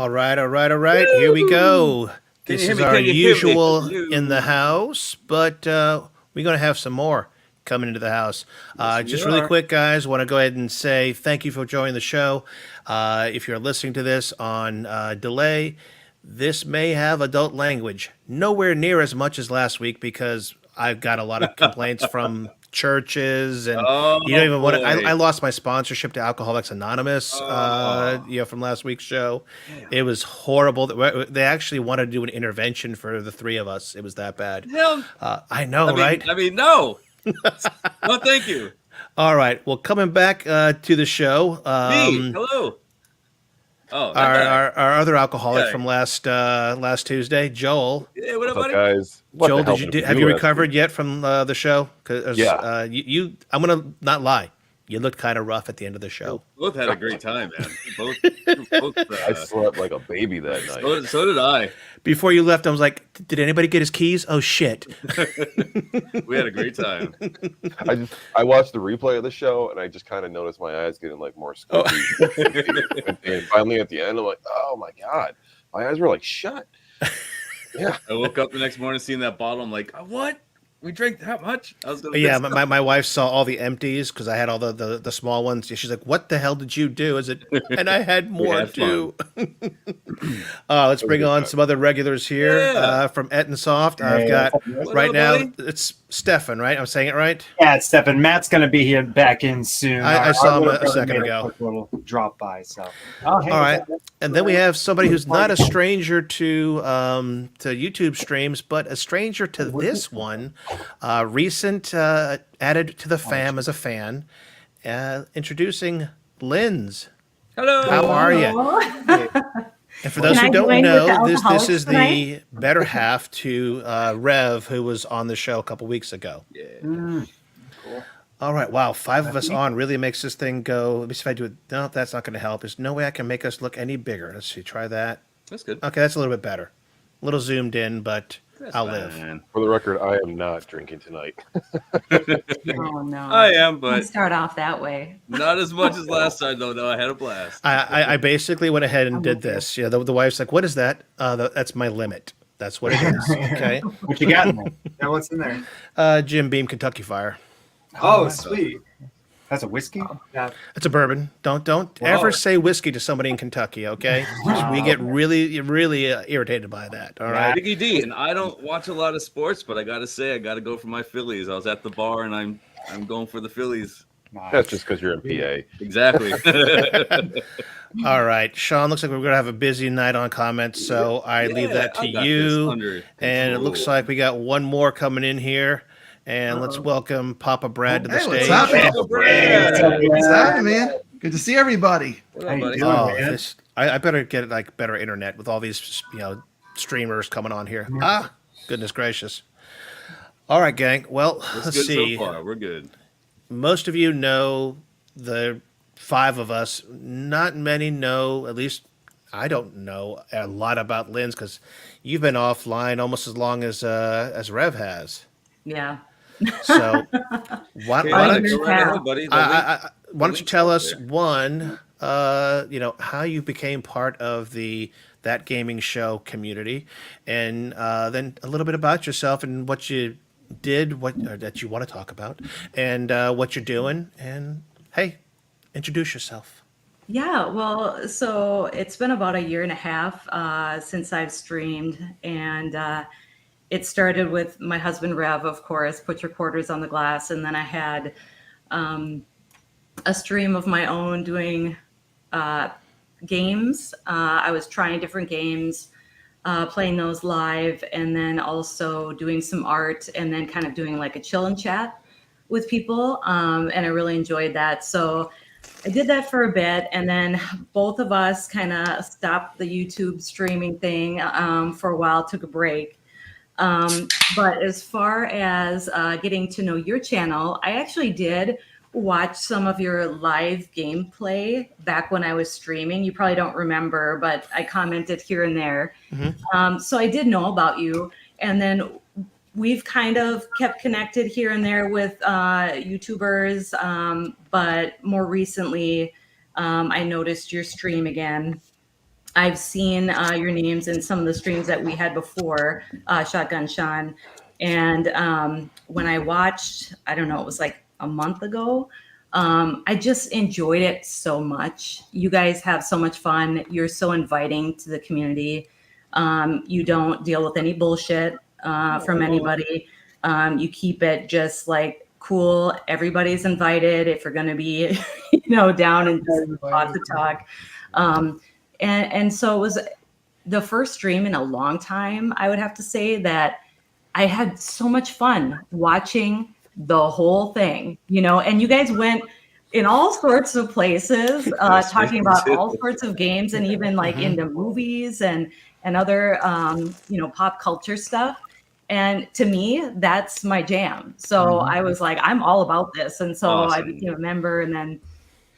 All right. Here we go. Can This you hear is me? our Can you hear me? usual You. in the house, but we're going to have some more coming into the house. Yes, we Just really are. quick, guys, want to go ahead and say thank you for joining the show. If you're listening to this on delay, this may have adult language. Nowhere near as much as last week because I've got a lot of complaints from churches and Oh you don't even want to. I boy. lost my sponsorship to Alcoholics Anonymous, Oh. from last week's show. Damn. It was horrible. They actually wanted to do an intervention for the three of us. It was that bad. Hell, I know, right? no. No, thank you. All right. Well, coming back to the show, Me. Hello. Oh, that our, guy. our other alcoholic Yeah. from last Tuesday, Joel. Hey, what up, What's up, buddy? guys? What Joel, the hell have did you last recovered week? yet from the show? 'Cause, Yeah. you. I'm gonna not lie. You looked kind of rough at the end of the show. Both had a great time, man. Both I slept like a baby that night. so did I. Before you left, I was like, "Did anybody get his keys?" Oh shit! We had a great time. I watched the replay of the show and I just kind of noticed my eyes getting like more squinty. And finally at the end, I'm like, oh my god, my eyes were like shut. Yeah. I woke up the next morning seeing that bottle. I'm like, what? We drank that much? I was gonna. Yeah, miss my wife saw all the empties because I had all the small ones. She's like, "What the hell did you do?" Is it? And I had more had too. Let's bring on some other regulars here Yeah. from Ettinsoft. I've got What right up, now. buddy? It's Stephan, right? I'm saying it right. Yeah, it's Stephan. Matt's going to be here back in soon. I saw him little a brother second made ago. quick little drop by. So, oh, hey, All right, what's up? and then we have somebody who's not a stranger to YouTube streams, but a stranger to this one. Recent added to the fam as a fan. Introducing Linz. Hello. How are you? And for those Can who I don't join with know, the this alcoholics is tonight? the better half to Rev, who was on the show a couple weeks ago. Yeah. All right, wow, 5 of us on really makes this thing go. Let me see if I do it. No, that's not going to help. There's no way I can make us look any bigger. Let's see, try that. That's good. Okay, that's a little bit better. A little zoomed in, but That's I'll fine. live. For the record, I am not drinking tonight. Oh no! I am, Don't but start off that way. not as much as last time, though. No, I had a blast. I basically went ahead and did this. Yeah, the wife's like, "What is that?" That's my limit. That's what it is. Okay. What you got in there? Yeah, what's in there? Jim Beam Kentucky Fire. Oh, sweet. That's a whiskey? Yeah. It's a bourbon. Don't Whoa. ever say whiskey to somebody in Kentucky, okay? We get really irritated by that. All right. Biggie D, and I don't watch a lot of sports, but I gotta say, I gotta go for my Phillies. I was at the bar, and I'm going for the Phillies. Nice. That's just because you're in PA. Exactly. All right, Sean. Looks like we're gonna have a busy night on comments, so I leave that to I got this you. under And it looks control. like we got one more coming in here. And let's welcome Papa Brad to the Hey, what's stage. up, man? Oh, Brad. What's happening, man? Good to see everybody. What How up, you buddy? doing? Oh, man. I better get like better internet with all these streamers coming on here. Ah, goodness gracious. All right, gang. Well, That's let's good see. so far. We're good. Most of you know the 5 of us. Not many know, at least I don't know a lot about Linz because you've been offline almost as long as Rev has. Yeah. So why Hey, don't Alex, you, go right ahead, buddy. why don't you tell us there. one, how you became part of that gaming show community, and then a little bit about yourself and what you did, that you want to talk about, and what you're doing, and hey, introduce yourself. Yeah. Well, so it's been about a year and a half since I've streamed, and it started with my husband Rev, of course. Put your quarters on the glass, and then I had a stream of my own doing games. I was trying different games, playing those live, and then also doing some art, and then kind of doing like a chill and chat with people. And I really enjoyed that. So I did that for a bit, and then both of us kind of stopped the YouTube streaming thing for a while, took a break. But as far as getting to know your channel, I actually did watch some of your live gameplay back when I was streaming. You probably don't remember, but I commented here and there. So I did know about you. And then we've kind of kept connected here and there with YouTubers. But more recently, I noticed your stream again. I've seen your names in some of the streams that we had before, Shotgun Sean. And when I watched, I don't know, it was like a month ago. I just enjoyed it so much. You guys have so much fun. You're so inviting to the community. You don't deal with any bullshit from anybody. You keep it just like cool. Everybody's invited if you're going to be, down and just talk the talk. And so it was the first stream in a long time. I would have to say that I had so much fun watching the whole thing, and you guys went in all sorts of places, talking about all sorts of games and even like into movies and other, pop culture stuff. And to me, that's my jam. So I was like, I'm all about this. And so I became a member, and then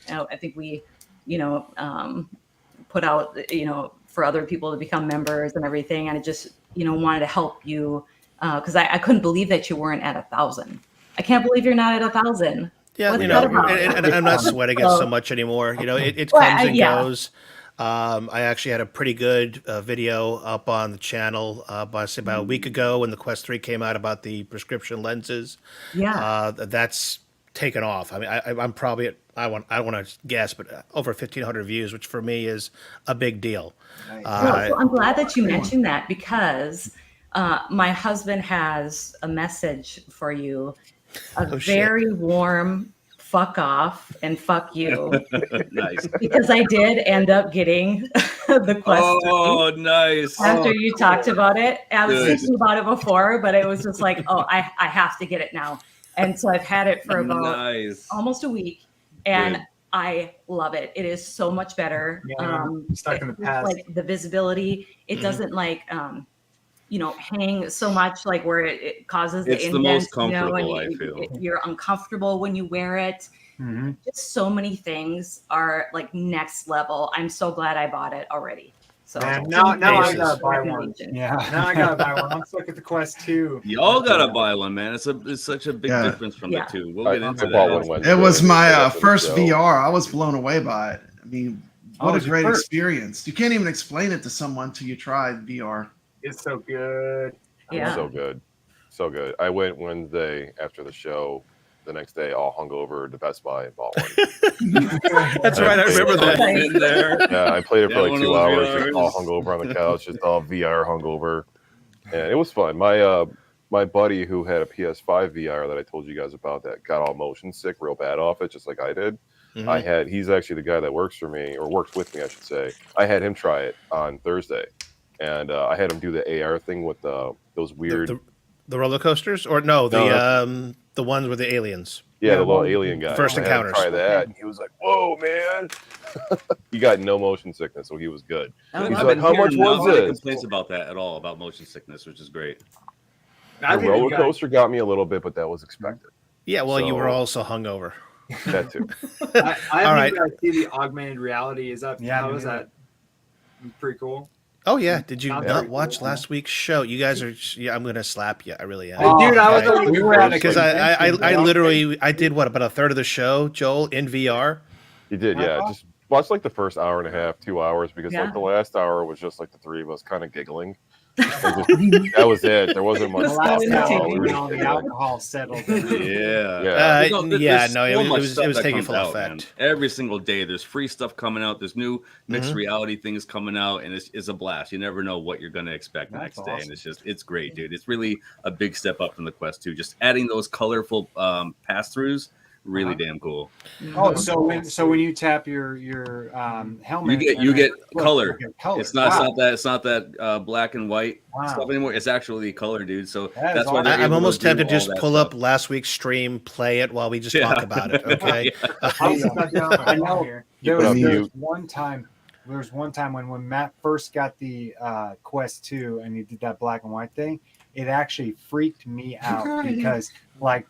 I think we, put out, for other people to become members and everything. And I just, wanted to help you because I couldn't believe that you weren't at 1,000. I can't believe you're not at 1,000. Yeah, What's that about? and I'm not sweating it so much anymore. It comes and goes. I actually had a pretty good video up on the channel about a week ago when the Quest 3 came out about the prescription lenses. Yeah. That's taken off. I mean, I'm probably at, I want to guess, but over 1,500 views, which for me is a big deal. So I'm glad that you mentioned that because my husband has a message for you, very warm fuck off and fuck you. Nice. Because I did end up getting the Quest 3. Oh, nice. After you talked about it. I was thinking about it before, but it was just like, I have to get it now. And so I've had it for about almost a week, and I love it. It is so much better. Stuck in the past. Like the visibility, it doesn't like hang so much, like where it causes the indents. It's the most comfortable, I feel. You're uncomfortable when you wear it. Just so many things are like next level. I'm so glad I bought it already. So now I gotta buy one. Yeah, now I gotta buy one. I'm stuck at the Quest 2. Y'all gotta buy one, man. It's such a big difference from the two. We'll get into that. It was my first VR. I was blown away by it. I mean, what a great experience. You can't even explain it to someone till you try VR. It's so good. Yeah. So good. So good. I went Wednesday after the show. The next day, all hungover to Best Buy and bought one. That's right. I remember that. In there. Yeah, I played it for like 2 hours, just all VRs. hungover on the couch, just all VR hungover. And it was fun. My buddy who had a PS5 VR that I told you guys about that got all motion sick real bad off it, just like I did. He's actually the guy that works for me, or works with me, I should say. I had him try it on Thursday. And I had him do the AR thing with those weird... The roller coasters? Or no, the ones with the aliens. Yeah, the little alien guy. First encounters. Try that. And he was like, whoa, man. He got no motion sickness, so he was good. He's like, how much was Nobody it? complains about that at all, about motion sickness, which is great. The roller coaster got me a little bit, but that was expected. Yeah, well, you were also hungover. That too. I All right. see the augmented reality. Is that how is that? Pretty cool. Oh yeah, did you Sounds not very watch cool. last week's show? You guys are. Yeah, I'm gonna slap you. I really am. Dude, I was. We were at Because I literally did about a third of the show, Joel, in VR. You did, yeah. Just watch like the first hour and a half, 2 hours, because like the last hour was just like the three of us kind of giggling. That was it. There wasn't much. The last stuff. hour, the alcohol settled. Yeah. It was taking full effect. Man. Every single day, there's free stuff coming out. There's new mixed reality things coming out, and it's a blast. You never know what you're going to expect the next day, and it's great, dude. It's really a big step up from the Quest 2. Just adding those colorful pass-throughs. Really damn cool. Oh, so when you tap your helmet, you get color. You get color. It's not that black and white stuff anymore. It's actually color, dude. So that's why I'm almost tempted to just pull up last week's stream, play it while we just talk about it. Okay. I know. There was one time when Matt first got the Quest 2 and he did that black and white thing. It actually freaked me out because like.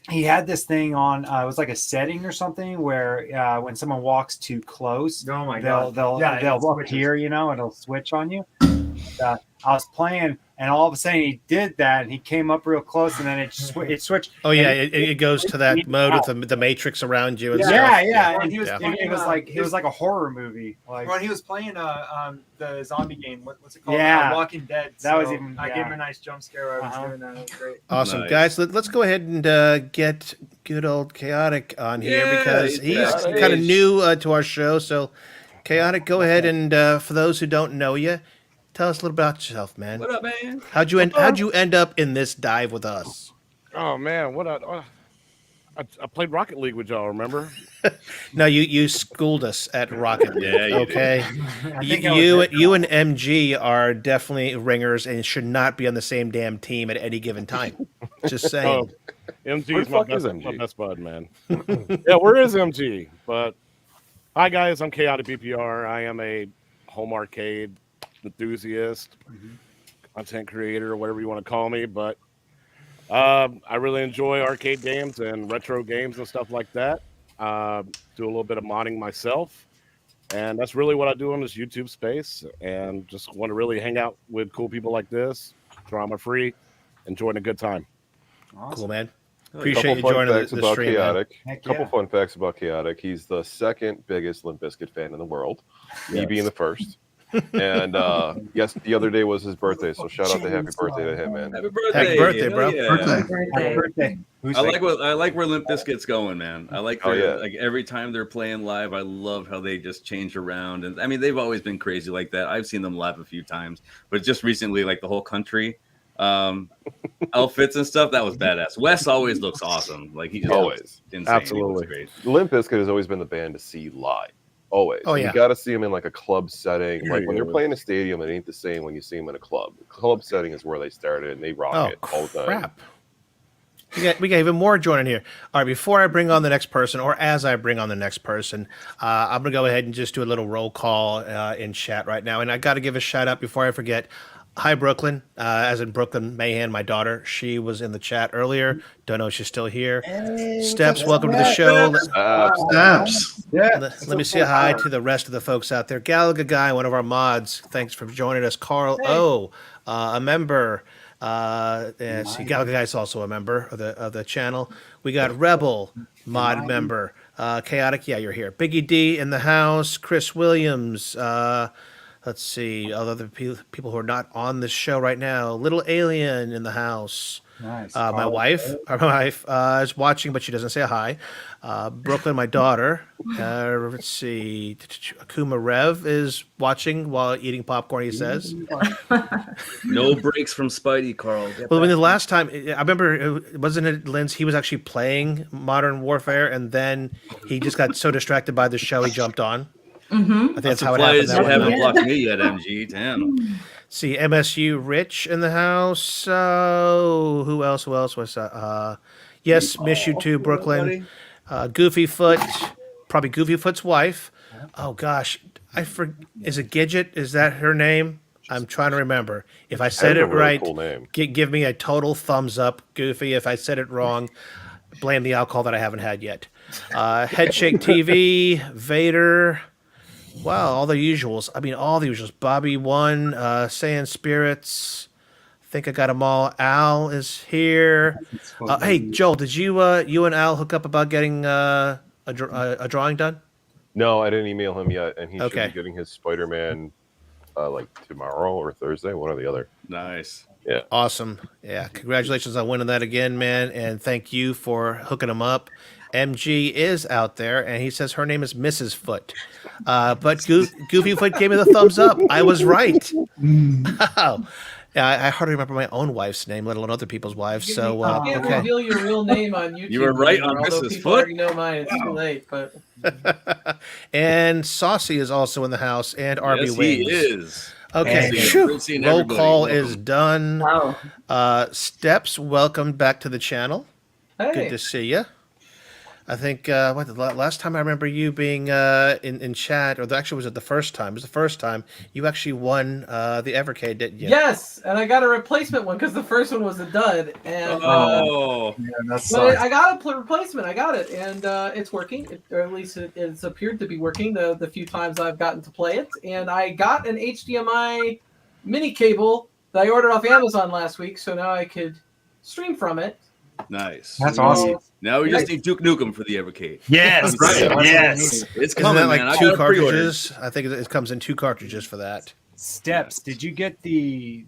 He had this thing on. It was like a setting or something where when someone walks too close, they'll up here, it'll switch on you. I was playing And all of a sudden he did that, and he came up real close, and then it switched. Oh yeah, and it goes to that mode with the matrix around you and yeah, stuff. yeah. And he was playing, it was like a horror movie. Like when he was playing the zombie game, what's it called? Yeah. Walking Dead. That was even- I yeah. gave him a nice jump scare while I was Uh-huh. doing that. It was great. Awesome, Nice. guys. Let's go ahead and get good old Chaotic on here Yeah, because he's Chaotic. kind of new to our show. So, Chaotic, go ahead and for those who don't know you, tell us a little about yourself, man. What up, man? How'd you end up in this dive with us? Oh man, I played Rocket League with y'all. Remember? No, you schooled us at Rocket League. Yeah, you did. Okay. I think I was You and MG are definitely ringers and should not be on the same damn team at any given time. Just saying. Oh, MG Where is the my fuck is best, MG? my best bud, man. Yeah, where is MG? But hi guys, I'm Chaotic BPR. I am a home arcade enthusiast, content creator, whatever you want to call me. But I really enjoy arcade games and retro games and stuff like that. Do a little bit of modding myself, and that's really what I do on this YouTube space. And just want to really hang out with cool people like this, drama free, enjoying a good time. Cool, man. A Appreciate you couple fun joining facts the about stream, man. Chaotic. Heck Couple yeah. fun facts about Chaotic. He's the second biggest Limp Bizkit fan in the world. Me Yes. being the first. And yes, the other day was his birthday, so shout out to happy birthday to him, man. Happy birthday, Happy birthday, Hell bro. yeah. Birthday. Happy Birthday. birthday. Who's I like where Limp Bizkit's going, man. I like Oh, their, yeah. like every time they're playing live, I love how they just change around. And I mean, they've always been crazy like that. I've seen them live a few times, but just recently, like the whole country outfits and stuff, that was badass. Wes always looks awesome. Like he just Always. looks insane. Absolutely. He looks great. Limp Bizkit has always been the band to see live. Always. Oh, yeah. You got to see them in like a club setting. Like when you're Yeah. playing a stadium, it ain't the same when you see them in a club. The club setting is where they started, and they rock Oh, it all the time. crap. We got even more joining here. All right, before I bring on the next person, or as I bring on the next person, I'm going to go ahead and just do a little roll call in chat right now. And I got to give a shout out before I forget. Hi, Brooklyn, as in Brooklyn Mahan, my daughter. She was in the chat earlier. Don't know if she's still here. Steps, welcome to the show. Steps. Yeah. Let me say hi to the rest of the folks out there. Galaga Guy, one of our mods. Thanks for joining us. Carl O, a member. See, Galaga Guy is also a member of the channel. We got Rebel, mod member. Chaotic, yeah, you're here. Biggie D in the house. Chris Williams. Let's see, other people who are not on this show right now. Little Alien in the house. Nice. My wife is watching, but she doesn't say hi. Brooklyn, my daughter. Let's see. Akuma Rev is watching while eating popcorn, he says. No breaks from Spidey, Carl. Get Well, when back. the last time, I remember, wasn't it Linz? He was actually playing Modern Warfare, and then he just got so distracted by the show, he jumped on. I think that's how it happened. Surprised That you one haven't night. blocked me yet, MG. Damn. See, MSU Rich in the house. Who else was that? Yes, miss you too, Brooklyn. Goofy Foot, probably Goofy Foot's wife. Oh gosh, is it Gidget? Is that her name? I'm trying to remember. If I said That's it a really right, cool name. give me a total thumbs up, Goofy. If I said it wrong, blame the alcohol that I haven't had yet. Headshake TV, Vader. Wow, all the usuals. I mean, all the usuals. Bobby One, Saiyan Spirits. I think I got them all. Al is here. Hey, Joel, did you and Al hook up about getting a drawing done? No, I didn't email him yet, and he should Okay. be getting his Spider-Man like tomorrow or Thursday, one or the other. Nice. Yeah. Awesome. Yeah, congratulations on winning that again, man, and thank you for hooking him up. MG is out there, and he says her name is Mrs. Foot. But Goofy Foot gave me the thumbs up. I was right. Wow. Yeah, I hardly remember my own wife's name, let alone other people's wives. So, You can't okay. reveal your real name on YouTube. You were right on although Mrs. people Foot. already know mine. It's too late, but And Saucy is also in the house, and RB Yes, Wings. he is. Okay, Great phew. seeing Roll everybody. call Welcome. is done. Wow. Steps, welcome back to the channel. hey, Good to see you. I think the last time I remember you being in chat, or actually was it the first time? It was the first time you actually won the Evercade, didn't you? yes, and I got a replacement one because the first one was a dud, and Oh, Yeah, that but sucks. I got a replacement. I got it, and it's working, or at least it's appeared to be working the few times I've gotten to play it. And I got an HDMI mini cable that I ordered off Amazon last week, so now I could stream from it. Nice. That's So- awesome. Now we just need Duke Nukem for the Evercade. Yes, yes. It's Isn't coming, that like man. I two got pre-ordered. cartridges? I think it comes in 2 cartridges for that. Steps. Did you get the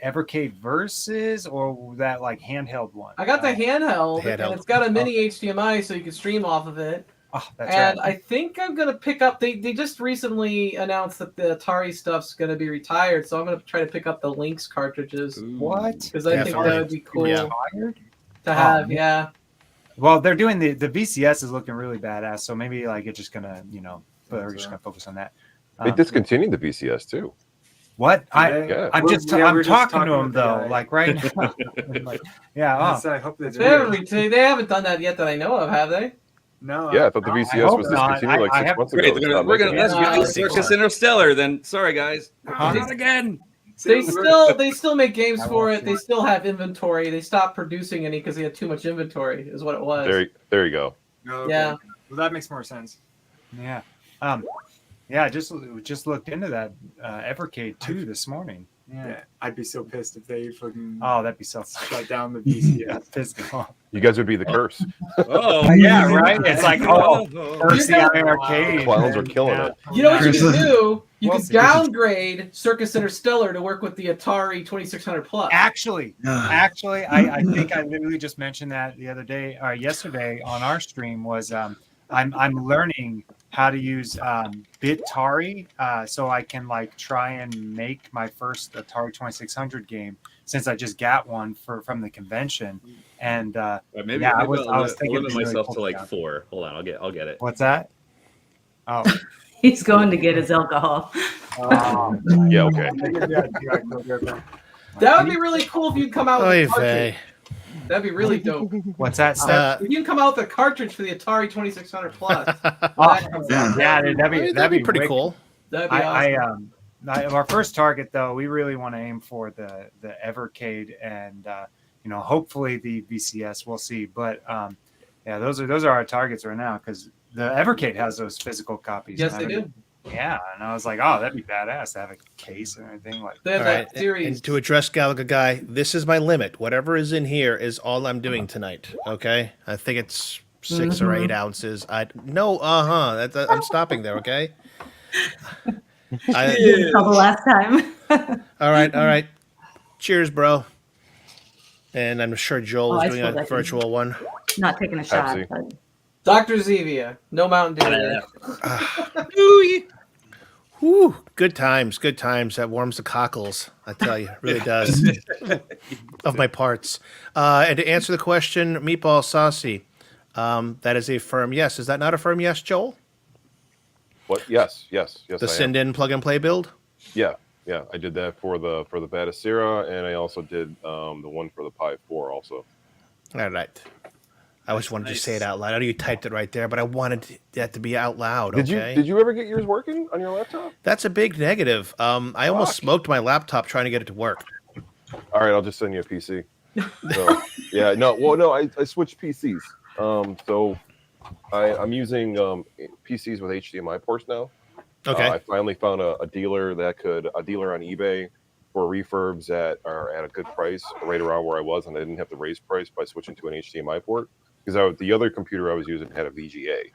Evercade Versus or that like handheld one? I got the handheld, Handheld. and it's got a mini HDMI, so you can stream off of it. Oh, that's And right. I think I'm gonna pick up. They just recently announced that the Atari stuff's gonna be retired, so I'm gonna try to pick up the Lynx cartridges What? because I think Definitely. that would be cool Yeah. to have. man. Yeah. Well, they're doing the VCS is looking really badass, so maybe like it's just gonna they're just gonna focus on that. They discontinued the VCS too. What? Yeah. I'm just Yeah, I'm we're just talking to talking him with the though, guy. like right now. Like, yeah. Oh. I hope they do. They haven't done that yet that I know of, have they? No. Yeah, I thought the I VCS hope was not. discontinued like I 6 have- months Great. ago. We're gonna let's Yeah, go I Circus Interstellar then. Sorry guys. Not again. They still make games for it. They still have inventory. They stopped producing any because they had too much inventory. Is what it was. There you go. Okay. Yeah. Well, that makes more sense. Yeah. Yeah, I just looked into that Evercade 2 this morning. Yeah. I'd be so pissed if they fucking Oh, that'd be so shut down the VCS. pissed off. You guys would be the curse. Oh Yeah, right. It's like, oh, first the You arcade. Clowns are killing it. You know what you Seriously. could do? You Well, could downgrade Circus Interstellar to work with the Atari 2600 Plus. Actually, I think I literally just mentioned that the other day or yesterday on our stream was I'm learning how to use Bitari so I can like try and make my first Atari 2600 game since I just got one from the convention. And Maybe Yeah, I maybe was I'll thinking limit it'd be really myself cool to like to have. 4. Hold on, I'll get it. what's that? Oh, He's going to get his alcohol. Yeah, okay. That would be really cool if you'd come out with Oy a cartridge. vey. That'd be really dope. what's that? Steph? If you can come out with a cartridge for the Atari 2600 Plus, that comes Yeah. out. Yeah, That'd be pretty wicked. cool. That'd be awesome. Our first target though, we really want to aim for the Evercade and hopefully the VCS. We'll see, but yeah, those are our targets right now because the Evercade has those physical copies. Yes, and they I mean, do. Yeah, and I was like, oh, that'd be badass to have a case and everything like. They have All that right. series. And to address Galaga Guy, this is my limit. Whatever is in here is all I'm doing tonight. Okay? I think it's 6 or 8 ounces. I'm stopping there. Okay? Trouble last time. All right. Cheers, bro. And I'm sure Joel Oh, is I doing spilled a that virtual one. Not taking a shot. Pepsi. But Dr. Zevia, no Mountain Dew. there. Whew, good times. That warms the cockles. I tell you, it really does. Of my parts. And to answer the question, Meatball Saucy, that is a firm yes. Is that not a firm yes, Joel? What? Yes. The I am. send-in plug-and-play build? Yeah. I did that for the Batasera, and I also did the one for the Pi 4 also. All right. I always wanted to say it out loud. I know you typed it right there, but I wanted that to be out loud. Okay. Did you ever get yours working on your laptop? That's a big negative. I almost smoked my laptop trying to get it to work. All right, I'll just send you a PC. So, yeah, no, I switched PCs. So I'm using PCs with HDMI ports now. Okay. I finally found a dealer on eBay for refurbs that are at a good price, right around where I was, and I didn't have to raise price by switching to an HDMI port because the other computer I was using had a VGA.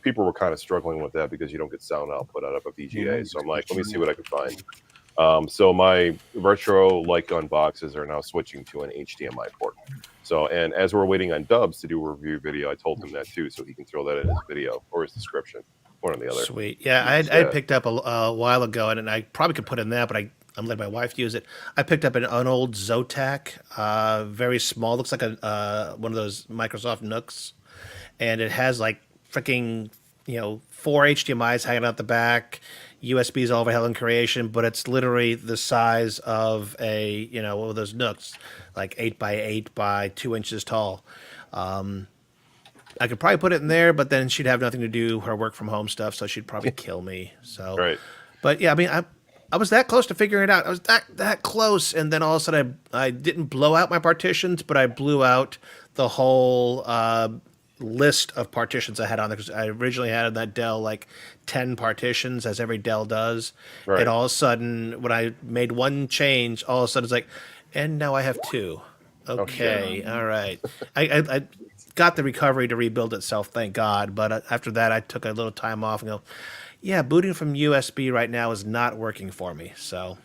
People were kind of struggling with that because you don't get sound output out of a VGA. So I'm like, let me see what I can find. So my retro light gun boxes are now switching to an HDMI port. So, and as we're waiting on Dubs to do a review video, I told him that too, so he can throw that in his video or his description, one or the other. Sweet. Yeah, I had picked up a while ago, and I probably could put in that, but I'm letting my wife use it. I picked up an old Zotac, very small, looks like a one of those Microsoft Nooks, and it has like freaking 4 HDMI's hanging out the back, USBs all over hell in creation, but it's literally the size of a one of those Nooks, like 8 by 8 by 2 inches tall. I could probably put it in there, but then she'd have nothing to do her work from home stuff, so she'd probably kill me. So, Right. But yeah, I mean, I was that close to figuring it out. I was that close, and then all of a sudden, I didn't blow out my partitions, but I blew out the whole list of partitions I had on there, because I originally had on that Dell like 10 partitions, as every Dell does. Right. And all of a sudden, when I made one change, all of a sudden it's like, and now I have 2. Okay, all right. I got the recovery to rebuild itself, thank God. But after that, I took a little time off and go, yeah, booting from USB right now is not working for me. So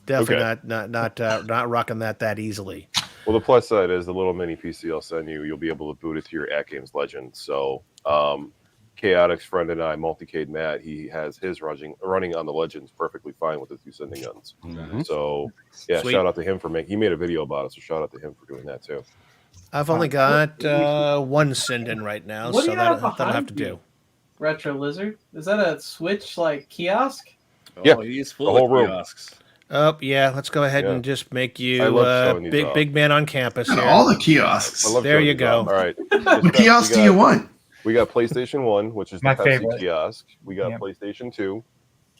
definitely not rocking that easily. Well, the plus side is the little mini PC I'll send you. You'll be able to boot it to your At Games Legend. So, Chaotic's friend and I, Multicade Matt, he has his running on the Legends perfectly fine with the 2 sending guns. Mhm. So, yeah, Sweet. shout out to him for he made a video about it. So, shout out to him for doing that too. I've only got one send in right now, What do so you have that'll have behind to you? do. Retro Lizard. Is that a Switch like kiosk? Yeah, Oh, he's the full whole of room. kiosks. Oh yeah, let's go ahead Yeah. and just make I you love showing these off. big man on campus Got here. all the kiosks. I love There showing you these off. go. All right. What kiosk do you want? We got PlayStation 1, which is the My Pepsi favorite. kiosk. We got Yep. PlayStation 2.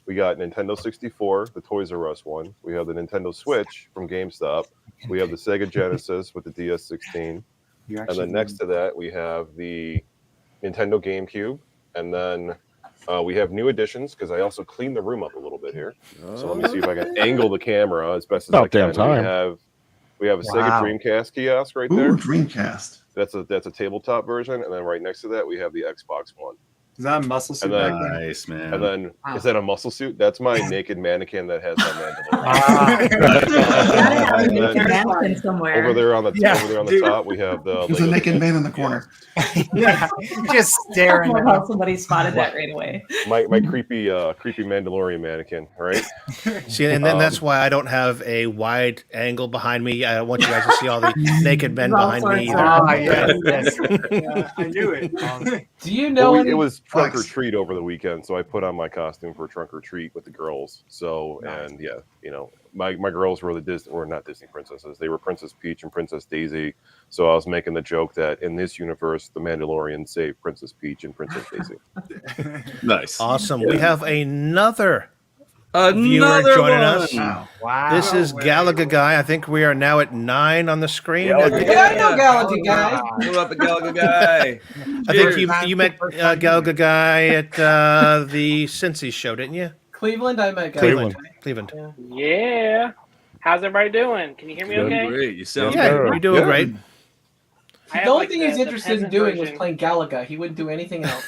We got Nintendo 64, the Toys R Us one. We have the Nintendo Switch from GameStop. We have the Sega Genesis with the DS16. And then next to that, we have the Nintendo GameCube. And then we have new additions, because I also cleaned the room up a little bit here. So let me see if I can angle the camera as best as I About can. damn time. We have a Sega Wow. Dreamcast kiosk right Ooh, there. Dreamcast. That's a tabletop version, and then right next to that we have the Xbox One. Is that a muscle suit And then- back there? Nice, man. And then Wow. is that a muscle suit? That's my naked mannequin that has my Mandalorian. Gotta have a And naked then mannequin somewhere. over there on the Yeah, dude. Top, we have the There's a Lego naked man in the corner. Yeah, just I staring love at how him. somebody spotted that right away. my creepy Mandalorian mannequin, right? See, and then that's why I don't have a wide angle behind me. I don't want you guys to see all the naked men All behind me sorts either. of- Ah, yes. Yeah, I knew it. Do you know Well, any? it was trunk or Flex. treat over the weekend, so I put on my costume for trunk or treat with the girls. So Nice. and yeah, my girls were the Disney, or not Disney princesses. They were Princess Peach and Princess Daisy. So I was making the joke that in this universe, the Mandalorian saved Princess Peach and Princess Daisy. Nice. Awesome. We have another Another viewer joining one. us. Wow. Wow. This is way. Galaga Guy. I think we are now at 9 on the screen. Galaga Yeah, I know Galaga guy. What up, the Galaga guy? I think Cheers. you met Galaga Guy at the Cincy show, didn't you? Cleveland, I met guy. Cleveland. Yeah. How's everybody doing? Can you hear me Doing okay? great. You sound Yeah, good. you're doing Yeah. great. I have, The only like, thing he's the interested in peasant doing was version. playing Galaga. He wouldn't do anything else.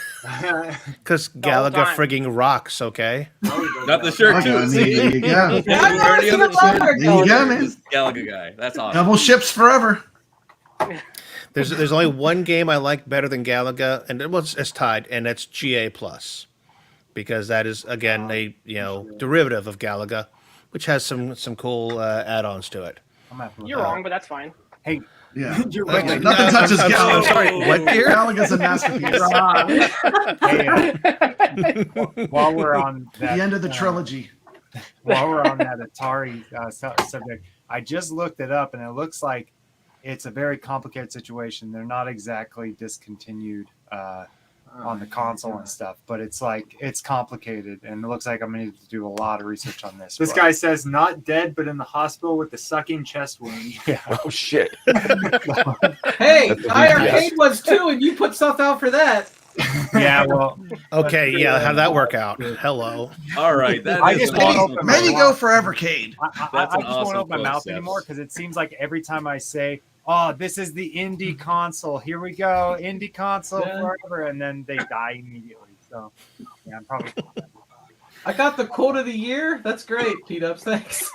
Because whole Galaga time. frigging rocks, okay? Got the shirt Okay, too. there See? you go. Yeah, I've never seen a Galaga. There you go, man. This Galaga guy. That's awesome. Double ships forever. There's only one game I like better than Galaga, and it's tied, and that's GA Plus, because that is again a derivative of Galaga, which has some cool add-ons to it. I'm gonna have to look You're that up. wrong, but that's fine. Yeah. You're Nothing right. touches I'm Galaga. sorry, what dear? Galaga's a masterpiece. Hey, while we're on that, The end of the trilogy. while we're on that Atari subject, I just looked it up, and it looks like it's a very complicated situation. They're not exactly discontinued on the console and stuff, but it's complicated, and it looks like I'm gonna need to do a lot of research on this. This but- guy says not dead, but in the hospital with a sucking chest wound. Oh shit! Hey, That's a I big Arcade was too, and you put stuff out for that. Yeah, well, Okay, yeah, how'd that work out? Hello. All right. That I is just an want to awesome open my Maybe mouth. go for Evercade. I That's an just awesome won't open my mouth concept. anymore because it seems like every time I say, "Oh, this is the indie console. Here we go, indie console Yeah. forever," and then they die immediately. So, yeah, I'm probably. I got the quote of the year. That's great, Pete Ups. Thanks.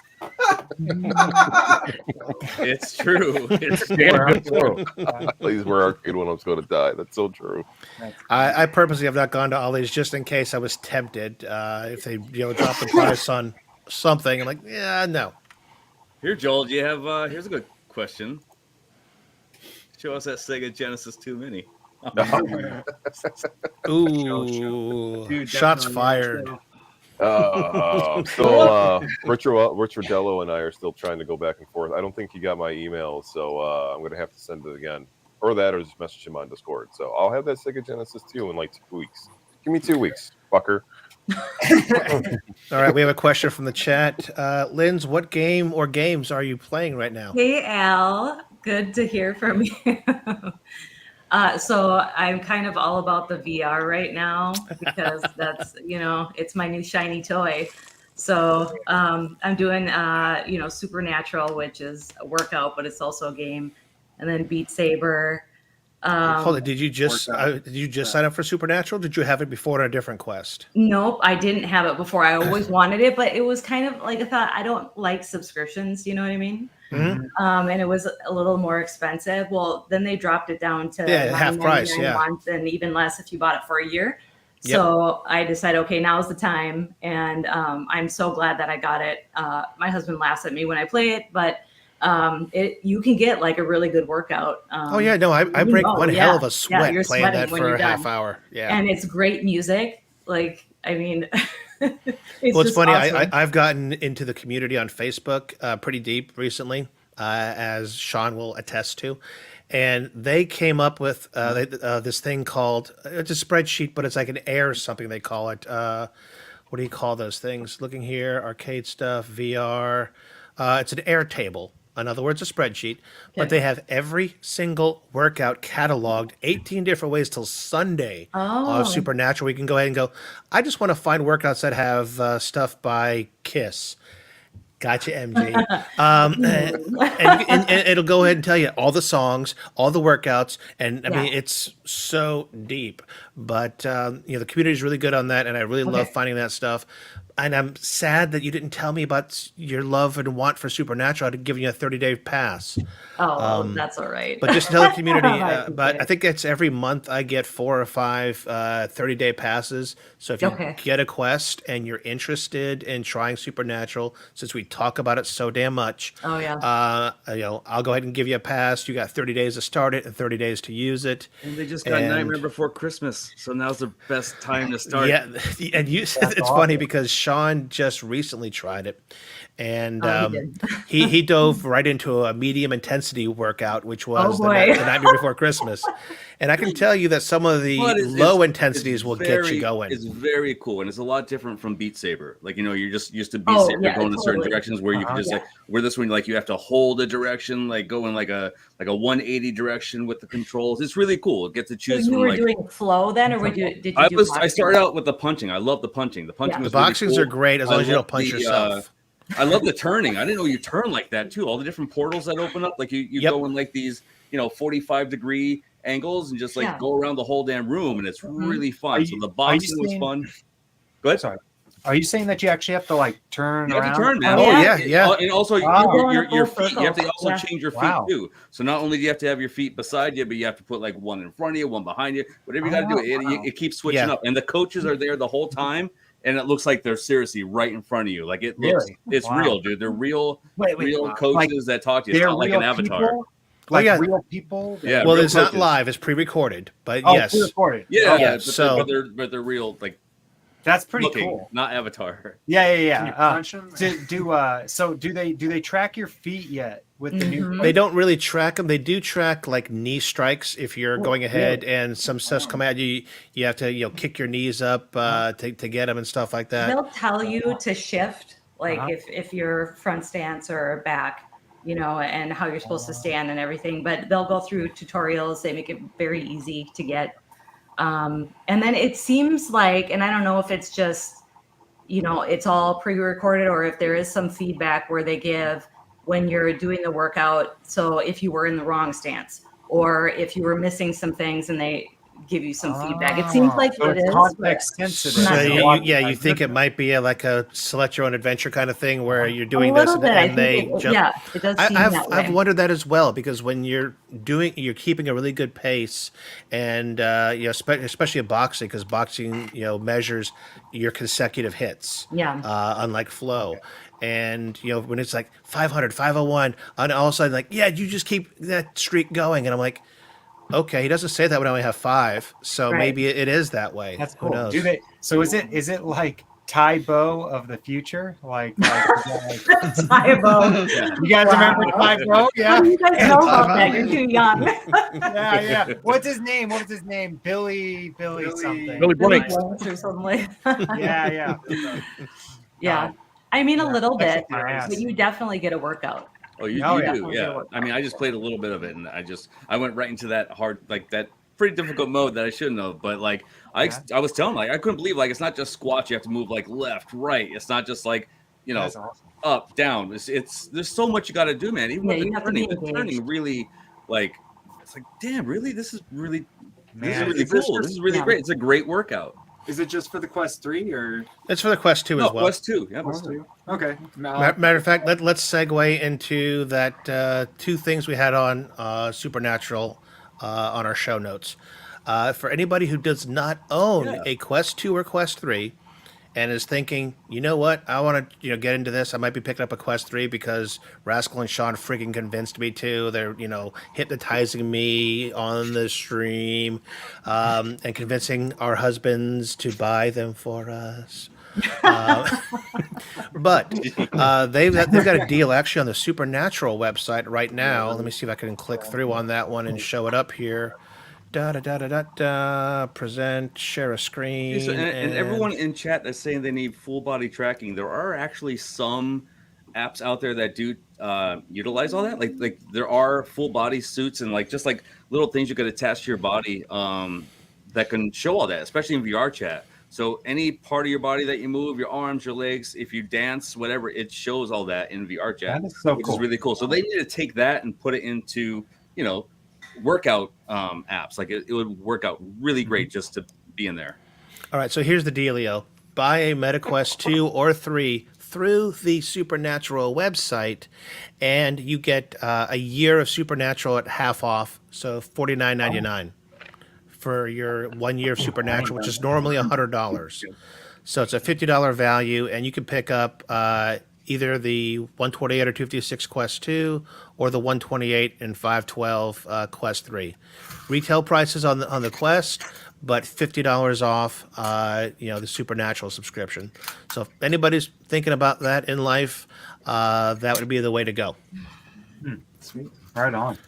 It's true. It's Damn true. Please, where Arcade One Up's going to die. That's so true. I purposely have not gone to all these just in case I was tempted. If they drop the price on something, I'm like, yeah, no. Here, Joel, do you have here's a good question. Show us that Sega Genesis 2 Mini. Ooh, Dude, shots definitely fired. Still, Richard Dello and I are still trying to go back and forth. I don't think he got my email, so I'm going to have to send it again. Or that, or just message him on Discord. So I'll have that Sega Genesis 2 in like 2 weeks. Give me 2 weeks, fucker. All right, we have a question from the chat. Linz, what game or games are you playing right now? Hey, Al. Good to hear from you. So I'm kind of all about the VR right now because that's, it's my new shiny toy. So I'm doing, Supernatural, which is a workout, but it's also a game, and then Beat Saber. Hold on, did you just sign up for Supernatural? Did you have it before on a different quest? Nope, I didn't have it before. I always wanted it, but it was kind of like I thought I don't like subscriptions. You know what I mean? And it was a little more expensive. Well, then they dropped it down to half price, $9.99 a month, and even less if you bought it for a year. So I decided, okay, now's the time, and I'm so glad that I got it. My husband laughs at me when I play it, but you can get like a really good workout. I break one hell of a sweat you're playing that when for you're a half done. hour. Yeah, And it's great music. Like, I mean, it's funny. Awesome. I've gotten into the community on Facebook pretty deep recently, as Sean will attest to. And they came up with this thing called, it's a spreadsheet, but it's like an air something they call it. What do you call those things? Looking here, arcade stuff, VR. It's an air table. In other words, a spreadsheet. But they have every single workout cataloged, 18 different ways till Sunday of Supernatural. We can go ahead and go, I just want to find workouts that have stuff by Kiss. Gotcha, MG. And it'll go ahead and tell you all the songs, all the workouts, and I mean it's so deep. But the community is really good on that, and I really love finding that stuff. And I'm sad that you didn't tell me about your love and want for Supernatural. I'd given you a 30-day pass. That's all right. But just tell the community. But I think it's every month I get 4 or 5 30-day passes. So if you get a quest and you're interested in trying Supernatural, since we talk about it so damn much, I'll go ahead and give you a pass. You got 30 days to start it and 30 days to use it. And they just got Nightmare Before Christmas, so now's the best time to start. Yeah, and it's funny because Sean just recently tried it, and he dove right into a medium intensity workout, which was the Nightmare Before Christmas. And I can tell you that some of the low intensities will get you going. It's very cool, and it's a lot different from Beat Saber. Like, you're just used to Beat Saber going in certain directions where you can just where this one, like, you have to hold a direction, like go in like a 180 direction with the controls. It's really cool. Get to choose. So you were doing flow then, or did you? I started out with the punching. I love the punching. The punching was really boxings cool. are great as long as you don't punch yourself. I love the turning. I didn't know you turn like that too. All the different portals that open up, like you go in like these, 45-degree angles and just like go around the whole damn room, and it's really fun. So the boxing was fun. Go ahead. Sorry. Are you saying that you actually have to like turn you around? Have to turn, man. Yeah. And also your feet. You have to also change your feet too. So not only do you have to have your feet beside you, but you have to put like one in front of you, one behind you. Whatever you got to do, it keeps switching up. And the coaches are there the whole time. And it looks like they're seriously right in front of you. Like it looks, it's real, dude. They're real coaches that talk to you. It's not like an avatar. People? Like real people? Yeah. Well, it's not live. It's pre-recorded. But yes. Pre-recorded. Yeah. But they're real. Like that's pretty cool. Not avatar. Yeah. Do they track your feet yet with the new? They don't really track them. They do track like knee strikes. If you're going ahead and some stuff's coming at you, you have to kick your knees up to get them and stuff like that. They'll tell you to shift, like if you're front stance or back, and how you're supposed to stand and everything. But they'll go through tutorials. They make it very easy to get. And then it seems like, and I don't know if it's just, it's all pre-recorded or if there is some feedback where they give when you're doing the workout. So if you were in the wrong stance or if you were missing some things and they give you some feedback. It seems like so it is context sensitive. So you think it might be like a select your own adventure kind of thing where you're doing this and they jump. Yeah, it does seem that way. I've wondered that as well because when you're keeping a really good pace and especially in boxing because boxing measures your consecutive hits. Yeah. Unlike flow. And when it's like 500, 501, and all of a sudden like you just keep that streak going, and I'm like. Okay, he doesn't say that when I only have 5, so maybe it is that way. That's cool. Who knows? So is it like Tybo of the future? Like Tybo. You guys remember Tybo? Yeah. How do you guys know about that? You're too young. Yeah. What's his name? Billy something. Billy Blanks. Or something like Yeah. Yeah. I mean, a little bit, but you definitely get a workout. Oh, you do, yeah. I mean, I just played a little bit of it, and I went right into that hard, like that pretty difficult mode that I shouldn't have. But like I was telling like I couldn't believe like it's not just squats. You have to move like left, right. It's not just like That's awesome. up, down. It's there's so much you got to do, man. Even with the turning really like it's like damn, really this is really cool. This is really great. It's a great workout. Is it just for the Quest 3 or? It's for the Quest 2 as well. Quest 2. Yeah, Quest 2. Okay. Matter of fact, let's segue into that two things we had on Supernatural on our show notes. For anybody who does not own a Quest 2 or Quest 3 and is thinking, you know what, I want to get into this. I might be picking up a Quest 3 because Rascal and Sean freaking convinced me to. They're hypnotizing me on the stream and convincing our husbands to buy them for us. But they've got a deal actually on the Supernatural website right now. Let me see if I can click through on that one and show it up here. Present, share a screen. And everyone in chat that's saying they need full body tracking, there are actually some apps out there that do utilize all that. Like there are full body suits and like just like little things you could attach to your body that can show all that, especially in VR chat. So any part of your body that you move, your arms, your legs, if you dance, whatever, it shows all that in VR chat, That is so which cool. is really cool. So they need to take that and put it into, workout apps. Like it would work out really great just to be in there. All right, so here's the dealio. Buy a MetaQuest 2 or 3 through the Supernatural website, and you get a year of Supernatural at half off, so $49.99 for your 1 year of Supernatural, which is normally $100. So it's a $50 value, and you can pick up either the 128 or 256 Quest 2 or the 128 and 512 Quest 3. Retail prices on the Quest, but $50 off the Supernatural subscription. So if anybody's thinking about that in life, that would be the way to go. Sweet. Right on.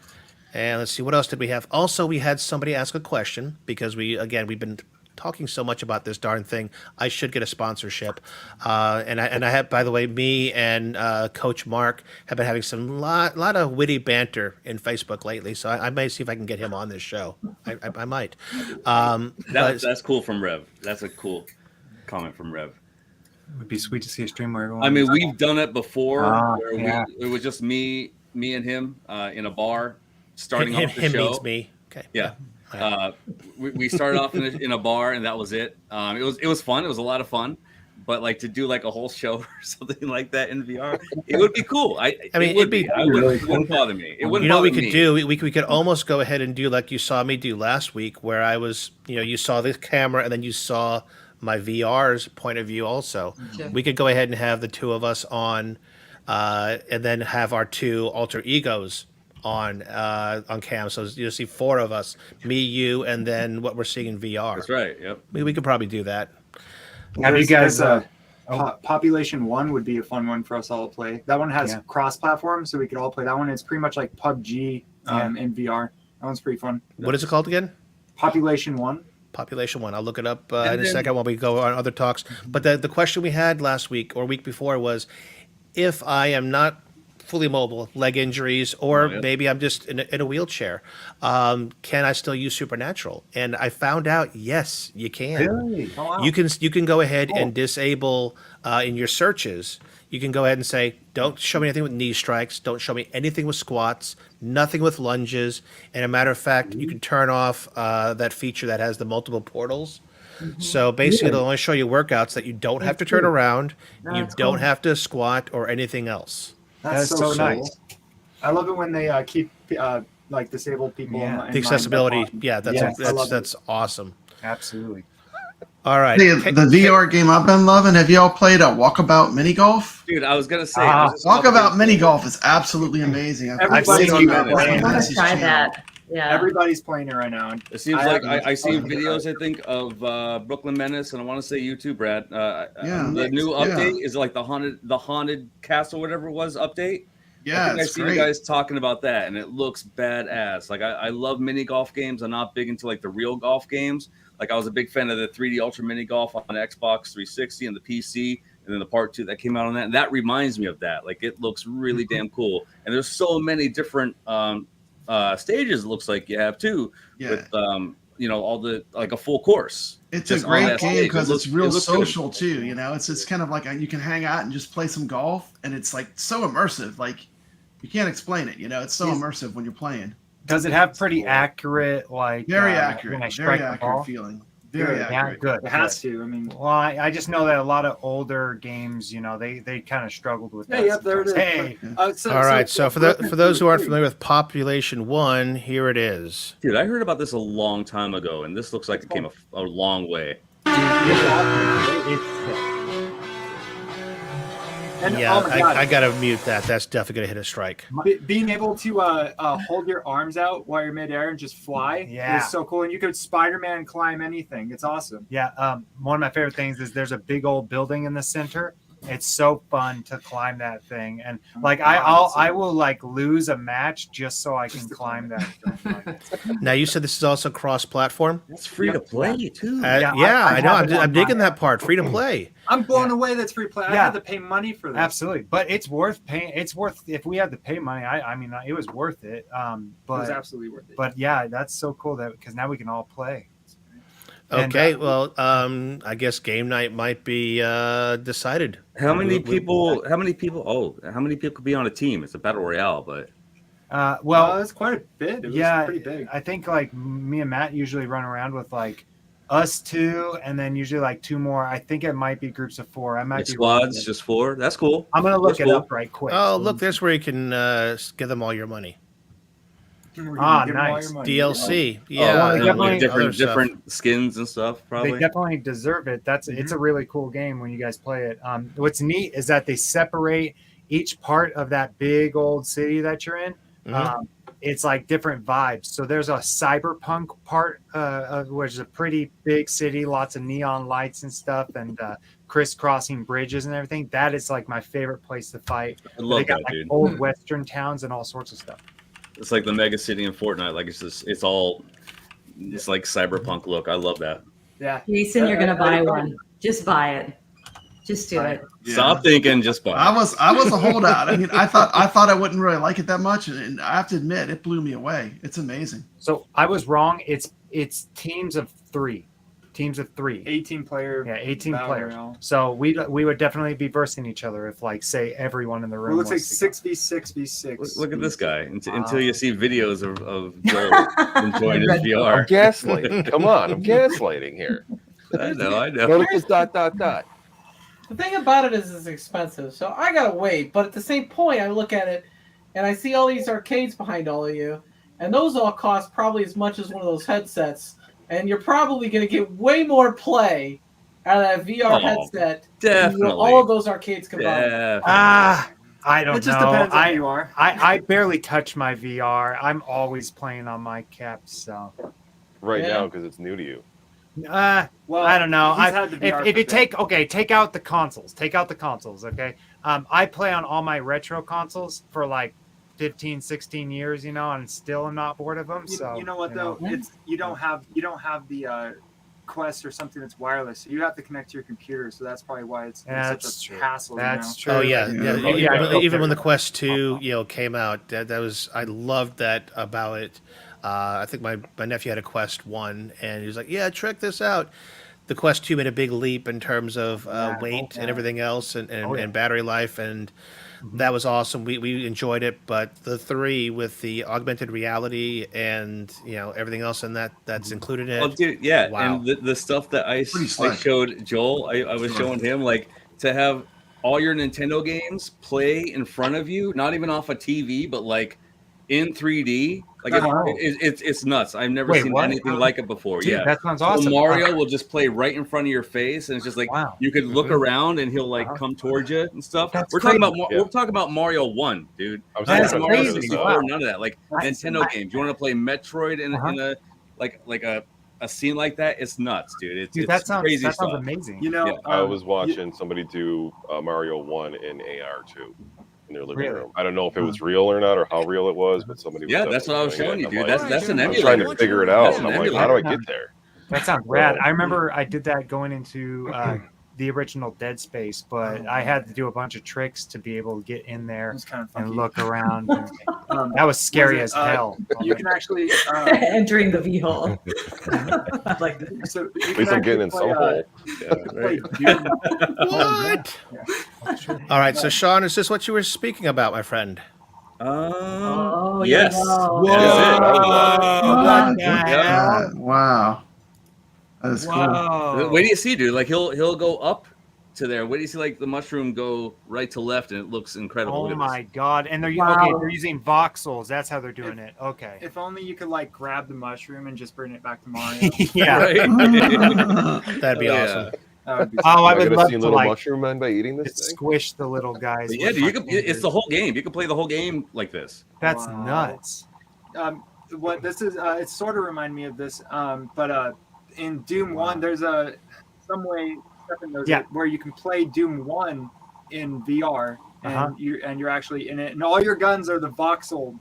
And let's see, what else did we have? Also, we had somebody ask a question because we've been talking so much about this darn thing. I should get a sponsorship. And I have, by the way, me and Coach Mark have been having some lot of witty banter in Facebook lately. So I may see if I can get him on this show. I might. That's cool from Rev. That's a cool comment from Rev. It would be sweet to see a stream where everyone. I mean, we've done it before. Yeah. It was just me and him in a bar starting off the him show. means me. Okay. Yeah. We started off in a bar and that was it. It was fun. It was a lot of fun, but like to do like a whole show or something like that in VR, it would be cool. I mean, it wouldn't bother me. It wouldn't. What we could do? We could almost go ahead and do like you saw me do last week, where I was, you saw this camera and then you saw my VR's point of view also. Sure. We could go ahead and have the two of us on, and then have our two alter egos on cam. So you'll see four of us, me, you, and then what we're seeing in VR. That's right. Yep. We could probably do that. Have you guys? Population 1 would be a fun one for us all to play. That one has cross-platform, so we could all play that one. It's pretty much like PUBG in VR. That one's pretty fun. What is it called again? Population 1. Population 1. I'll look it up in a second while we go on other talks. But the question we had last week or week before was, if I am not fully mobile, leg injuries, or maybe I'm just in a wheelchair, can I still use Supernatural? And I found out, yes, you can. Really? Oh, wow. You can go ahead and disable in your searches. You can go ahead and say, don't show me anything with knee strikes. Don't show me anything with squats. Nothing with lunges. And a matter of fact, you can turn off that feature that has the multiple portals. So basically, it'll only show you workouts that you don't have to turn around. You don't have to squat or anything else. That's so nice. I love it when they keep like disabled people. in The accessibility. mind. Yeah, that's awesome. Absolutely. All right. The VR game I've been loving. Have y'all played a Walkabout Mini Golf? Dude, I was gonna say Walkabout Mini Golf is absolutely amazing. I've seen I'm gonna try that. Yeah. Everybody's playing it right now. It seems like I see videos. I think of Brooklyn Menace, and I want to say you too, Brad. The new update is like the haunted castle, whatever it was update. Yeah, I see you guys talking about that, and it looks badass. Like I love mini golf games. I'm not big into like the real golf games. Like I was a big fan of the 3D Ultra Mini Golf on Xbox 360 and the PC, and then the part 2 that came out on that. And that reminds me of that. Like it looks really damn cool. And there's so many different stages. It looks like you have too, Yeah. with all the like a full course. It's just a on great that game stage. because It it's looks- real it looks good. social too. It's kind of like you can hang out and just play some golf, and it's like so immersive. Like you can't explain it. It's so immersive when you're playing. Does it have pretty accurate, like Very when accurate, I strike very the ball? accurate feeling. Very Yeah, accurate. good. It has to. I mean, Well, I just know that a lot of older games, they kind of struggled with that. hey, yep, there it is. Hey, All right, so for those who aren't familiar with Population 1, here it is. Dude, I heard about this a long time ago, and this looks like it came a long way. And, Yeah, oh my God. I gotta mute that. That's definitely gonna hit a strike. Being able to hold your arms out while you're midair and just fly Yeah. is so cool. And you could Spider-Man climb anything. It's awesome. yeah. One of my favorite things is there's a big old building in the center. It's so fun to climb that thing, and like I will like lose a match just so I can climb that thing. Now you said this is also cross-platform. That's free to play too. Yeah, I I know. have it on I'm digging my- that part. Free to play. I'm blown away. That's free play. I Yeah. had to pay money for this. Absolutely, but it's worth paying. It's worth if we had to pay money. I mean, it was worth it. It was But absolutely worth it. but yeah, that's so cool that because now we can all play. And, Okay, well, I guess game night might be decided. How many people? How many people? Oh, how many people could be on a team? It's a battle royale, but Well, it's quite a bit. It was yeah, pretty big. I think like me and Matt usually run around with like us two, and then usually like two more. I think it might be groups of four. I might be wrong. squads, just 4. That's cool. I'm gonna look That's it cool. up right quick. Oh, look, there's where you can give them all your money. We're Ah, gonna give 'em all nice. your money. DLC. Oh, Yeah, and definitely- like other stuff. different skins and stuff. Probably. They definitely deserve it. It's a really cool game when you guys play it. What's neat is that they separate each part of that big old city that you're in. Mhm. It's like different vibes. So there's a cyberpunk part, which is a pretty big city, lots of neon lights and stuff, and crisscrossing bridges and everything. That is like my favorite place to fight. I love They got that, like dude. old western towns and all sorts of stuff. It's like the mega city in Fortnite. Like it's all it's like cyberpunk look. I love that. Yeah. Jason, you're gonna I- buy I- one. Just buy it. Just do it. Yeah. Stop thinking, just buy. I was a holdout. I mean, I thought I wouldn't really like it that much, and I have to admit, it blew me away. It's amazing. So I was wrong. It's teams of three. 18 player. Yeah, 18 battle players. royale. So we would definitely be versing each other if, like, say, everyone in the Well, room. it looks like wants to go. 6v6v6. Look at this guy. Until you see videos of Joe enjoying his I'm VR. gaslighting. Come on, I'm gaslighting here. I know. Notice this dot. The thing about it is it's expensive, so I gotta wait. But at the same point, I look at it and I see all these arcades behind all of you, and those all cost probably as much as one of those headsets. And you're probably gonna get way more play out of that VR Oh, headset Definitely. than all of those arcades combined. Definitely. I don't It just know. depends on who you are. I barely touch my VR. I'm always playing on my caps. So, Right Yeah. now, because it's new to you. Well, I don't know. he's had the VR If for you a bit. take out the consoles, okay. I play on all my retro consoles for like 15, 16 years, and still am not bored of them. So You know what though? It's you don't have the Quest or something that's wireless. So you have to connect to your computer. So that's probably why it's That's such a true. hassle. That's true. Oh yeah, Yeah. yeah. Oh, Even, yeah. even when the Quest 2, came out, that was I loved that about it. I think my nephew had a Quest 1, and he was like, "Yeah, check this out." The Quest 2 made a big leap in terms of weight and everything else, and battery life, and that was awesome. We enjoyed it, but the 3 with the augmented reality and everything else in that's included in it. Oh, dude, yeah. Wow. And the stuff that I Pretty slick. showed Joel, I was showing him, like, to have all your Nintendo games play in front of you, not even off a TV, but like in 3D. Like it's nuts. I've never Wait, seen what? anything like it before. Dude, yeah, that sounds So awesome. Mario will just play right in front of your face, and it's just like Wow. you could look around, and he'll like come towards you and stuff. That's We're talking about Yeah. we're talking about Mario 1, dude. I'm Not That's saying Mario crazy. 64, Wow. none of that. Like Nintendo games. You want to play Metroid in a like a scene like that? It's nuts, dude. It's That sounds crazy that stuff. sounds amazing. You know, Yeah. I was watching somebody do Mario 1 in AR too in their living Really? room. I don't know if it was real or not, or how real it was, but somebody was Yeah, that's what I was definitely showing doing you, it. dude. I'm That's an like, I'm emulator. trying to figure it out. That's And an I'm like, how do I emulator. get there? That sounds rad. I remember I did that going into the original Dead Space, but I had to do a bunch of tricks to be able to get in It there was kind of and funky. look around. And that was Was scary it, as hell. You can actually Entering the V hole. like so. You At can least I'm actually getting in play, some hole. Yeah, play right. Doom. What? All right, so Sean, is this what you were speaking about, my friend? Oh, Yes. yeah. That is it. What the Yeah. heck? Wow. That is cool. Whoa! Wait do you see, dude? Like he'll go up to there. Wait do you see like the mushroom go right to left, and it looks incredible. Oh Look at my this. god! And they're Wow. okay. They're using voxels. That's how they're doing it. Okay. If only you could like grab the mushroom and just bring it back to Mario. Yeah. Right? That'd be Oh, awesome. That would be Oh, I Am I would gonna love see to little like mushroom men by eating this thing? squish the little guys. But yeah, with dude, my you can. It's fingers. the whole game. You can play the whole game like this. That's Wow. nuts. What this is, it sort of remind me of this, but in Doom 1, there's some way Stephan knows Yeah. it, where you can play Doom 1 in VR, and Uh-huh. you're actually in it, and all your guns are the voxel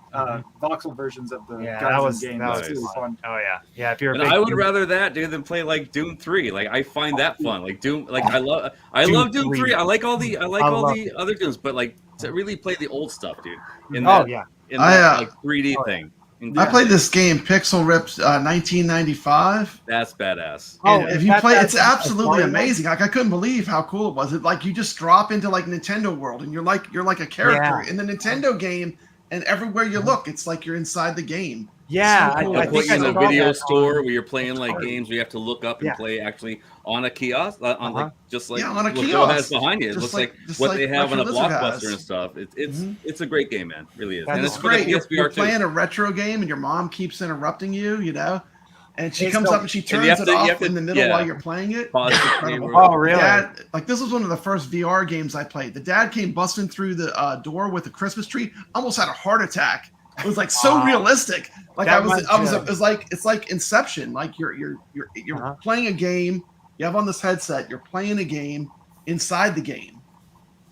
voxel versions of the Yeah, guns in game. that That's was really fun. fun. Oh yeah, yeah. If you're a And big I would Doom- rather that, dude, than play like Doom 3. Like I find that fun. Like Doom. Like I love Doom 3. I like all the love other Dooms, but like to really play the old stuff, dude. In Oh that, yeah. in I, that like 3D thing. I played this game, Pixel Ripped, 1995. That's badass. Oh, And if you that- play, that's it's absolutely Mario? amazing. Like I couldn't believe how cool it was. It like you just drop into like Nintendo world, and you're like a character Yeah. in the Nintendo game, and everywhere you look, it's like you're inside the game. Yeah, So cool. They I put think you I in a saw video that store on- where you're playing like Atari. games where you have to look up and Yeah. play actually on a kiosk, on like just like Yeah, on a what Joe has kiosk. behind you. It Just looks like- like just what like they have on a Retro Lizard Blockbuster has. and stuff. It's a great game, man. It really is. That's And It's it's for the great. You're PSVR too. playing a retro game, and your mom keeps interrupting you. You know, and she It's comes so- up and she and turns you have it to- you off have to- in the middle yeah. while you're playing it. Pause the Incredible. game. Oh, really? Dad, like this was one of the first VR games I played. The dad came busting through the door with a Christmas tree. Almost had a heart attack. It was like so Wow. realistic. Like That I was, might- it was like it's like Inception. Like you're Uh-huh. playing a game. You have on this headset. You're playing a game inside the game,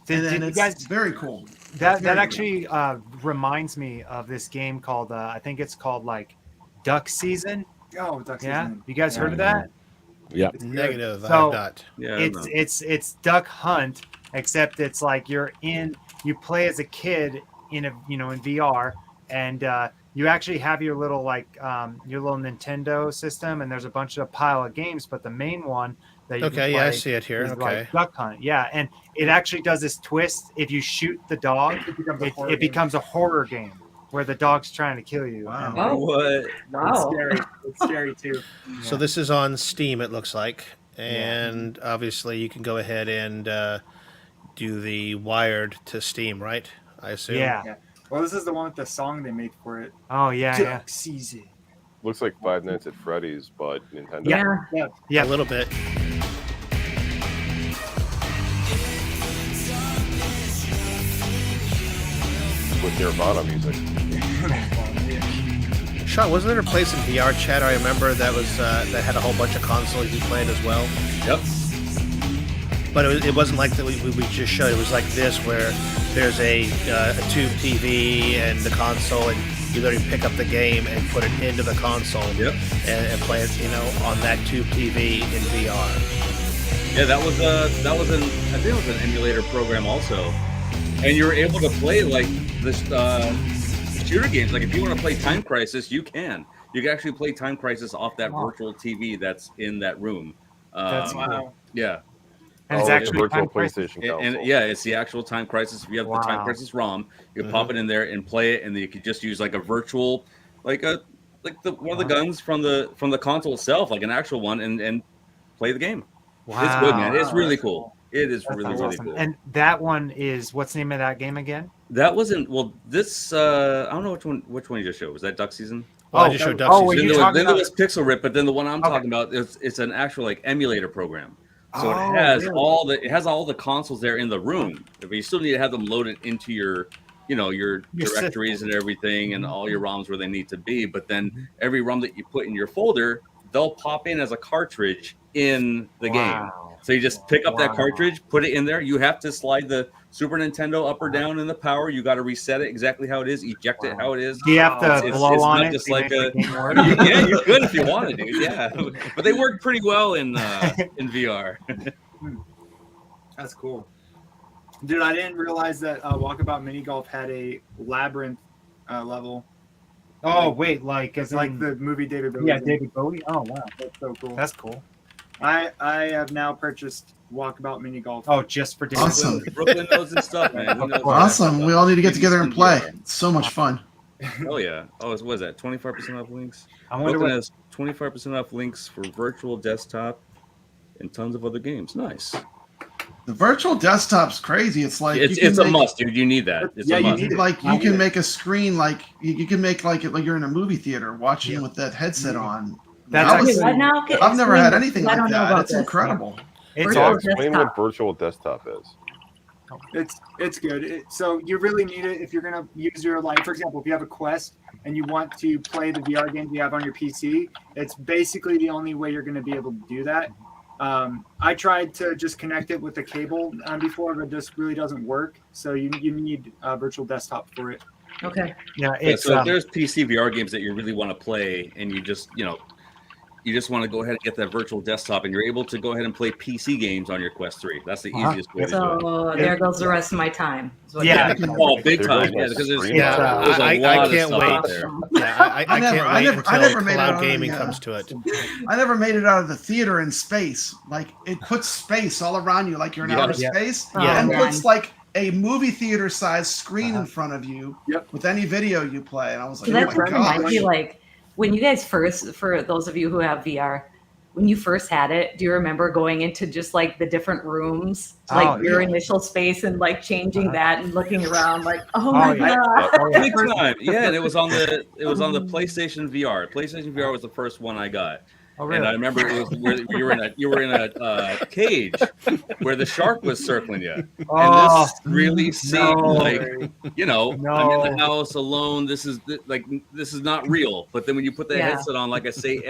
Did, and then did you it's guys very cool. that very actually reminds me of this game called I think it's called like Duck Season. Oh, Duck Yeah, Season. you guys heard of that? Yeah. It's good. Negative. I So- have not. Yeah, I don't know. It's Duck Hunt, except it's like you play as a kid in in VR, and you actually have your little your little Nintendo system, and there's a bunch of pile of games, but the main one that you Okay, can yeah, I play see it here. is Okay. like Duck Hunt. Yeah, and it actually does this twist. If you shoot the dog, it becomes a horror game where the dog's trying to kill you. Wow. And- Oh, What? It's wow. scary. It's scary too. So this is on Steam, it looks like, and obviously you can go ahead and do the wired to Steam, right? I assume. yeah. Well, this is the one with the song they made for it. Oh yeah. Yeah. Duck Season. Looks like Five Nights at Freddy's, but Nintendo. Yeah. Yeah. A little bit. With Nirvana music. Sean, wasn't there a place in VR chat I remember that was that had a whole bunch of consoles you played as well? Yep. But it wasn't like that we just showed. It was like this, where there's a tube TV and the console, and you literally pick up the game and put it into the console Yep. and play it, on that tube TV in VR. Yeah, that was an I think it was an emulator program also, and you were able to play like this shooter games. Like if you want to play Time Crisis, you can. You can actually play Time Crisis off that virtual TV that's in that room. That's Wow. Yeah, And it's Oh, actually virtual Time Crisis. PlayStation console. and yeah, it's the actual Time Crisis. If you have the Time Wow. Crisis ROM, you can pop it in there and play it, and then you could just use like a virtual, one of the guns from the console itself, like an actual one, and play the game. It's good, man. It's really cool. It is That really, sounds really awesome. cool. And that one is what's the name of that game again? That wasn't this. I don't know which one you just showed. Was that Duck Season? Well, I just showed Duck oh, Season. were you Then, talking there about? was Pixel Rip, but then the one I'm Okay. talking about it's an actual like emulator program. So Oh, it has really? all the consoles there in the room. But you still need to have them loaded into your Your directories and everything, and all your ROMs where they need to be. But then every ROM that you put in your folder, they'll pop in as a cartridge in the game. Wow. So you just pick up that Wow. cartridge, put it in there. You have to slide the Super Nintendo up or down in the power. You got to reset it exactly how it is, eject it how it is. Do you have to It's blow on not it? just to like make the game work? yeah, you could if you wanted to, yeah. But they work pretty well in VR. That's cool. Dude, I didn't realize that Walkabout Mini Golf had a labyrinth level. Oh wait, like as Like in, the movie David Bowie. yeah, David Bowie. Oh wow, That's so cool. that's cool. I have now purchased Walkabout Mini Golf. Oh, just for David Awesome. Bowie. Brooklyn knows his stuff, man. He knows Awesome. We all need to get together and play. VR. It's so much fun. Oh yeah. Oh, what is that? 25% off links. I wonder Brooklyn what. has 25% off links for virtual desktop and tons of other games. Nice. The virtual desktop's crazy. It's like It's you can a make, must, dude. You need that. It's Yeah, a you must. need it. like I you can need make a screen like you can make like it like you're in a movie theater watching with that headset on. That's I was- actually- What now? Okay, I've never explain had this, anything 'cause I like don't know that. about It's this. incredible. It's Virtual Yeah, awesome. explain desktop. what virtual desktop is. It's good. So you really need it if you're gonna use your, like, for example, if you have a Quest and you want to play the VR games you have on your PC, it's basically the only way you're gonna be able to do that. I tried to just connect it with the cable before, but it just really doesn't work. So you need a virtual desktop for it. Okay. Yeah, Yeah, it's so if there's PC VR games that you really want to play and you just want to go ahead and get that virtual desktop and you're able to go ahead and play PC games on your Quest 3. That's the easiest way to do it. So there goes the rest of my time. is what Yeah. you're saying. Oh, big There time. goes my Yeah, because there's, screen. Yeah, there's a I lot of can't stuff wait. out there. Yeah, I never- can't I wait never- I until never made it cloud on gaming the, comes to it. I never made it out of the theater in space. Like it puts space all around you, like you're in Yeah. outer Yeah. space, Yeah. and Oh, puts like a movie theater size screen in front of you Yep. with any video you play. And I was like, So oh that my reminds gosh. me, like, when you guys first, for those of you who have VR, when you first had it, do you remember going into just like the different rooms, like Oh, your yeah. initial space, and like changing Uh-huh. that and looking around, like, oh Oh, my yeah. god. Oh, yeah. Big time. Yeah, and it was on the PlayStation VR. PlayStation VR was the first one I got. Oh, And I really? remember it was where you were in a cage where the shark was circling you. And Oh, this really seemed no. like, I'm in No. the house alone. This is not real. But then when you put that Yeah. headset on, like I say,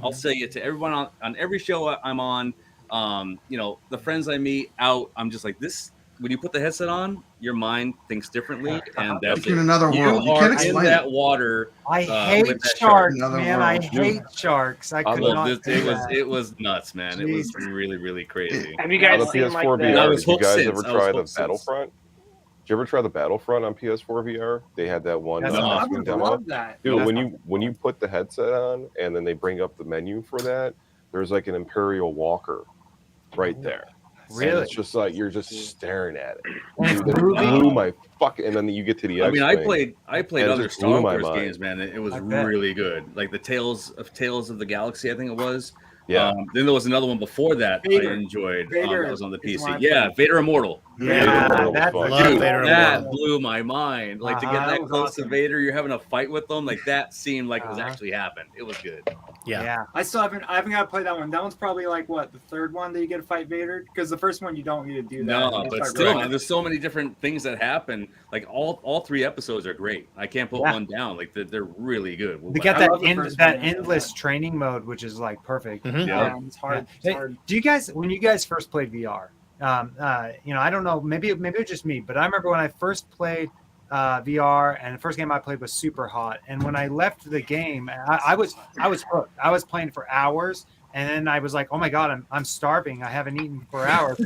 I'll say it to everyone on every show I'm on. The friends I meet out, I'm just like this. When you put the headset on, your mind thinks differently, and that's Like you're in it. another world. You are can't in explain that it. water. I hate with that shark. sharks, Another man. I world. hate sharks. I could Well, not do that. it was nuts, man. It was Jesus. really, really crazy. Have you On guys the seen PS4 like I VR, was did you hooked guys since. ever I was try the hooked since. Battlefront? Did you ever try the Battlefront on PS4 VR? They had that one That's No. I on-screen would demo. love that. Dude, That's when you put the headset on and then they bring up the menu for that, there's like an Imperial Walker right there. And Really? it's just like you're just staring at it. And it's Dude, it moving? blew my fuck. And then you get to the I mean, I X-Wing. played and it other just blew Star my Wars mind. games, man. It was I bet. really good. Like the Tales of the Galaxy, I think it was. Yeah. Then there was another one before that Vader. I enjoyed. Vader that was on the is PC. one I Yeah, played. Vader Immortal. Yeah, Vader that's was a Love good Dude, Vader one. that Immortal. blew my mind. Like to Uh-huh. get That that was close awesome. to Vader, you're having a fight with them. Like that seemed like it was Uh-huh. actually happened. It was good. Yeah. I haven't got to play that one. That one's probably like what, the third one that you get to fight Vader? Because the first one you don't need to do that. No, You but fight still, Vader. man, there's so many different things that happen. Like all 3 episodes are great. I can't put Yeah. one down. Like they're really good. They got I that love the first that one. endless training mode, which is like perfect. Mhm. Yeah. It's hard. Hey, It's hard. do you guys, when you guys first played VR, I don't know, maybe it was just me, but I remember when I first played VR, and the first game I played was Super Hot, and when I left the game, I was hooked. I was playing for hours, and then I was like, oh my god, I'm starving. I haven't eaten for hours.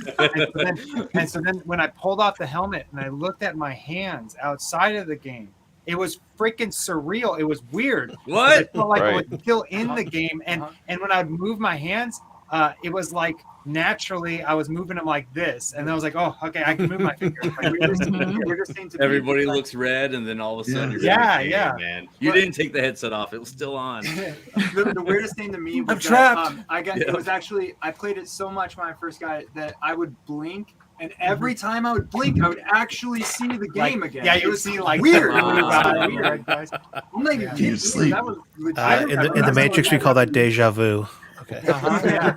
and so then when I pulled off the helmet and I looked at my hands outside of the game, it was freaking surreal. It was weird. What? It felt like I Right. was still in the game, and when I would move my hands, it was like naturally I was moving them like this, and then I was like, oh, okay, I can move my fingers. Like, Weird thing to me. Everybody looks red, and then all of a sudden, you're Yeah, in the game, yeah. man. You didn't take the headset off; it was still on. The weirdest thing to me was I'm that, trapped. it was actually, I played it so much when I first got it that I would blink, and every time I would blink, I would actually see the game again. Yeah, you would It's see like weird. Weird, guys. I'm not even Yeah. kidding You you. sleep. That was legit. In the Matrix, we call that deja vu. Okay. Yeah.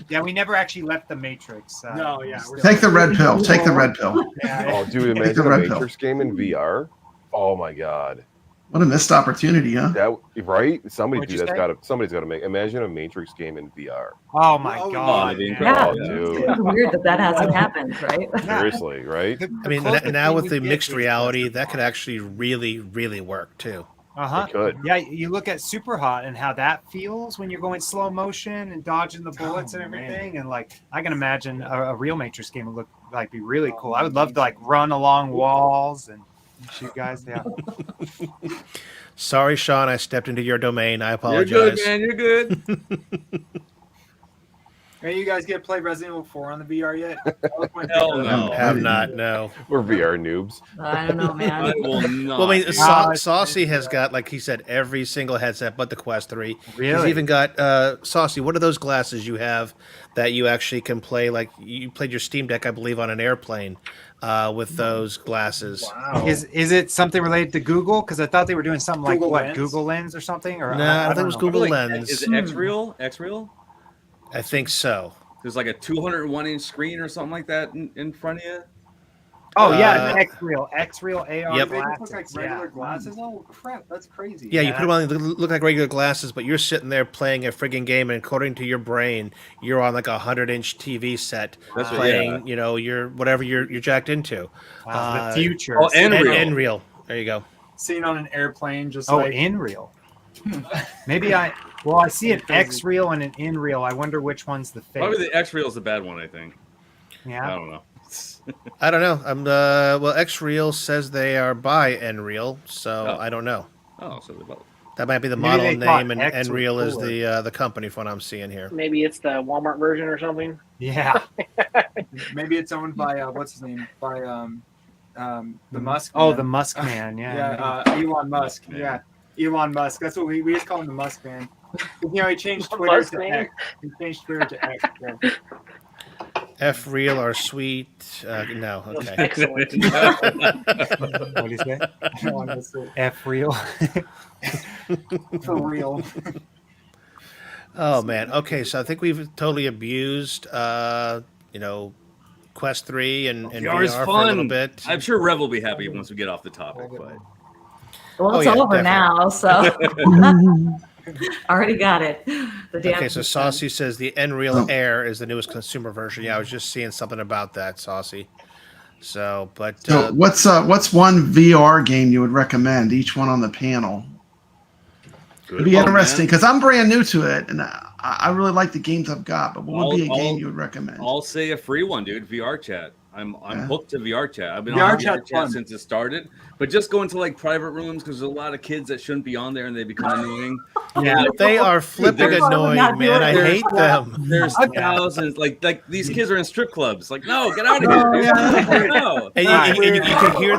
Yeah, we never actually left the Matrix. No, yeah, we're Take the red pill. Take the red pill. Yeah, Oh, dude, the imagine a red pill. Matrix game in VR. Oh my god. What a missed opportunity, huh? That right? What'd you say? Somebody's got to make. Imagine a Matrix game in VR. Oh my Oh, god. that'd be yeah. incredible. Oh, dude. It's weird that hasn't happened, right? Seriously, right? The I mean, closest now thing with we the get mixed is reality, Western that could actually really, really work too. Uh-huh. It could. Yeah, you look at Super Hot and how that feels when you're going slow motion and dodging the bullets and everything. And like, I can imagine a real Matrix game would look like be really cool. I would love to like run along walls and shoot guys. Yeah. Sorry, Sean, I stepped into your domain. I You're apologize. good, man. You're good. Hey, you guys get to play Resident Evil 4 on the VR yet? Hell no. Have not, no. We're VR noobs. I don't know, man. I will not. Well, I mean, dude. Saucy has got, like he said, every single headset but the Quest 3. He's Really? even got, Saucy, what are those glasses you have that you actually can play? Like, you played your Steam Deck, I believe, on an airplane with those glasses. Wow. Is it something related to Google? Because I thought they were doing something like Google what, Lens? Google Lens or something? Or No, I think it don't was know. Google Like, Lens. Is it X-Real? X-Real? I think so. There's like a 201-inch screen or something like that in front of you. Oh yeah, Uh, X-Real AR Yep. They glasses. look like yeah. regular glasses. Oh crap, that's crazy. Yeah, you put them on, they look like regular glasses, but you're sitting there playing a friggin' game, and according to your brain, you're on like a 100-inch TV set That's what- playing, yeah. you know, whatever you're jacked into. Wow, the future. Oh, and real. Nreal. There you go. Seen on an airplane, just Oh, like InReal. Maybe I see an X-Reel and an InReal. I wonder which one's the fake. Probably the X-Real is the bad one, I think. I Yeah. don't know. I don't know. Well, Xreal says they are by Nreal, so Oh. I don't know. Oh, so they're both. That might be the Maybe model they name, thought and X was Nreal is cooler. the company from what I'm seeing here. Maybe it's the Walmart version or something. Yeah. maybe it's owned by what's his name? By the Musk. Oh, man. the Musk man. Yeah. Yeah, Elon Musk. Man. Yeah, Elon Musk. That's what we just call him, the Musk man. You know, he changed Twitter Musk to man? X. He changed Twitter to X. Yeah. F-Real are sweet. No, okay. Excellent. What do you say? I don't want to say F-Real. for real. Oh man. Okay, so I think we've totally abused, Quest 3 and VR is VR for a little fun. bit. I'm sure Rev will be happy once we get off the topic. But Well, it's Oh, yeah, over now, so already got it. The damn Okay, so Saucy says the Nreal Air is the newest consumer version. Yeah, I was just seeing something about that, Saucy. So, but So what's one VR game you would recommend? Each one on the panel. It'd be Oh, interesting man. because I'm brand new to it, and I really like the games I've got. But what would be a I'll- game you would recommend? I'll say a free one, dude. VR chat. I'm Yeah. hooked to VR chat. I've been VR on VR chat's chat fun. since it started. But just going to like private rooms because there's a lot of kids that shouldn't be on there and they become annoying. yeah, they are flipping there's- annoying, not man. I doing it. hate them. There's thousands. Like these kids are in strip clubs. Like, no, get out of here. dude. No. And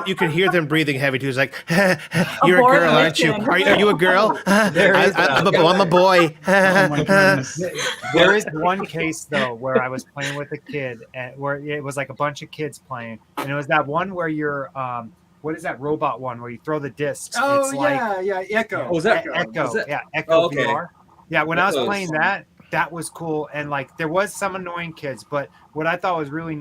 you can hear them breathing heavy too. It's like, you're a bored girl, aren't you? person. Are you a girl? I'm a boy. Oh my goodness. There is one case though where I was playing with a kid, and where it was like a bunch of kids playing, and it was that one where you're what is that robot one where you throw the discs? Oh it's like yeah, Echo. Oh, is that- Echo? is that- Yeah, Echo Oh, okay. VR. Yeah, when I was Echo's playing fun. that was cool, and like there was some annoying kids, but what I thought was really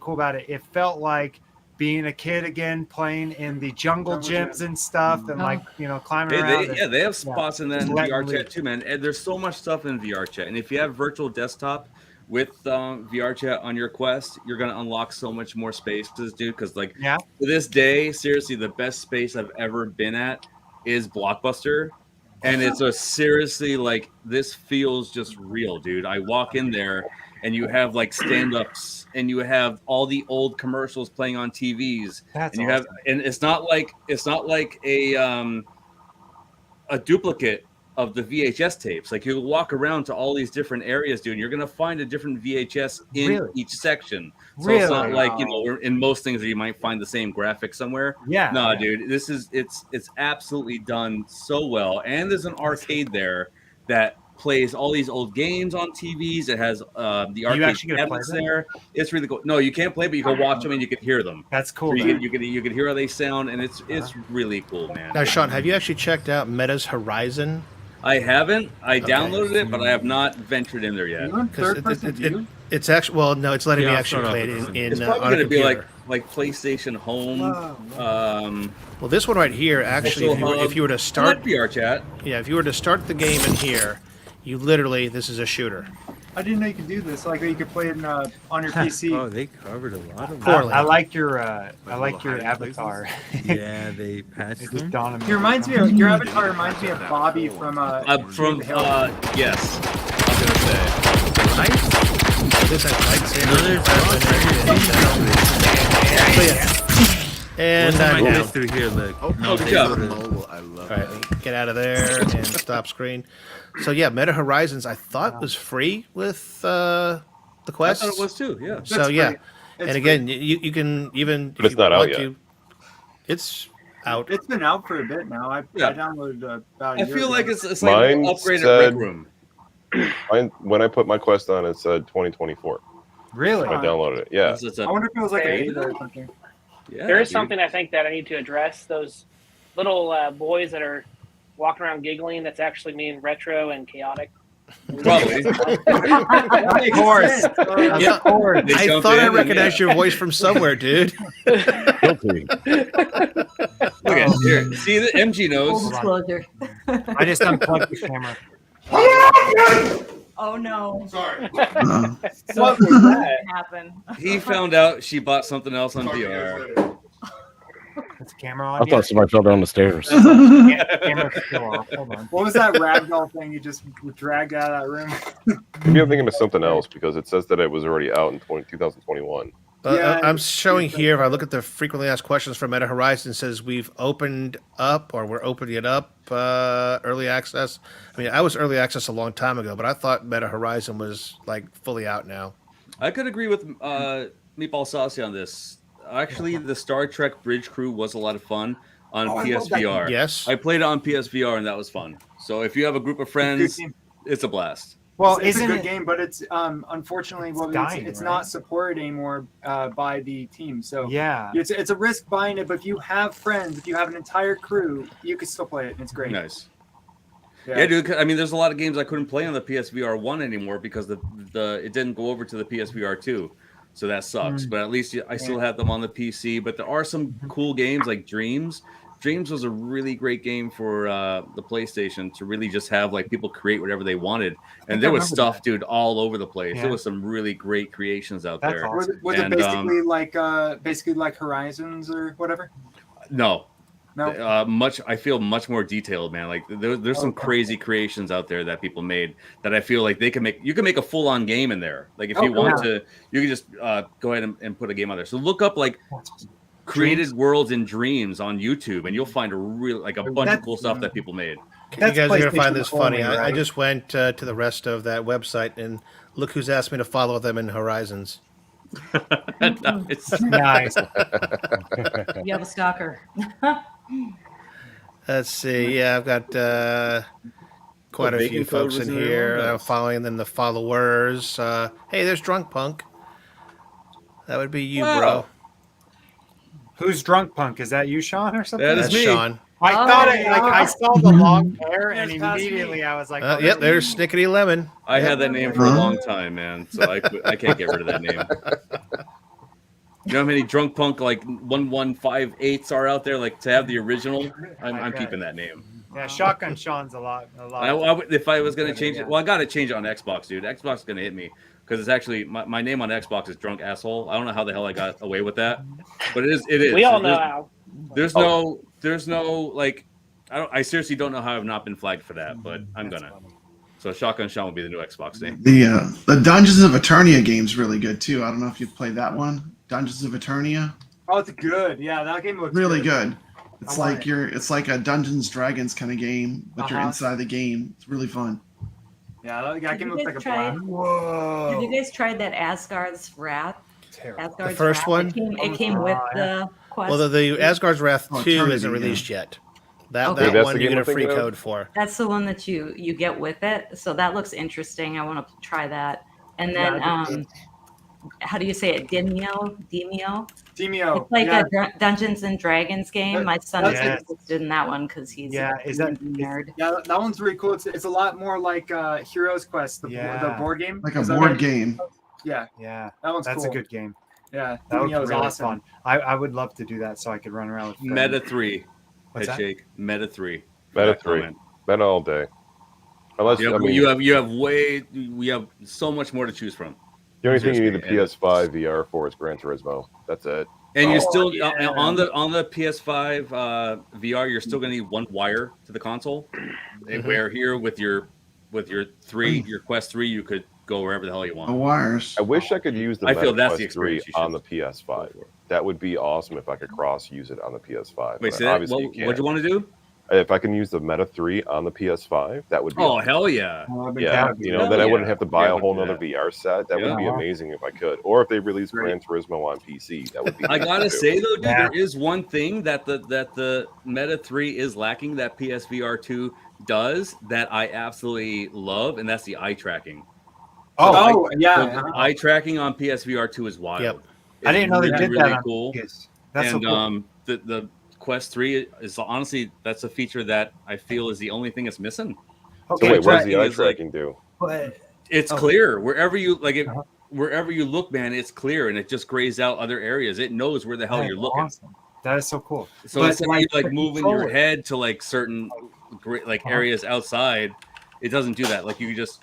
cool about it, it felt like being a kid again, playing in the jungle gyms and stuff, and like climbing around. They have spots in that in Just let VR them chat leave. too, man. And there's so much stuff in VR chat. And if you have virtual desktop with VR chat on your Quest, you're gonna unlock so much more spaces, dude. Because like Yeah. to this day, seriously, the best space I've ever been at is Blockbuster. And it's a seriously like this feels just real, dude. I walk in there and you have like stand-ups and you have all the old commercials playing on TVs. That's And you have and it's not like a duplicate of the VHS tapes. Like you walk around to all these different areas, dude, and you're gonna find a different VHS in Really? each section. So it's not Really? like in most things you might find the same graphic somewhere. Yeah. No, yeah. dude, it's absolutely done so well. And there's an arcade there that plays all these old games on TVs. It has the arcade actually get to play cabinets them? there. It's really cool. No, you can't play, but you can watch them and you can hear them. That's cool. So you man. can hear how they sound, and it's really cool, man. Now, Sean, have you actually checked out Meta's Horizon? I haven't. I Okay. downloaded it, but I have not ventured in there yet. You want 'Cause third-person view? it's actually no, it's letting Yeah, me I'll actually start play off it with in It's probably on a going to be computer. like PlayStation Home. Wow. Well, this one right here, actually, if you were to I start, like VR chat. yeah, if you were to start the game in here, you literally, this is a shooter. I didn't know you could do this. Like you could play it on your PC. Oh, they covered a lot of Poorly. I like your hiding avatar. Yeah, they patched It them. just dawned on me. He reminds me of your avatar. Reminds me of Bobby from Yes, I was gonna say. Nice. This and One time I down. missed through here, look. No, good they job. go to mobile. I love All right, get out of there and stop screen. So yeah, Meta Horizons I thought was free with the I Quest. thought it was too. Yeah. So That's yeah, great. It's and again, you can even. But if it's you not out want yet. to, it's out. It's been out for a bit now. I downloaded about a I year feel ago. like it's like an Mine upgraded said- Rec Room. When I put my Quest on, it said 2024. Really? I downloaded it. Yeah. It's I a, wonder if it was like a Hey. beta or something. yeah, There is dude. something I think that I need to address. Those little boys that are walking around giggling, that's actually mean retro and chaotic. Probably. Of course. Yeah, Of course. They I jump thought I in and, recognized your voice from somewhere, dude. Guilty. Look at here. See, the MG Full knows. disclosure. I just unplugged the camera. Oh no. What was that? Happen. He found out she bought something else on VR. Is the camera I on? thought somebody fell down the stairs. Camera's still off. Hold on. What was that ragdoll thing you just dragged out of that room? Maybe I'm thinking of something else because it says that it was already out in 2021. Yeah, I'm showing here. If I look at the frequently asked questions from Meta Horizon, it says we've opened up, or we're opening it up, early access. I mean, I was early access a long time ago, but I thought Meta Horizon was like fully out now. I could agree with Meatball Saucy on this. Actually, the Star Trek Bridge Crew was a lot of fun on Oh, I love that PSVR. Yes. I played it on PSVR and that was fun. So if you have a group of friends, game. it's a blast. Well, it's a isn't good it? game, but it's unfortunately It's dying, it's right? not supported anymore by the team. So Yeah. it's a risk buying it. But if you have friends, if you have an entire crew, you can still play it. And it's great. Nice. Yeah, dude. 'Cause, I mean, there's a lot of games I couldn't play on the PSVR 1 anymore because the it didn't go over to the PSVR 2. So that sucks. But at least I still have them on the PC. But there are some cool games like Dreams. Dreams was a really great game for the PlayStation to really just have like people create whatever they wanted, and there was stuff, dude, all over the place. Yeah. There was some really great creations out That's there. awesome. Was it And, basically like Horizons or whatever? No, No. much. I feel much more detailed, man. Like there's some crazy creations out there that people made that I feel like they can make. You can make a full on game in there. Like if you want to, you can just go ahead and put a game on there. So look up like created worlds in Dreams on YouTube, and you'll find a bunch of cool stuff that people made. You guys are gonna PlayStation find this funny. only, I right? just went to the rest of that website, and look who's asked me to follow them in Horizons. It's Nice. You have a stalker. Let's see. Yeah, I've got quite a Bacon few Code folks was in in there. here Nice. that I'm following. Then the followers. Hey, there's Drunk Punk. That would be you, Wow. bro. Who's drunk punk? Is that you, Sean, or something? That is That's me. Sean. I Oh, thought it. Like I saw the long hair, and Yes, past immediately me. I was like, Yep, there's Snickety Lemon. I had that name for a long time, man. So I can't get rid of that name. You know how many Drunk Punk like 1158s are out there? Like to have the original, I'm keeping that name. Yeah, Shotgun Sean's a lot. If I was gonna change it, well, I gotta change it on Xbox, dude. Xbox is gonna hit me because it's actually my name on Xbox is Drunk Asshole. I don't know how the hell I got away with that, but it is. We all know how. There's no like, I seriously don't know how I've not been flagged for that, but I'm gonna. So Shotgun Sean will be the new Xbox name. The Dungeons of Eternia game's really good too. I don't know if you've played that one. Dungeons of Eternia, Oh, it's good. Yeah, that game looks really good. good. It's I want like it. it's like a Dungeons Dragons kind of game, but you're inside the game. It's really fun. Yeah, that Have game you looks like guys a blast. Have Whoa. you guys tried that Asgard's Wrath? Terrible. Asgard's first Wrath? one? It came with the Quest. Well, the Asgard's Wrath Oh, 2 Eternity, isn't yeah. released yet. That Okay. that That's one the you game get a I'm free thinking of? code for. That's the one that you get with it. So that looks interesting. I want to try that. And then, Yeah, how do you say it? Demio? Demio. It's like yeah. a Dungeons and Dragons game. That- My son is that's- interested in that one because he's Yeah, a is that- nerd. Yeah, that one's really cool. It's a lot more like Heroes Quest, the Yeah. board game. Like a Is that board right? game. Yeah, Yeah, that one's that's cool. a good game. Yeah, That was Demio is really awesome. fun. I would love to do that so I could run around with friends. Meta 3. What's that? Headshake. Meta 3. Meta That 3. comment. Meta all day. Unless I mean, we have so much more to choose from. the only thing you need the Seriously, PS5 VR for is Gran Turismo. That's it. and you're still on the PS5 VR. You're still going to need one wire to the console. Where here with your Quest 3, you could go wherever the hell you The want. wires. I wish I could use the I feel Meta that's the Quest 3 experience you on the should PS5. That would be awesome if I could cross use it on the PS5. Wait, but say that? obviously you What can't. do you want to do? If I can use the Meta 3 on the PS5, that would be Oh awesome. hell yeah! Yeah, you know, then I wouldn't have to buy Yeah, a whole do nother that. VR set. That would be amazing if I could. Or if they release Gran Turismo on PC, that would be. I gotta too. say though, dude, there is one thing that the Meta 3 is lacking that PSVR 2 does that I absolutely love, and that's the eye tracking. Eye tracking on PSVR 2 is wild. Yep. I didn't know they did really that on cool. PS. That's And so cool. the Quest 3 is honestly that's a feature that I feel is the only thing that's missing. So wait, what does the eye Tracking is like- tracking do? But It's clear wherever you wherever you look, man. It's clear, and it just grays out other areas. It knows where the hell you're looking. awesome. That is so cool. So But, instead of you the moving your controller- head to like certain areas outside, it doesn't do that. Like you just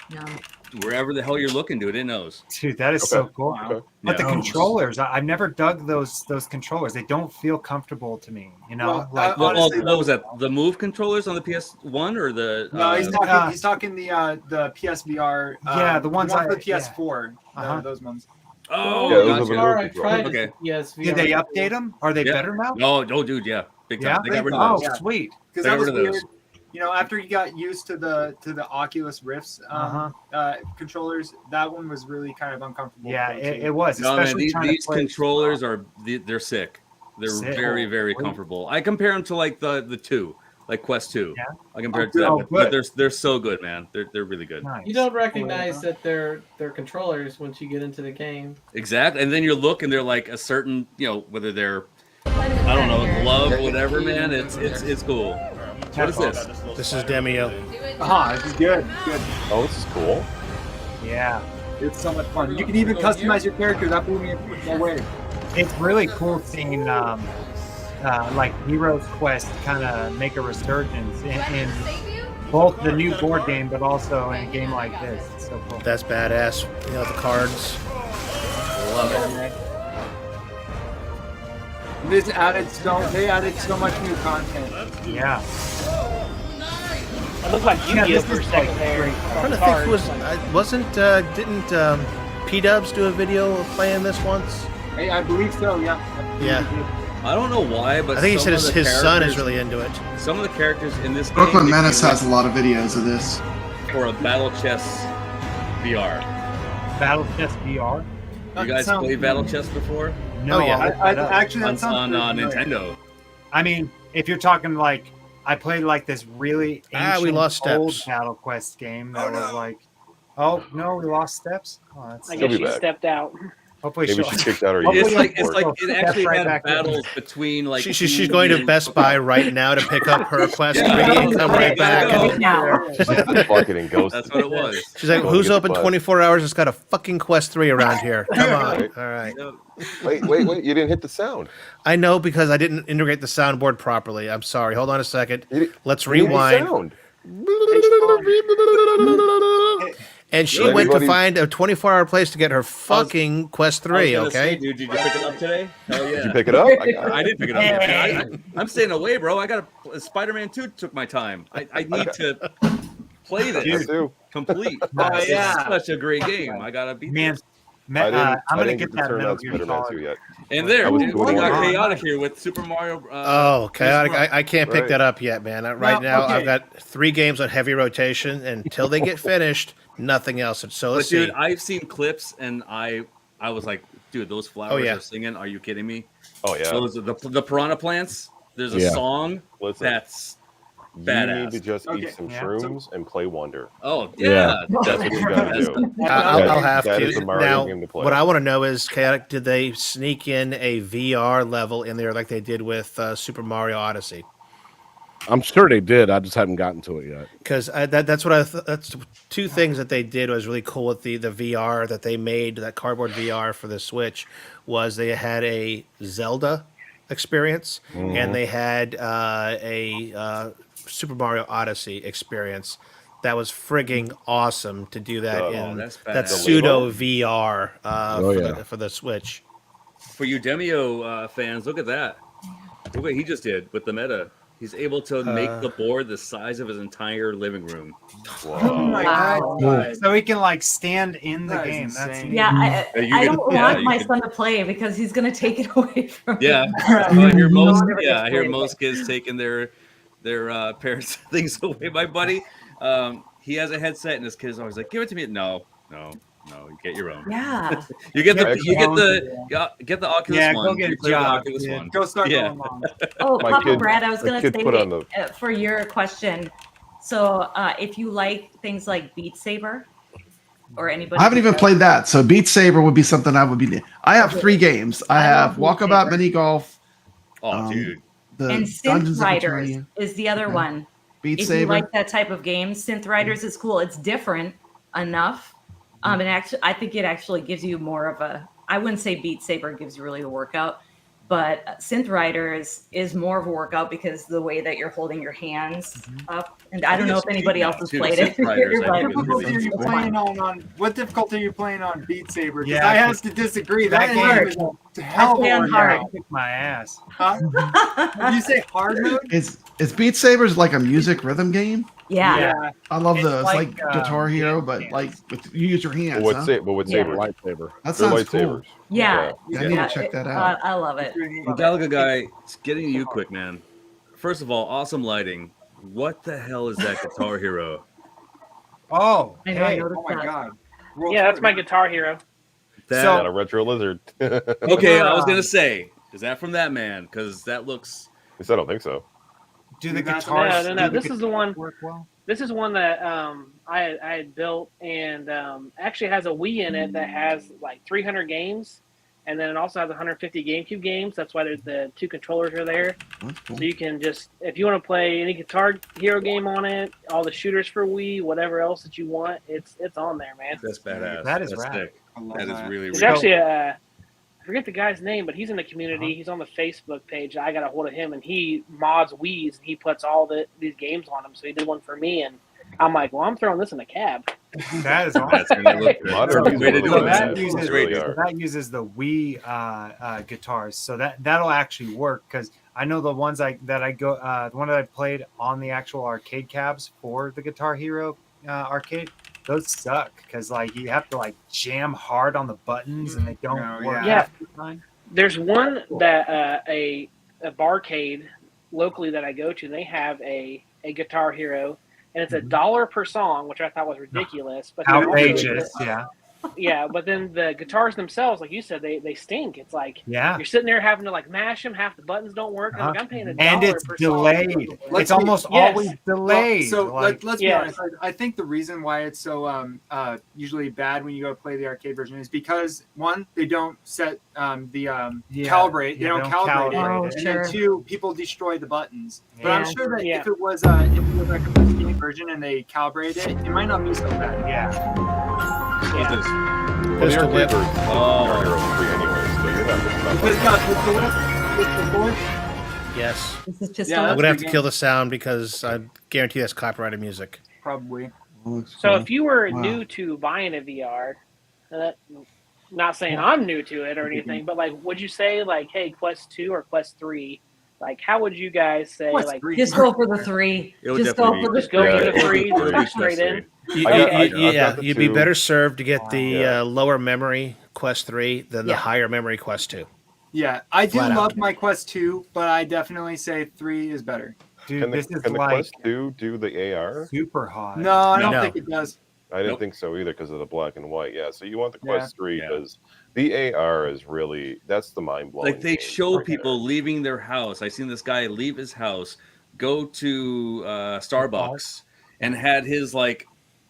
wherever the hell you're looking, dude, it knows. Dude, that is so cool. Okay. But the Yeah. controllers, I've never dug those controllers. They don't feel comfortable to me. You know, Well, What honestly, was that? The Move controllers on the PS1 or the? No, he's talking the PSVR. Yeah, the ones for the I- PS4. Uh-huh. Those ones. Oh, Yeah, those gotcha. are the VR, I move tried controllers. Okay. PSVR. did they update them? Are they Yeah. better now? Oh, dude, yeah, big time. Yeah. They got rid Oh, of those. Yeah. sweet. Because They that got was rid of weird. those. You know, after you got used to the Oculus Rifts controllers, that one was really kind of uncomfortable. Yeah, to go to. it was. No, man, Especially trying these to play- controllers they're sick. They're Sick. very, very Really? comfortable. I compare them to like the two, like Quest 2. Yeah. I compare it Oh, to that, good. but they're so good, man. They're really good. Nice. You don't recognize that they're controllers once you get into the game. Exactly. And then you look and they're like a certain, whether they're I don't know, glove or whatever, man. It's cool. What is this? This is Demio. This is good. Good. Oh, this is cool. Yeah. It's so much fun. You can even customize your character. That blew me away. It's really cool seeing like Heroes Quest kind of make a resurgence in both the new board game, but also in a game like this. It's so cool. That's badass. The cards. Love it. They added so much new content. Yeah. It looked like Yu-Gi-Oh this for a is second like there. great. I'm trying to think. Didn't P-Dubs do a video of playing this once? Hey, I believe so. Yeah. Yeah. I don't know why, but I think he some said of the his son is characters- really into it. Some of the characters in this Brooklyn game Menace has a lot of videos of this. for a Battle Chess VR. Battle Chess VR. You guys played Battle Chess before? No, Oh, yeah. I actually On, that sounds on pretty familiar. Nintendo. I mean, if you're talking like, I played like this really ancient, we lost old steps. Battle Quest game that was like, oh no, we lost steps. Oh, that's I She'll guess be she back. stepped out. hopefully Maybe she'll. she kicked out her. Hopefully It's USB like port. it actually Step right had back in. battles between like She's two going to and- Best Buy right now to pick up her Quest 3 Yeah. and come right back. Fucking and ghost. That's what it was. She's like, Go who's get the open bus. 24 hours? It's got a fucking Quest 3 around here. Come on. Right. All right. Wait! You didn't hit the sound. I know because I didn't integrate the soundboard properly. I'm sorry. Hold on a second. Let's You didn't hit rewind. sound. And she Yeah, went to everybody- find a 24-hour place to get her fucking Quest 3, I was gonna say, okay? dude, did you pick it up today? Hell yeah. Did you pick it up? I got it. I did pick it up. I'm staying away, bro. I got Spider-Man 2 took my time. I need to play Me this too. complete. Oh, It's yeah. such a great game. I gotta beat Man, this. I'm I gonna didn't get to that turn Metal on Gear Spider-Man 2 Solid. yet. And there, I was dude, doing we got it. chaotic here with Super Mario. Oh, chaotic. Super- I can't pick Right. that up yet, man. Right No, now, okay. I've got 3 games on heavy rotation. And until they get finished, nothing else. So But let's dude, see. I've seen clips and I was like, dude, those flowers yeah. are singing. Are you kidding me? Oh yeah. Those are the piranha plants. There's a Yeah. song Listen, that's you badass. need to just Okay. eat some Yeah. shrooms and play Wonder. oh Yeah. yeah. That's what you gotta do. I'll have That to. is a Mario Now, game to play. what I want to know is, Chaotic, did they sneak in a VR level in there like they did with Super Mario Odyssey? I'm sure they did. I just haven't gotten to it yet. Because that's what that's 2 things that they did was really cool with the VR that they made, that cardboard VR for the Switch, was they had a Zelda experience and they had a Super Mario Odyssey experience that was frigging awesome to do that Oh, in that's that badass. pseudo VR yeah. for the Switch. For you Demio fans, look at that. Look what he just did with the meta. He's able to make the board the size of his entire living room. Oh my Wow. god! So he can like stand in the That is game. That's insane. neat. Yeah, You I can- don't yeah, want you my can- son to play because he's gonna take it away from Yeah, me. I hear No most. one ever Yeah, gets I hear played most it. kids taking their parents' things away. My buddy, he has a headset, and his kid's always like, "Give it to me." No, you get your own. Yeah. You get the Actually, get the Oculus Yeah, one. go get You a play with the job. Oculus Kid. one. Go start Yeah. going on. Oh, My Papa kid- Brad, I was my gonna kid say put on the- for your question. So if you like things like Beat Saber, or anybody, I haven't even played that, so Beat Saber would be something I would be. I have 3 games. I I love have Beat Walkabout Saber. Mini Golf. Oh, dude. The and Synth Dungeons of Riders Eternia. is the other Okay. one. Beat If Saber. you like that type of game, Synth Riders is cool. It's different enough. And actually, I think it actually gives you more of a. I wouldn't say Beat Saber gives you really a workout, but Synth Riders is more of a workout because the way that you're holding your hands up. And I don't know if anybody else has played it. Synth Riders, I but think, What is difficulty are you really playing on? What difficulty are you playing on Beat Saber? Because Yeah, I have to disagree. That that game game is a I hell of play a on workout. hard. Kick my ass. Huh? Did you say hard mode? Is Beat Saber's like a music rhythm game? Yeah. I love It's those, like, like, Guitar Hero, yeah, but yeah. like you use your hands. But Huh? with Yeah. sabers. Lightsaber. That They're sounds cool. lightsabers. Yeah. Yeah, I need to check that out. I love it. Galaga guy, it's getting to you quick, man. First of all, awesome lighting. What the hell is that Guitar Hero? Oh, I know, I hey. noticed Oh my that. god. Yeah, that's my Guitar Hero. That, Not a retro lizard. okay, I was gonna say, is that from that man? Because that looks. I don't think so. Do the You got guitars? No. do the This is the one. work well? This is one that I had built and actually has a Wii in it that has like 300 games, and then it also has 150 GameCube games. That's why there's the 2 controllers are there. That's cool. So you can just, if you want to play any Guitar Hero game on it, all the shooters for Wii, whatever else that you want, it's on there, man. That's badass. That is That's rad. sick. I love That is that. really, There's really. actually I forget the guy's name, but he's in the community. He's on the Facebook page. I got a hold of him, and he mods Wii's, and he puts all these games on them. So he did one for me, and I'm like, well, I'm throwing this in a cab. That is That's awesome. gonna look good. Modern Perfect way to music do So it, looks man. that good. uses, They really so are. that uses the Wii guitars. So that'll actually work because I know the ones the one that I played on the actual arcade cabs for the Guitar Hero arcade, those suck because like you have to like jam hard on the buttons and they don't Oh, work. yeah. half the time. There's one that a barcade locally that I go to, and they have a Guitar Hero, and it's $1 per song, which I thought was ridiculous. But then also Outrageous, yeah. yeah, but then the guitars themselves, like you said, they stink. It's like Yeah. you're sitting there having to like mash them. Half the buttons don't work. I'm like, I'm paying $1 And it's per delayed. song. It's almost Yes. always delayed. So like, let's be Yes. honest. I think the reason why it's so usually bad when you go play the arcade version is because one, they don't set the calibrate. They don't calibrate it, Oh, and sure. then 2, people destroy the buttons. But I'm Yeah. sure that Yeah. if it was like a PC version and they calibrate it, it might not be so bad. yeah. What's this? Well, the Pistol arcade whip. version Oh. Guitar Hero's free anyway, so you're not missing out. If it's got pistol whip, pistol whip, Yes. This is just Yeah, I'm that's gonna have the to game. kill the sound because I guarantee that's copyrighted music. probably. So if you were Wow. new to buying a VR, not saying I'm new to it or anything, but like, would you say like, hey, Quest 2 or Quest 3? Like, how would you guys say Quest like, 3. just go for the 3. It would Just go definitely for be- the just go for Yeah, the 3, it would be just straight in? You, I got- you- I've got yeah, the you'd be 2. better served to get the Yeah. lower memory Quest 3 than the Yeah. higher memory Quest 2. Yeah, I do Flat out. love my Quest 2, but I definitely say 3 is better. Dude, Can the, this is can the like Quest 2 do the AR? super hot. No, I don't No. think it does. I didn't Nope. think so either because of the black and white. Yeah, so you want the Yeah. Quest 3 Yeah. because the AR is really that's the mind blowing. Like they show people leaving their house. I seen this guy leave his house, go to Starbucks, and had his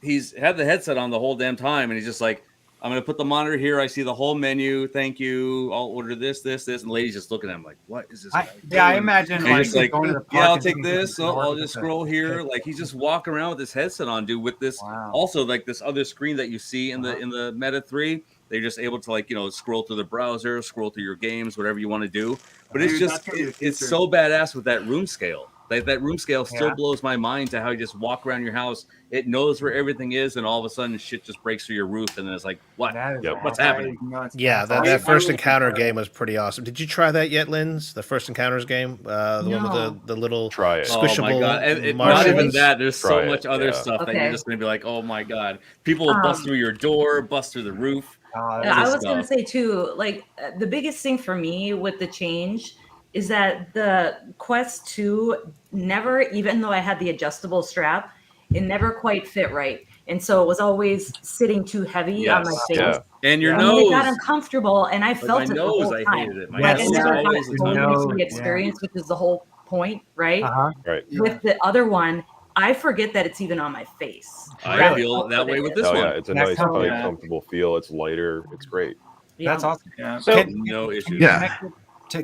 he's had the headset on the whole damn time, and he's just like, I'm gonna put the monitor here. I see the whole menu. Thank you. I'll order this, and the lady's just looking at him like, what is this? I guy doing? imagine And like, he's like, going to the park yeah, I'll and take seeing this. people I'll with just the- scroll here. Like he's just walking around with his headset on, dude. With this, Wow. also like this other screen that you see in the Meta 3, they're just able to scroll through the browser, scroll through your games, whatever you want to do. But it's Dude, just that's gonna be the it's future. so badass with that room scale. Like that room scale still Yeah. blows my mind to how you just walk around your house. It knows where everything is, and all of a sudden shit just breaks through your roof, and then it's like, what? That is Yep. What's awesome. happening? Yeah, That's that awesome. first I encounter really game was pretty awesome. Did you try that yet, Linz? The first encounters game, the one with No. the little Try it. Oh my squishable god! And not Martians? even that. There's so Try it, much other yeah. stuff that you're Okay. just gonna be like, oh my god! People will bust through your door, bust through the roof. Yeah, I This was gonna stuff. say too, like the biggest thing for me with the change is that the Quest 2 never, even though I had the adjustable strap, it never quite fit right. And so it was always sitting too heavy on my Yes, face. yeah. And your I mean, it got nose. uncomfortable, and I Like felt my it the nose, whole I time. hated it. My Like, I nose never got always the totally nose. into the experience, which is the whole point, right? Uh-huh. Right. With the other one, I forget that it's even on my face. I That's feel how that good way it with is. this Oh one. yeah, it's a That's nice, how- tight, yeah. comfortable feel. It's lighter. It's great. Yeah. That's awesome. Yeah. So No issues. Yeah.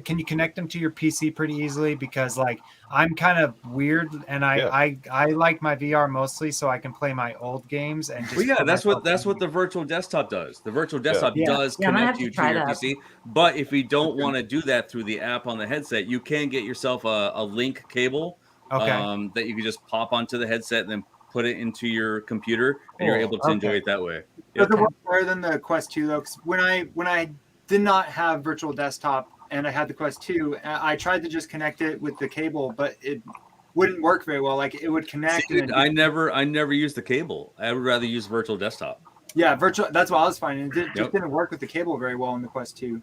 Can you connect them to your PC pretty easily? Because like I'm kind of weird, and I like my VR mostly so I can play my old games and just. Well, yeah, put that's myself what in. the virtual desktop does. The virtual desktop Yeah. does Yeah, I'm gonna connect have to you to try your that. PC. But if you don't want to do that through the app on the headset, you can get yourself a link cable Okay. that you can just pop onto the headset and then put it into your computer, and you're Cool. able to enjoy Okay. it that way. Does it work better than the Quest 2 though? 'Cause when I did not have virtual desktop and I had the Quest 2, I tried to just connect it with the cable, but it wouldn't work very well. Like it would connect. See, and I never use the cable. I would rather use virtual desktop. yeah, virtual. That's what I was finding. It Yep. just didn't work with the cable very well in the Quest 2.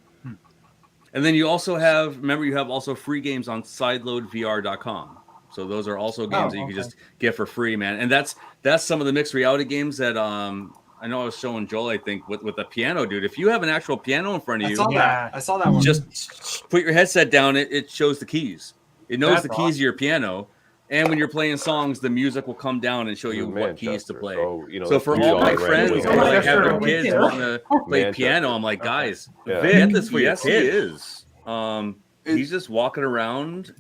And then you also have, remember, you have also free games on sideloadvr.com. So those are also games that you can just get for free, man. And that's some of the mixed reality games that I know I was showing Joel, I think, with the piano, dude. If you have an actual piano in front of I you, saw that. I saw that one. just put your headset down. It shows the keys. It knows That's the keys of your piano. And when you're playing songs, the music will come down and show you what keys to Manchester, play. so, you know, So that's for usually all my all friends randomly who like have their Manchester, kids me too. wanting to play Manchester. piano, I'm like, guys, Yeah. get this for your Yes, he kids. He's just walking around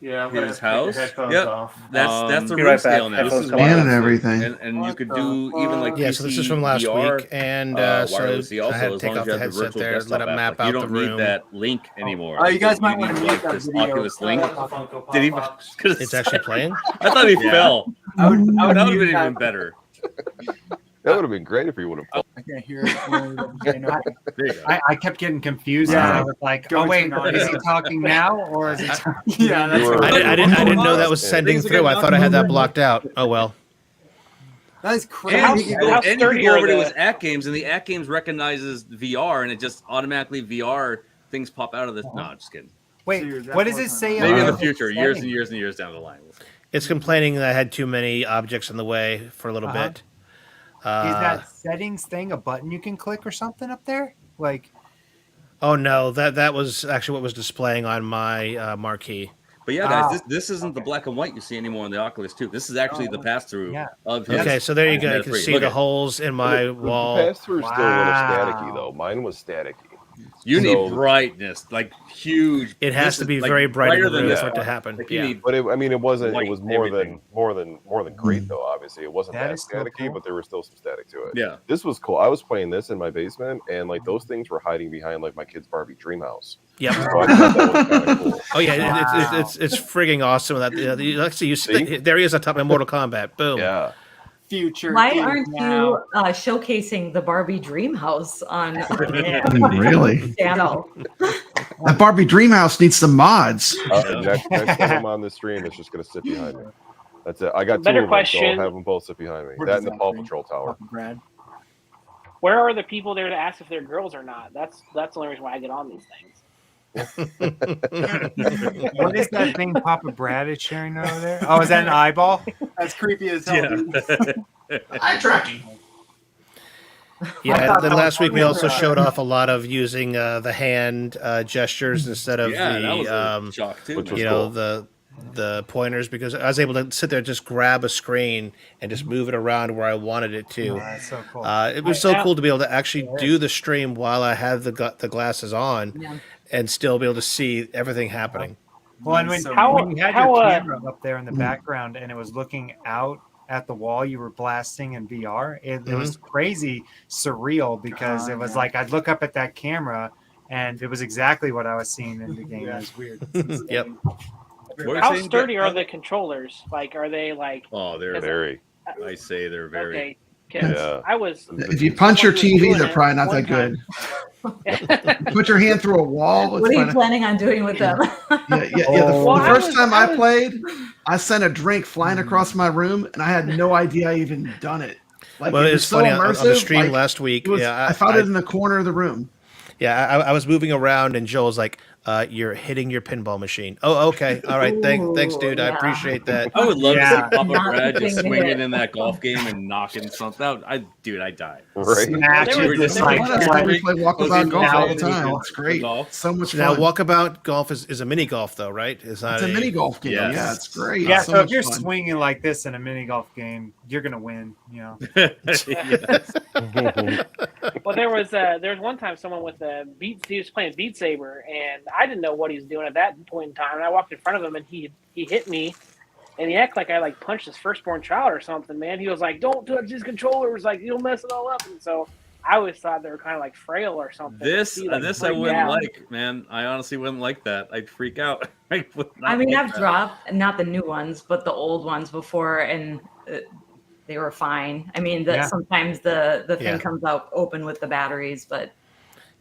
his house. Yep, that's the Be room right back. scale now. Headphones This is coming And out. everything. and you could do even like Yeah, so this is from last VR, week, and so wirelessly also, I had to as take long off as you the have the headset virtual there, let desktop it app, map like, out you the don't need room. that link anymore. Oh, you guys might need, want to like mute this that video. Oculus link. Did he? It's actually playing. I thought he fell. I would That would have mute been that. even better. That would have been great if you would have. I can't hear it. There you go. I kept getting confused. Yeah. And I was like, Go oh wait, to is he talking now or is he talking? Yeah, that's You were- right. I didn't know that was Yeah. sending Things are through. I getting thought I had that blocked out. Oh well. That is And crazy. you can go, How and you can sturdy go are over to the- his app games, and the app games recognizes VR, and it just automatically VR things pop out of the. No, just kidding. Wait, Dude, what that's does it say? Maybe in on the the future, years setting? and years and years down the line. It's complaining that I had too many objects in the way for a little Uh-huh. bit. Is that settings thing a button you can click or something up there? Like, Oh no, that was actually what was displaying on my marquee. But yeah, guys, this isn't the black and white you see anymore in the Oculus 2. This is actually the pass through Yeah. of his. Okay, so there you go. You Meta can 3. see Look the at- holes in my The wall. pass-through's still a little staticky Wow. though. Mine was staticky. You need So- brightness, like huge. It has This to is, be like, very bright in brighter the than room this for it to one. happen. Like, you Yeah. need But it was White, more everything. than great though. Obviously, it wasn't That that is so staticky, cool. but there was still some static to it. Yeah. This was cool. I was playing this in my basement, and like those things were hiding behind like my kid's Barbie dream house. Yep. So I thought that was kind of cool. Oh yeah, Wow. it's frigging awesome. That actually you See? there he is on top of Mortal Kombat. Boom. Yeah. Future. Why is aren't now. you showcasing the Barbie Dream House on Really? channel? That Barbie Dreamhouse needs some mods. Next time I'm on the stream, it's just gonna sit behind me. That's it. I got two Better of them, so question. I'll have them both sit behind me. What That does and the that Paw mean? Patrol tower. Brad. Where are the people there to ask if they're girls or not? That's the only reason why I get on these things. What is that thing Papa Brad is sharing over there? Oh, is that an eyeball? That's creepy as hell. Dude. Eye tracking. Yeah. thought Then that last was week we also funny. showed off a lot of using the hand gestures instead of Yeah, that was the a shock too. which man. was you know cool. the pointers, because I was able to sit there and just grab a screen and just move it around where I wanted it Oh, to. that's so cool. It was so Now- cool to be able to actually do the stream while I had the glasses on Yeah. and still be able to see everything happening. Well, and when, So when you had how, your uh, camera up there in the background and it was looking out at the wall you were blasting in VR, it was crazy surreal because it was yeah. like I'd look up at that camera and it was exactly what I was seeing in the game. It was weird. Yep. How sturdy are the controllers? Like, are they like? Oh, they're very. I say they're very. Okay. 'Cause Yeah. I was. If you punch your someone was TV, doing they're it probably not one that good. time. Put your hand through a wall. What are you planning on doing with them? Yeah. The Well, first time I was- played, I sent a drink flying across my room, and I had no idea I even done it. Like, Well, it it was was so funny on the immersive, stream like, last week. it was, Yeah, I found it in the corner of the room. Yeah, I was moving around, and Joel was like, "You're hitting your pinball machine." Oh, okay, all right. Thanks, dude. I yeah. appreciate that. I would love to see Papa Not Brad the just thing to swinging hit. in that golf game and knocking something out. I die. Right. Smash They were it just just Why like, not? like We play walkabout was golf all the now time. It's great. golf. So much Now, fun. walkabout golf is a mini golf, though, right? It's not It's a mini golf game. Yes. Yeah, it's great. yeah. It's So if much you're fun. swinging like this in a mini golf game, you're gonna win. You know. Yes. Well, there was one time someone with a beat. He was playing Beat Saber, and I didn't know what he was doing at that point in time. And I walked in front of him, and he hit me, and he acted like I like punched his firstborn child or something. Man, he was like, "Don't touch these controllers, like you'll mess it all up." And so I always thought they were kind of like frail or something. This He, like, this I break wouldn't down. like, man. I honestly wouldn't like that. I'd freak out. I would not I mean, like I've that. dropped not the new ones, but the old ones before, and they were fine. I mean, Yeah. sometimes the thing Yeah. comes out open with the batteries, but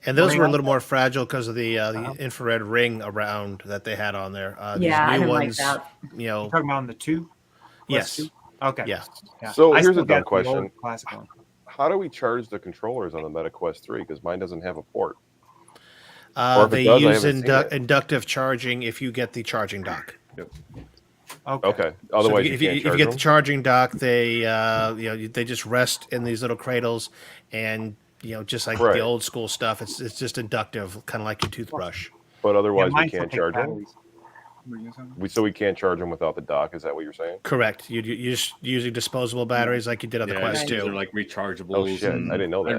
And those Ring were a up. little more fragile because of the infrared ring around that they had on there. These yeah, I new didn't ones, like that. you know, Talking about on the two. yes, Quest 2? Okay. yeah. Yeah. So I here's still a dumb got the old question. Classic one. How do we charge the controllers on the Meta Quest 3? Because mine doesn't have a port. Or if it They does, I use haven't seen it. inductive charging if you get the charging dock. Okay. Okay. So Otherwise, if you, you if can't you get charge the them? charging dock, they they just rest in these little cradles, and just like Right. the old school stuff, it's just inductive, kind of like your toothbrush. But otherwise, we mine still can't take charge them. batteries. Were you saying? So we can't charge them without the dock. Is that what you're saying? Correct. You're just using disposable batteries like you did on the Yeah, Quest these 2. are like rechargeables. Oh, shit. and I didn't know that.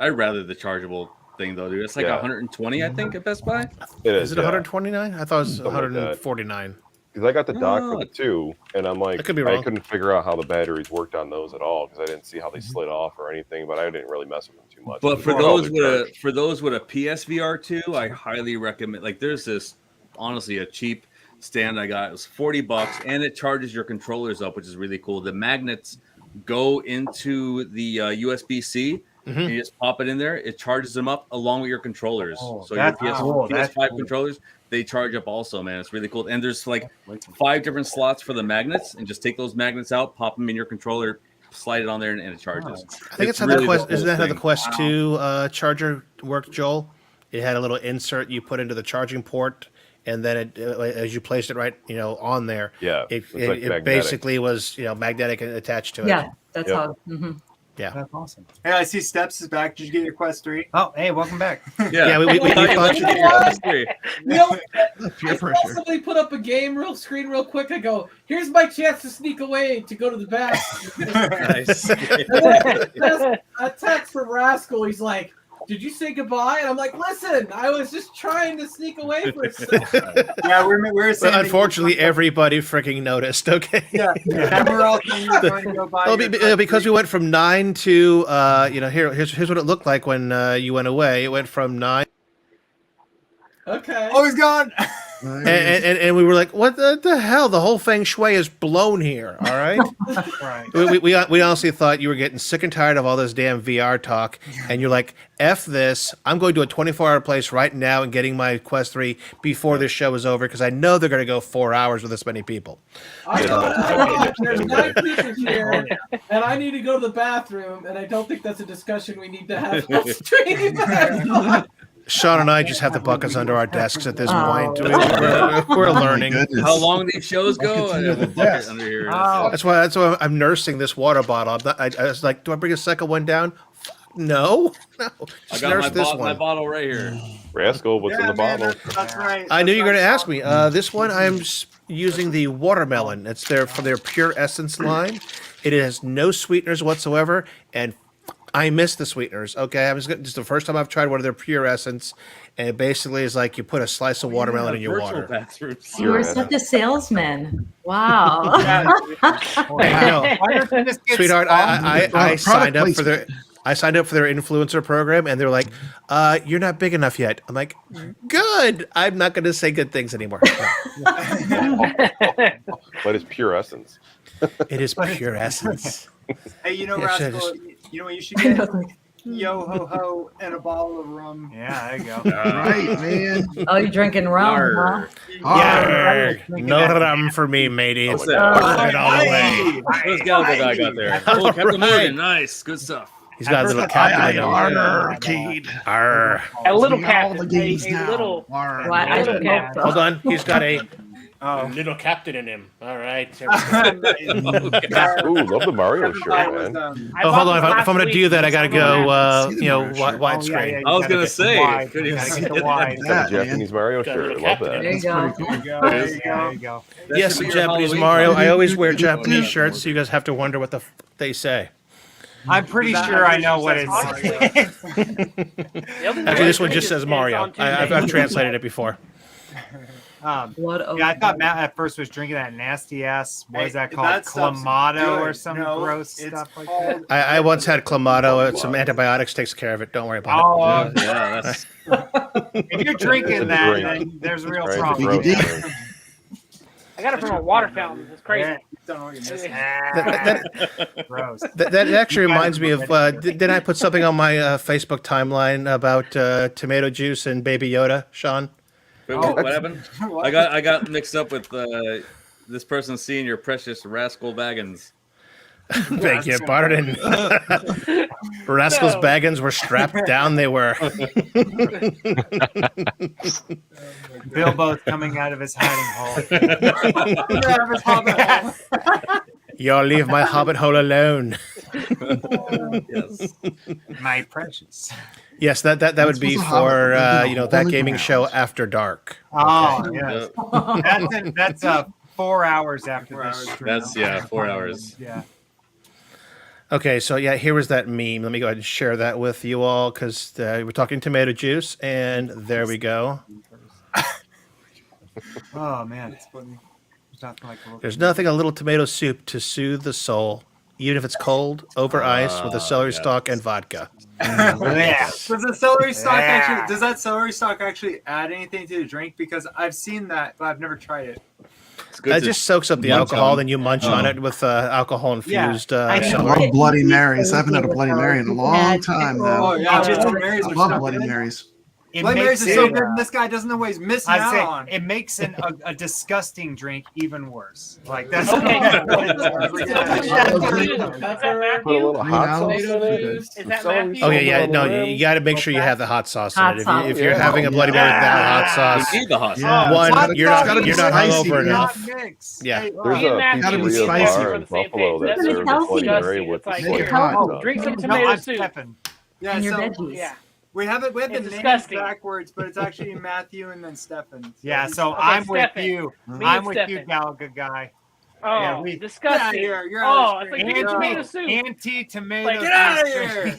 I'd rather the chargeable thing though, dude. It's like Yeah. 120, I think, at Best Buy. It Is it yeah. 129? I thought it was Something like that. 149. Because I got the dock for Oh. the 2, and I'm like, I could be I wrong. couldn't figure out how the batteries worked on those at all because I didn't see how they slid off or anything. But I didn't really mess with them too much. But for More how those they're with a PSVR 2, I highly recommend. Like, there's this honestly a cheap stand I got. It was $40, and it charges your controllers up, which is really cool. The magnets go into the USB-C. Mm-hmm. And you just pop it in there. It charges them up along with your controllers. Oh, So your that's cool. That's PS5 cool. controllers, they charge up also, man. It's really cool. And there's like 5 different slots for the magnets, and just take those magnets out, pop them in your controller, slide it on there, and it charges. I think it's how really the Quest. cool Isn't that how the thing. Quest 2 charger worked, Joel? It had a little insert you put into the charging port, and then it, as you placed it right, on there, Yeah, it, it's like it magnetic. basically was magnetic and attached to it. Yeah, that's Yep. how. Mhm. Yeah. That's awesome. Hey, I see Steps is back. Did you get your Quest 3? Oh, hey, welcome back. Yeah, we thought you You know what? Three. You know, Peer I saw pressure. somebody put up a game screen real quick. I go, here's my chance to sneak away to go to the back. Nice. A text from Rascal. He's like, did you say goodbye? And I'm like, listen, I was just trying to sneak away for a second. Yeah, we're saying. But unfortunately, everybody freaking noticed. Okay. Yeah, we're all saying you're going to go buy. Well, your Quest because 3. we went from 9 to here's what it looked like when you went away. It went from 9, Okay. Oh, he's gone. and we were like, what the hell? The whole feng shui is blown here. All right. Right. we honestly thought you were getting sick and tired of all this damn VR talk, and you're like, F this. I'm going to a 24-hour place right now and getting my Quest 3 before this show is over because I know they're going to go 4 hours with this many people. I know there's 9 people here, and I need to go to the bathroom, and I don't think that's a discussion we need to have on stream. Sean and I just have the buckets under our desks at this Oh. point. We're learning. Goodness. How long these shows go? I Buckets under have a the bucket desk. under here. Oh. That's why I'm nursing this water bottle. I was like, do I bring a second one down? No. I Just got nurse this my one. bottle right here. Rascal, what's in Yeah, the man, bottle? that's right. I knew you were going to That's ask me. This one, I'm using the watermelon. It's from their Pure Essence line. It has no sweeteners whatsoever, and I miss the sweeteners. Okay, just the first time I've tried one of their Pure Essence, and it basically is like you put a slice of watermelon in your Virtual water. bathrooms. You were Yeah. such a salesman. Wow. I know. Why don't you just get Sweetheart, sponsored? I signed up for their. I signed up for their influencer program, and they're like, "You're not big enough yet." I'm like, "Good. I'm not going to say good things anymore." No. But it's pure essence. It is pure essence. Hey, you know, Yeah, Rascal, you know what you should get? Yo ho ho and a bottle of rum. Yeah, there you go. Right, man. Oh, you're drinking rum, Arr. huh? Yeah, no rum for me, matey. It's What's that? working all the way. Who's Gallagher guy got there? Oh, Captain Morgan, nice, good stuff. He's got a little captain in him. Arcade. Arr. A little All captain, the games a now. little. Arr. Well, I don't know. Hold on, he's got a Oh. little captain in him. All right. Ooh, love the Mario shirt, man. Oh, hold on. If I'm going to do that, I got to go, widescreen. I was gonna say, Wide. couldn't even Gotta see get the it. wide. Got a Yeah, Japanese Mario Got a shirt. little I love captain that. There you go. There you go. There you go. There you go. That Yes, should the be your Japanese Halloween Mario. party. I always wear Japanese shirts, so you guys have to wonder what they say. I'm pretty sure I know what it's. Actually, this one just says Mario. I've translated it before. Blood over Yeah, I thought Matt at first was drinking that nasty ass. What is that called? That stuff's Clamato or good. some No, gross it's stuff like called- that. I once had Clamato. Some antibiotics takes care of it. Don't worry about Oh, Yeah, that's if you're drinking that, Drink. then there's a real Right, problem. gross DVD. drink. I got it from a water fountain. It's crazy. Yeah. Don't know what you're missing. Gross. it. That actually reminds me of. Did I put something on my Facebook timeline about tomato juice and Baby Yoda, Sean? Wait, what happened? I got mixed up with this person seeing your precious Rascal Baggins. Beg your pardon. Rascal's No. Baggins were strapped down. They were. Bilbo's coming out of his hiding hole. Y'all leave my hobbit hole alone. Yes. My precious. Yes, that would be That's for Hobbit. that Holy gaming ground. show after dark. Oh, yes. That's 4 hours after 4 this hours. stream. That's 4 hours. Yeah. Okay, so yeah, here was that meme. Let me go ahead and share that with you all because we're talking tomato juice, and there we go. Oh man, it's funny. There's nothing like a little- There's nothing a little tomato soup to soothe the soul, even if it's cold, over ice with a celery yes. stalk and vodka. Yeah. Does the celery stalk Yeah. actually? Does that celery stalk actually add anything to the drink? Because I've seen that, but I've never tried it. It's good It to just soaks up the munch alcohol, on. then you munch on it with alcohol infused I know. I celery. love Bloody Marys. I haven't had a Bloody Mary in a long time, Oh though. yeah, Just- Bloody Marys I are love so Bloody good. Marys. It Bloody Marys makes are so it, good. And this guy doesn't know what he's missing I'd out say on. it makes a disgusting drink even worse. Like that's Okay. Put a little hot sauce in it. Is that Celery Matthew? Oh yeah, yeah. on No, the rim. you got to make sure you have the hot sauce in Hot it. If, sauce. you, if you're Yeah. having a Bloody Mary without hot sauce, You need the hot sauce. Yeah. one, Hot you're sauce not gotta you're be not spicy, hungover man. enough. Mix. Yeah. Hey, There's Me and a Matthew Gotta be pizzeria spicy. bar are in on the same Buffalo page. that That's serves a healthy. Bloody Mary It's with like, soy here, healthy. drink some No, tomato I'm soup. Stephan. Yeah, And your so veggies. Yeah. we have the It's names disgusting. backwards, but it's actually Matthew and then Stephan. Yeah, so Okay, I'm with Stephan. you. Me I'm and with you, Stephan. Gallagher guy. Oh, Yeah, we- disgusting. Get out of here. You're out Oh, of it's like the drinking screen. tomato soup. Anti-tomato. Like, Get out of here.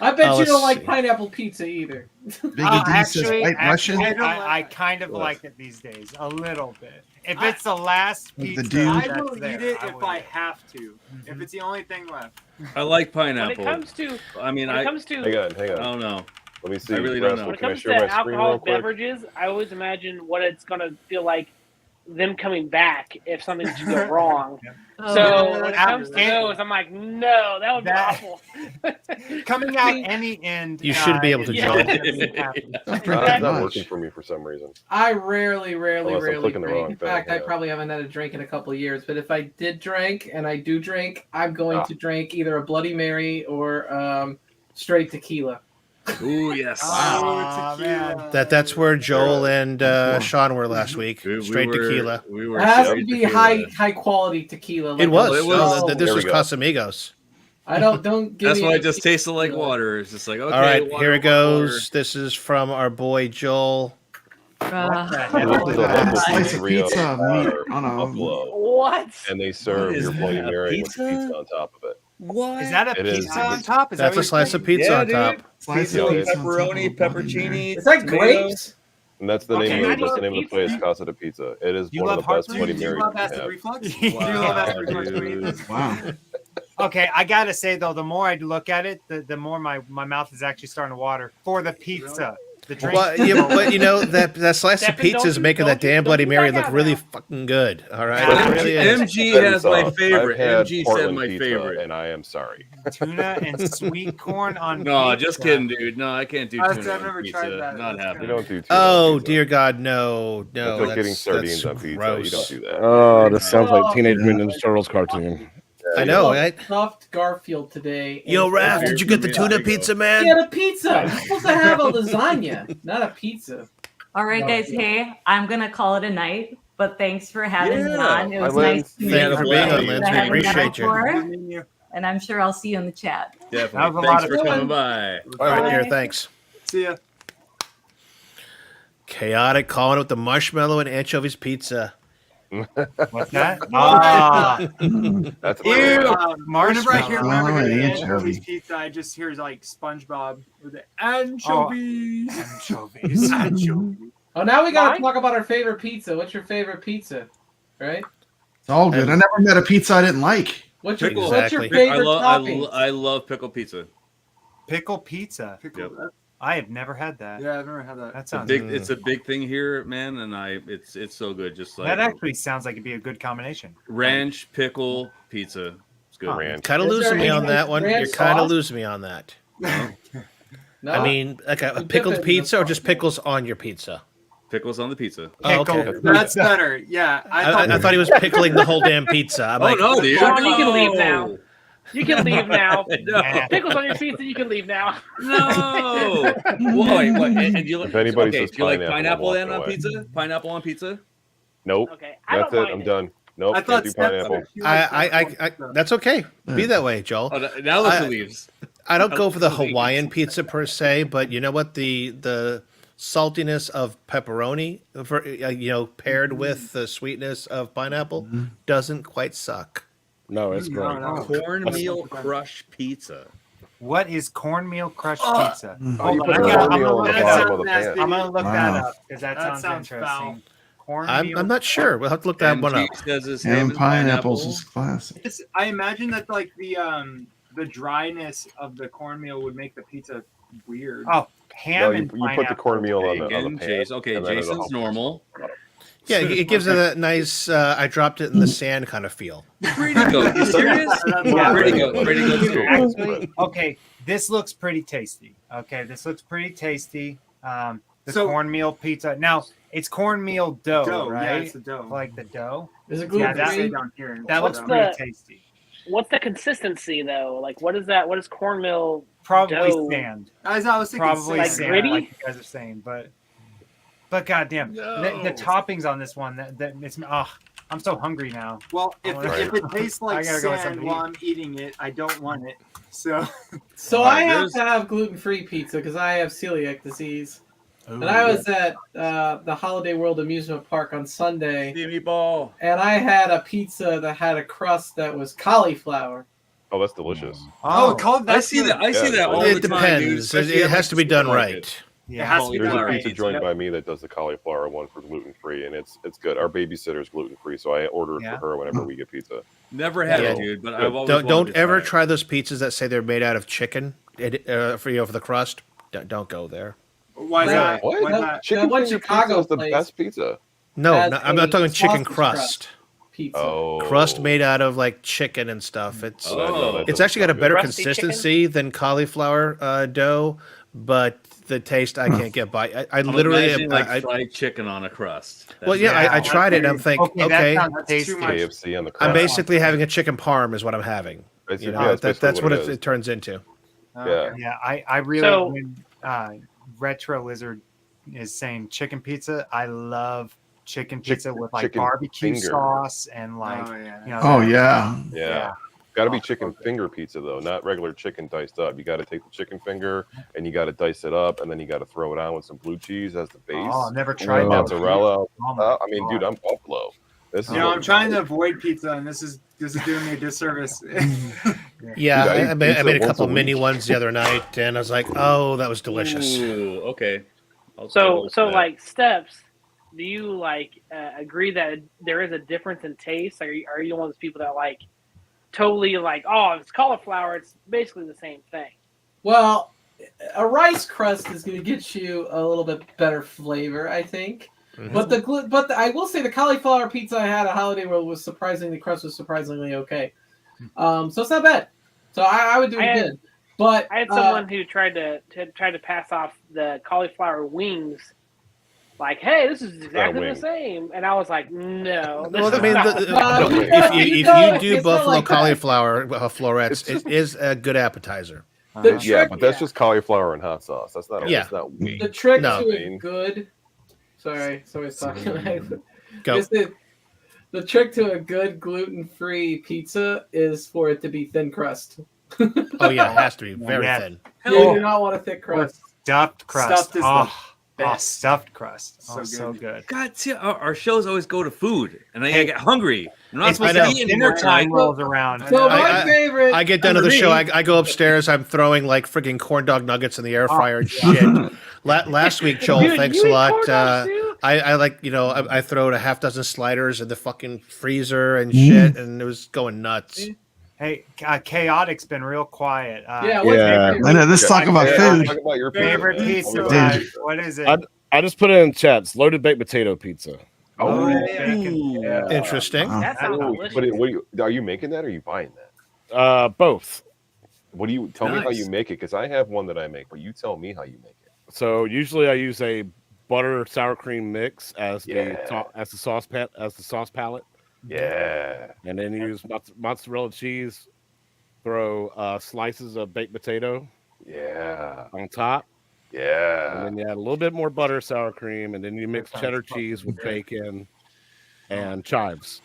I bet Oh, you don't let's like see. pineapple pizza either. Big D says White Russian. I kind of like it these days, a little bit. If it's the last With pizza, the dude. I that's will there, eat it I if will I eat it. have to. If it's the only thing left. I like When it pineapple. comes to, I mean, when it I comes to, Hang on, hang I on. don't know. Let me see. I really don't Rascal, know. when it can I comes to share my screen real alcoholic quick? beverages, I always imagine what it's gonna feel like them coming back if something should go wrong. Oh, So when it comes to And- those, I'm like, no, that would be That- awful. Coming out any end. You should be able to Yeah. jump. It's Pretty not much. working for me for some reason. I rarely Unless I'm clicking the drink. wrong In thing, fact, I yeah. probably haven't had a drink in a couple of years. But if I did drink, and I do drink, I'm going to drink either a Bloody Mary or straight tequila. Ooh, yes. Oh, man. That's where Joel and Sean were last week. We Straight were- tequila. We were It has to straight be tequila. high quality tequila. It was. it was- Oh, this There we was go. Casamigos. I don't. Give That's me why any it just tasted like tequila. water. It's just like, okay. All right, water, here it water, goes. This is from our boy Joel. This is a A local slice of pizzeria pizza, bar meat in on a. Buffalo, What? and they serve is your Bloody that, Mary with pizza? pizza on top of it. What? Is that a It is. pizza on top? Is That's that a slice of pizza Yeah, on top. dude. Slice of Pizza, pizza on top of pepperoni, a Bloody pepperoni. Is that tomatoes. grapes? And that's the Okay. name. I Of, that's love the name of the pizza. place, Casa de Pizza. It is You one of love the best heartburn? Bloody Do you Marys love you can acid have. reflux? Do you love Wow, acid reflux? dude. Wow. Okay, I gotta say though, the more I look at it, the more my mouth is actually starting to water for the pizza. The drink. Well, yeah, but you know that slice of Stephan, pizza is making that damn Bloody Mary look really fucking good. All right, Yeah, it really is. MG has my favorite. I've had MG said Portland my pizza, favorite. and I am sorry. Tuna and sweet corn on No, pizza. just kidding, dude. No, I can't do I've tuna on never pizza. tried that. Not That's happening. You don't do tuna Oh on pizza. dear God, no, no. It's like getting sardines that's on pizza. gross. You don't do that. Oh, this sounds like Teenage Mutant Ninja Turtles cartoon. I know, Oh, right? Stuffed Garfield today. Yo, and- Raph, did you get the tuna pizza, man? Get a pizza. You're supposed to have a lasagna, not a pizza. All right, guys. Hey, I'm gonna call it a night. But thanks for having me on. It was Lynn. nice to meet Thank you for being on, you. Lynn. I We haven't met appreciate you. before, and I'm sure I'll see you in the chat. Definitely. That was a Thanks lot for of coming by. All right, dear, Bye. thanks. See ya. Chaotic calling with the marshmallow and anchovies pizza. What's that? Ah, That's Ew. Whenever I marshmallow. hear Oh, anchovies anchovy. pizza, I just hear like SpongeBob with the anchovies. Anchovies. Anchovies. Oh, now we gotta Why? talk about our favorite pizza. What's your favorite pizza? Right? It's all good. I never met a pizza I didn't like. What's your Exactly. favorite topping? I love pickle pizza. Pickle pizza. Pickle. Yep. I have never had that. Yeah, I've never had that. That It's a sounds big. It's a big thing here, man, and it's so good. Just like that actually sounds like it'd be a good combination. ranch pickle pizza. It's good. Huh. Ranch. Kind of Is losing there me on any that one. ranch You're kind of sauce? losing me on that. No. I mean, like a You dip it pickled in the pizza or sauce. just pickles on your pizza? Pickles on the pizza. Oh, okay. Pickle. That's better. Yeah, I thought he was pickling the whole damn pizza. I'm like, no, dude! Sean, you can leave now. You can leave now. No, Pickles on your pizza, you can leave now. no. Wait, what? And you If anybody okay, says do you like pineapple, pineapple I'm then walking on away. pizza? Pineapple on pizza? Nope. Okay, I That's don't it. mind I'm it. done. Nope. I Can't thought do Steph- pineapple. you liked I pizza. that's okay. Be that way, Joel. Oh, now look I- who leaves. I don't go for the Please. Hawaiian pizza per se, but you know what? The saltiness of pepperoni, for, paired with the sweetness of pineapple, doesn't quite suck. No, it's great. No. Cornmeal crush pizza. What is cornmeal crushed pizza? Oh, you Hold put on, the I'm cornmeal on the gonna- bottom of the that's pan. I'm gonna look that Wow. up because that, That sounds sounds interesting. Cornmeal. I'm not sure. We'll have to look that one up. MG says it's ham And and pineapples pineapple. is classic. I imagine that like the dryness of the cornmeal would make the pizza weird. Oh, ham No, and you put the pineapple. cornmeal on the Bacon, pan. Jason. Okay, and then it'll Jason's help. normal. Yeah, it gives it a nice I dropped it in the sand kind of feel. Pretty good. You serious? Yeah. Pretty good. Pretty good too. Actually, okay, this looks pretty tasty. Okay, this looks pretty tasty. The So- cornmeal pizza. Now it's cornmeal dough, Dough, right? yeah, it's the dough. Like the dough. Is it Yeah, gluten that- Say free? down here. That looks What's pretty the- tasty. What's the consistency though? Like, what is that? What is cornmeal? Probably dough? sand. I was thinking Probably Like sand, gritty? like you guys are saying, but goddamn, the toppings on this one that it's I'm so hungry now. Well, if it tastes like I gotta go with sand something to while I'm eating it, I don't want it. So So Alright, I have there's- to have gluten-free pizza because I have celiac disease. And I was at the Holiday World amusement park on Sunday, Meatball. and I had a pizza that had a crust that was cauliflower. Oh, that's delicious. I see that. I see that all It the time, dude. depends. Especially It at, has like, to be done supermarket. right. Yeah. It has to be There's done a right. pizza joint by me that does the cauliflower one for gluten free, and it's good. Our babysitter's gluten free, so I order it Yeah. for her whenever we get pizza. Never had it, Yeah. dude. But Good. I've always Don't wanted to ever it. try those pizzas that say they're made out of chicken for the crust. Don't go there. why is Right. that? What? Why is that? Chicken one finger Chicago pizza is the place best pizza. No, has I'm not a talking chicken sausage crust. Pizza. Oh, Crust made out of like chicken and stuff. It's Oh, no, that it's doesn't actually got a sound better good. Rusty consistency than cauliflower dough, but the taste I can't get by. I I'm literally imagining, like I- fried chicken on a crust. well, yeah, I Yeah, tried it and I'm thinking, that okay, sounds That's tasty. too much. KFC on the crust. I'm basically having a chicken parm is what I'm having. Basically, You yeah, know, that's that's what basically it turns into. Yeah. Yeah, I really So- when Retro Lizard is saying chicken pizza, I love chicken pizza with like chicken barbecue finger. sauce and like Oh, yeah. you know. Oh yeah. Yeah. Got to be chicken finger pizza though, not regular chicken diced up. You got to take the chicken finger and you got to dice it up, and then you got to throw it on with some blue cheese as the base. Oh, I've never tried that. Mozzarella. Oh my I mean, dude, I'm Buffalo. This is You know, what I'm trying to avoid pizza, and this is doing me a disservice. Yeah, Dude, I eat I made pizza a once couple a mini week. ones the other night, and I was like, oh, that was delicious. Ooh, okay. I'll So, go so with that. like steps. Do you like agree that there is a difference in taste? Are you one of those people that like totally like, oh, it's cauliflower. It's basically the same thing. Well, a rice crust is going to get you a little bit better flavor, I think. Mhm. But I will say the cauliflower pizza I had at Holiday World was the crust was surprisingly okay. So it's not bad. So I would do it again. But I had someone who tried to pass off the cauliflower wings. Like, hey, this is exactly the same, and I was like, no. Well, I mean, if you do buffalo cauliflower florets, it is a good appetizer. Yeah, but that's just cauliflower and hot sauce. That's not. That's not wings. The trick No. to a good. Sorry, somebody's talking. Go. The trick to a good gluten-free pizza is for it to be thin crust. Oh yeah, it has to be very thin. You do not want a thick crust. Stuffed crust. Stuffed is the best. Stuffed crust. So good. God, see, our shows always go to food, and I get hungry. I'm not supposed I to know. eat Dinner anymore. time rolls around. So my favorite. I get done with the show. I go upstairs. I'm throwing like freaking corn dog nuggets in the air fryer and shit. Last week, Joel, Dude, thanks you a eat lot. corn dogs too? I like I throw a half dozen sliders in the fucking freezer and shit, and it was going nuts. Hey, Chaotic's been real quiet. Yeah, what's your favorite? I know. Let's talk about food. Talk about your Favorite pizza. pizza. Dude. Raj. What is it? I just put it in chats. Loaded baked potato pizza. Oh, bacon. Yeah. Interesting. That sounds Ooh, delicious. are you making that or are you buying that? Both. What do you tell me how Nice. you make it? Because I have one that I make, but you tell me how you make it. So usually I use a butter sour cream mix as Yeah. the sauce palette, Yeah. and then use mozzarella cheese. Throw slices of baked potato Yeah. on top, and Yeah. then you add a little bit more butter, sour cream, and then you mix cheddar cheese with bacon and chives.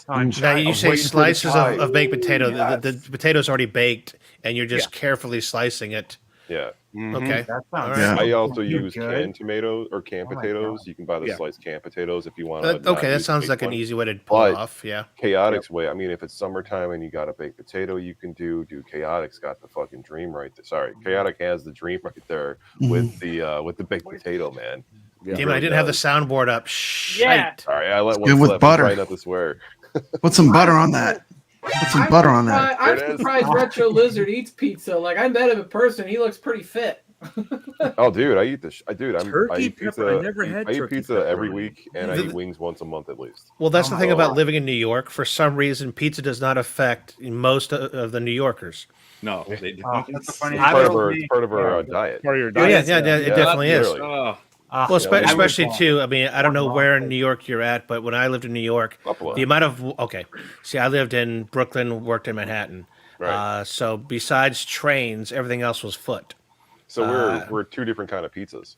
Now you I'm say waiting for the slices pie. of baked potato. Yes. The potato's already baked, and you're just carefully slicing it. Yeah. Okay. That All sounds right. I also You're use good. canned tomatoes or canned Oh my potatoes. God. You can buy the Yeah. sliced canned potatoes if you want. Okay, that sounds like an easy way to pull But- it off. Yeah. Chaotic's way. I mean, if it's summertime and you got a baked potato, you can do. Chaotic's got the fucking dream right there. Sorry, Chaotic has the dream right there with the baked potato, man. Yeah. Damn it, I didn't have the soundboard up. Yeah. Shite. Sorry, I let good one with slip. butter. Try not to swear. Put some butter on that. Put some butter on that. I'm There it is. surprised Retro Lizard eats pizza. Like I met him in person. He looks pretty fit. Oh, dude, I eat this. I Turkey eat pizza. pepper. I never had I eat turkey pizza pepper. every week, and I The- eat wings once a month at least. Well, that's the thing about God. living in New York. For some reason, pizza does not affect most of the New Yorkers. No, they do. Oh, that's funny. It's part of our diet. Part of your Oh, yeah, diet. yeah, it definitely is. Really. Oh, Well, Yeah, especially would- too. I mean, I don't know where in New York you're at, but when I lived in New York, Buffalo. the amount of see, I lived in Brooklyn, worked in Manhattan. Right. So besides trains, everything else was foot. So we're two different kind of pizzas.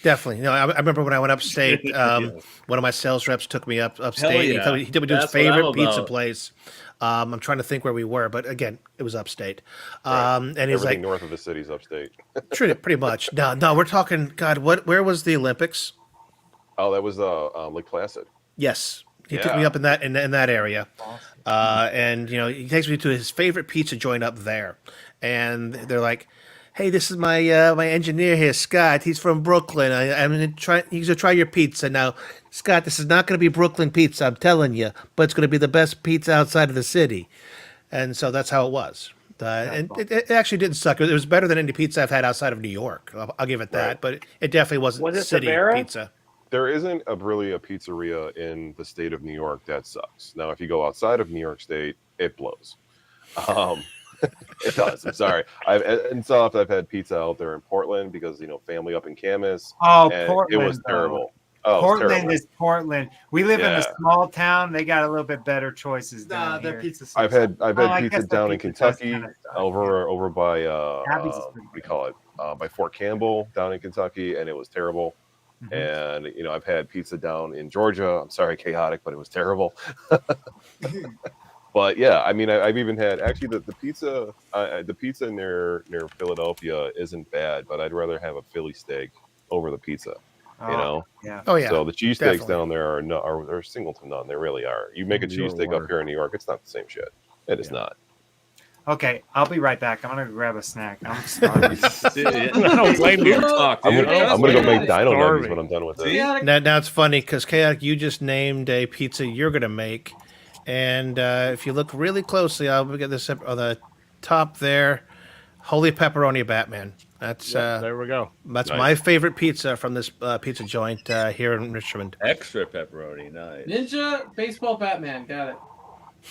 Definitely. No, I remember when I went upstate. One of my sales reps took me upstate. Hell He yeah. told me he took me to his That's what I'm favorite pizza about. place. I'm trying to think where we were, but again, it was upstate. Right. And he's Everything like, north of the city's upstate. pretty much. No, we're talking. God, where was the Olympics? Oh, that was Lake Placid. Yes, he took me Yeah. up in that area, and he takes me to his favorite pizza joint up there, and they're like, "Hey, this is my my engineer here, Scott. He's from Brooklyn. I'm gonna try. He's gonna try your pizza now, Scott. This is not gonna be Brooklyn pizza, I'm telling you, but it's gonna be the best pizza outside of the city." And so that's how it was. And it actually didn't suck. It was better than any pizza I've had outside of New York. I'll give it that. Right. But it definitely wasn't Was it city Sabera? pizza. There isn't really a pizzeria in the state of New York that sucks. Now, if you go outside of New York State, it blows. It does. I'm sorry. Ettinsoft, I've had pizza out there in Portland because family up in Camas. Oh, and Portland. it was though. terrible. Oh, it was Portland terrible. is Portland. We live in a Yeah. small town. They got a little bit better choices down their here. pizza. I've had I pizza guess down that in pizza does Kentucky, kinda suck. over by Abby's is what pretty do you call it? By Fort Campbell down in Kentucky, and it was terrible. Mhm. And I've had pizza down in Georgia. I'm sorry, chaotic, but it was terrible. But yeah, I mean, I've even had actually the pizza near Philadelphia isn't bad, but I'd rather have a Philly steak over the pizza. Yeah. Oh yeah. So the cheesesteaks definitely. down there are single to none. They really are. You make a New cheesesteak order. up here in New York, it's not the same shit. It is not. Okay, I'll be right back. I'm gonna grab a snack. I'm starving. dude, I don't blame you. Talk, I'm dude. gonna go make dino nuggets Starving. when I'm done with See? this. Now it's funny because Chaotic, you just named a pizza you're gonna make, And if you look really closely, I'll get this up on the top there. Holy Pepperoni Batman. That's there we go. That's Nice. my favorite pizza from this pizza joint here in Richmond. Extra pepperoni, nice. Ninja Baseball Batman. Got it.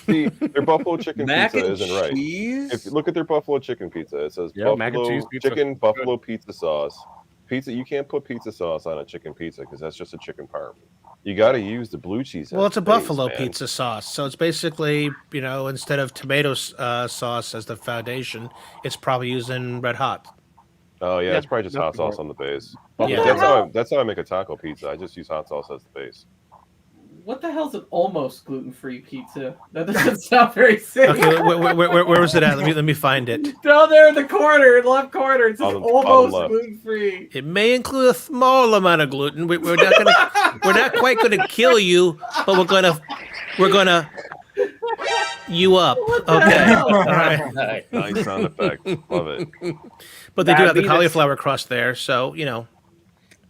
See, their buffalo chicken Mac pizza and isn't right. cheese. If you look at their buffalo chicken pizza, it says Yeah, mac and buffalo cheese pizza. chicken, buffalo pizza sauce. Pizza, you can't put pizza sauce on a chicken pizza because that's just a chicken parm. You got to use the blue cheese. Well, as it's a the base, buffalo man. pizza sauce, so it's basically, instead of tomato sauce as the foundation, it's probably using red hot. Oh yeah, Yeah, it's probably just hot sauce on the base. Yeah. That's how I make a taco pizza. I just use hot sauce as the base. What the hell's an almost gluten-free pizza? That doesn't sound very safe. Okay, where was it at? Let me find it. Down there in the corner, left corner, it says On the almost left. gluten-free. It may include a small amount of gluten. We're not quite gonna kill you, but we're gonna you up. Okay. All right. Nice sound effect. Love it. But they do have the Diabetes. cauliflower crust there, so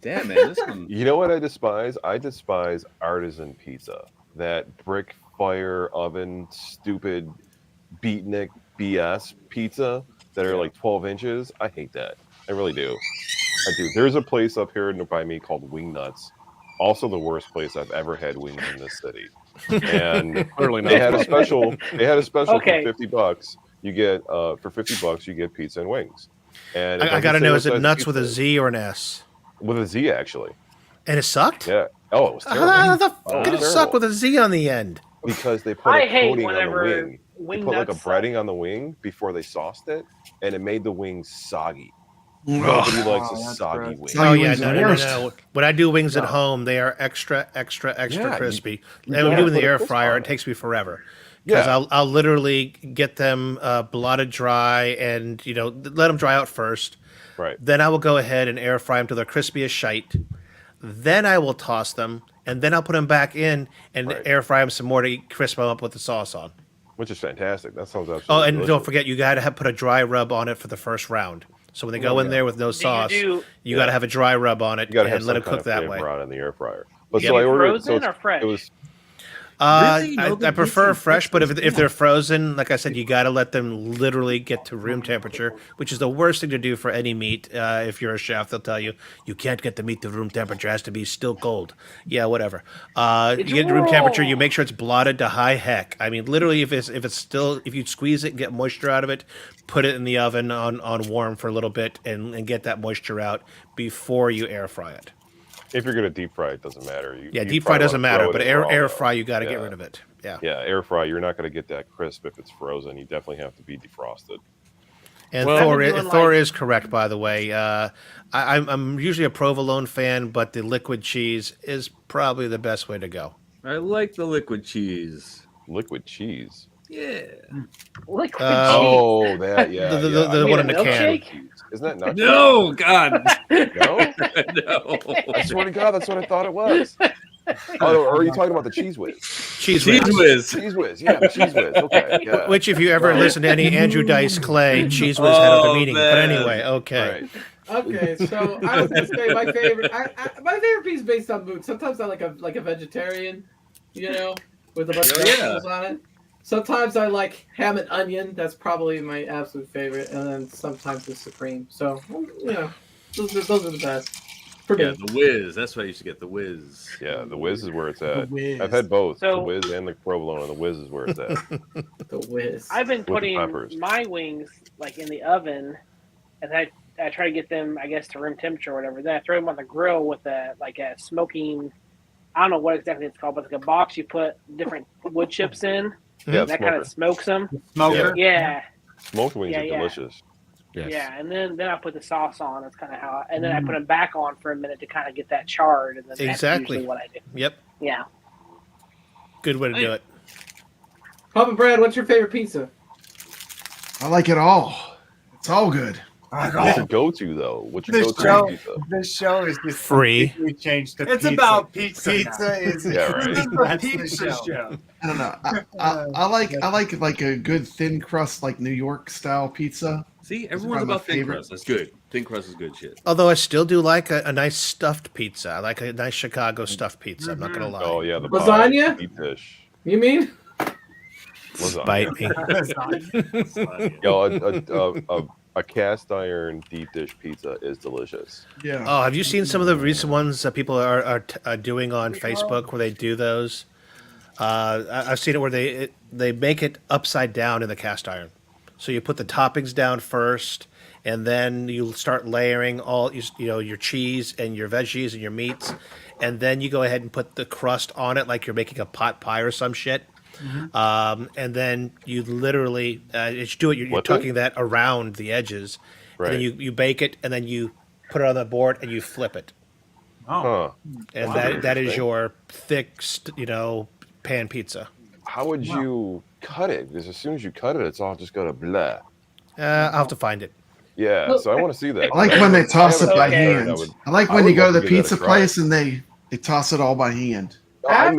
Damn, man. This one. You know what I despise? I despise artisan pizza. That brick fire oven, stupid beatnik BS pizza that are like 12 inches. I hate that. I really do. I do. There's a place up here by me called Wing Nuts. Also the worst place I've ever had wings in this city. And Clearly they not. had a special. They had a special Okay. for $50. You get for $50 you get pizza and wings. And it I doesn't gotta say know, what is it size nuts pizza with a is. Z or an S? With a Z actually. And it sucked? Yeah. Oh, it was terrible. How the Oh, fuck did it terrible. suck with a Z on the end? Because they put I a hate coating on the whenever wing. They wing put like a nuts breading on the wing before they sauced it, and it made the wings soggy. Nobody likes a that's soggy gross. wing. Oh yeah, wings no, are no, the no, worst. no. When I do wings at home, they are extra Yeah, you- crispy. you And when we gotta do in the put a air crisp fryer, on it it. takes me forever. Because Yeah. I'll literally get them blotted dry and let them dry out first. Right. Then I will go ahead and air fry them till they're crispy as shite. Then I will toss them, and then I'll put them back in and Right. air fry them some more to crisp them up with the sauce on. Which is fantastic. That sounds absolutely Oh, and delicious. don't forget, you got to put a dry rub on it for the first round. So when they go in there with no sauce, you Yeah. got to have a dry rub on it You gotta have and let some it kind cook of that way. flavor on in the air fryer. But Yep. so I ordered Frozen so or fresh? It was Really? No, I they prefer get some fresh, but if they're frozen, like I said, you got to let them literally get to room temperature, which is the worst thing to do for any meat. If you're a chef, they'll tell you can't get the meat to room temperature; it has to be still cold. Yeah, whatever. You get to room temperature, you make sure it's blotted to high heck. I mean, literally, if you squeeze it and get moisture out of it, put it in the oven on warm for a little bit and get that moisture out before you air fry it. if you're gonna deep fry, it doesn't matter. You Deep fry probably doesn't wanna throw matter, it but in raw air though. fry, you got to get Yeah. rid of it. Yeah. Yeah, air fry. You're not gonna get that crisp if it's frozen. You definitely have to be defrosted. And Well- Thor, I've been doing, Thor like- is correct, by the way. I'm usually a provolone fan, but the liquid cheese is probably the best way to go. I like the liquid cheese. Liquid cheese. Yeah. Liquid cheese. Oh, that yeah. The yeah. one You mean in the a can. milkshake? Isn't that nuts? No, God. No? No. I swear to God, that's what I thought it was. Oh, or are you talking about the cheese whiz? Cheese Cheese whiz. whiz. Cheese whiz, yeah, the cheese whiz. Okay, yeah. Which, if you ever listen to any Andrew Dice Clay, Cheese Whiz had at the Oh, meeting. man. But anyway, okay. Right. Okay, so I was gonna say my favorite. My favorite piece is based on mood. Sometimes I like a vegetarian, with a bunch of Oh, yeah. vegetables on it. Sometimes I like ham and onion. That's probably my absolute favorite. And then sometimes the supreme. So those are the best. For Yeah, me. the whiz. That's why you should get the whiz. Yeah, the whiz is where it's at. Whiz. I've had both, the So- whiz and the provolone, and the whiz is where it's at. The whiz. I've been the putting peppers. my wings like in the oven, and I try to get them, I guess, to room temperature or whatever. Then I throw them on the grill with a smoking. I don't know what exactly it's called, but it's like a box you put different wood chips in. Yeah, And that kind smoker. of smokes them. Smoker. Yeah, Smoked wings Yeah, are yeah. delicious. Yes. yeah. And then I put the sauce on. That's kind of how. And then I put them back on for a minute to kind of get that charred. And then that's Exactly. usually what I do. Yep. Yeah. Good way to do it. Papa Brad, what's your favorite pizza? I like it all. It's all good. What's your go-to though? What's your This go-to show, pizza? this show is just Free. We changed to It's pizza. about pizza. Pizza is Yeah, right. That's the Pizza show. show. I don't know. I like a good thin crust, like New York style pizza. See, It's everyone's probably my about thin favorite. crust. That's good. Thin crust is good shit. Although I still do like a nice stuffed pizza. I like a nice Chicago stuffed pizza. I'm not going to lie. Oh yeah, the Lasagna? deep dish. You mean? Bite me. Lasagna. Yo, a cast iron deep dish pizza is delicious. Yeah. Oh, have you seen some of the recent ones that people are doing on Facebook where they do those? I've seen it where they make it upside down in the cast iron. So you put the toppings down first, and then you start layering all your cheese and your veggies and your meats, and then you go ahead and put the crust on it like you're making a pot pie or some shit. And then you literally you're tucking that around the edges, Right. and then you bake it, and then you put it on the board and you flip it, Huh. and Wow. that is your thick pan pizza. How would you cut it? Because as soon as you cut it, it's all just going to blah. I'll have to find it. Yeah, so I want to see that. I like when they toss it by hand. I like when would you go to love the to give that a pizza try. place and they toss it all by hand. I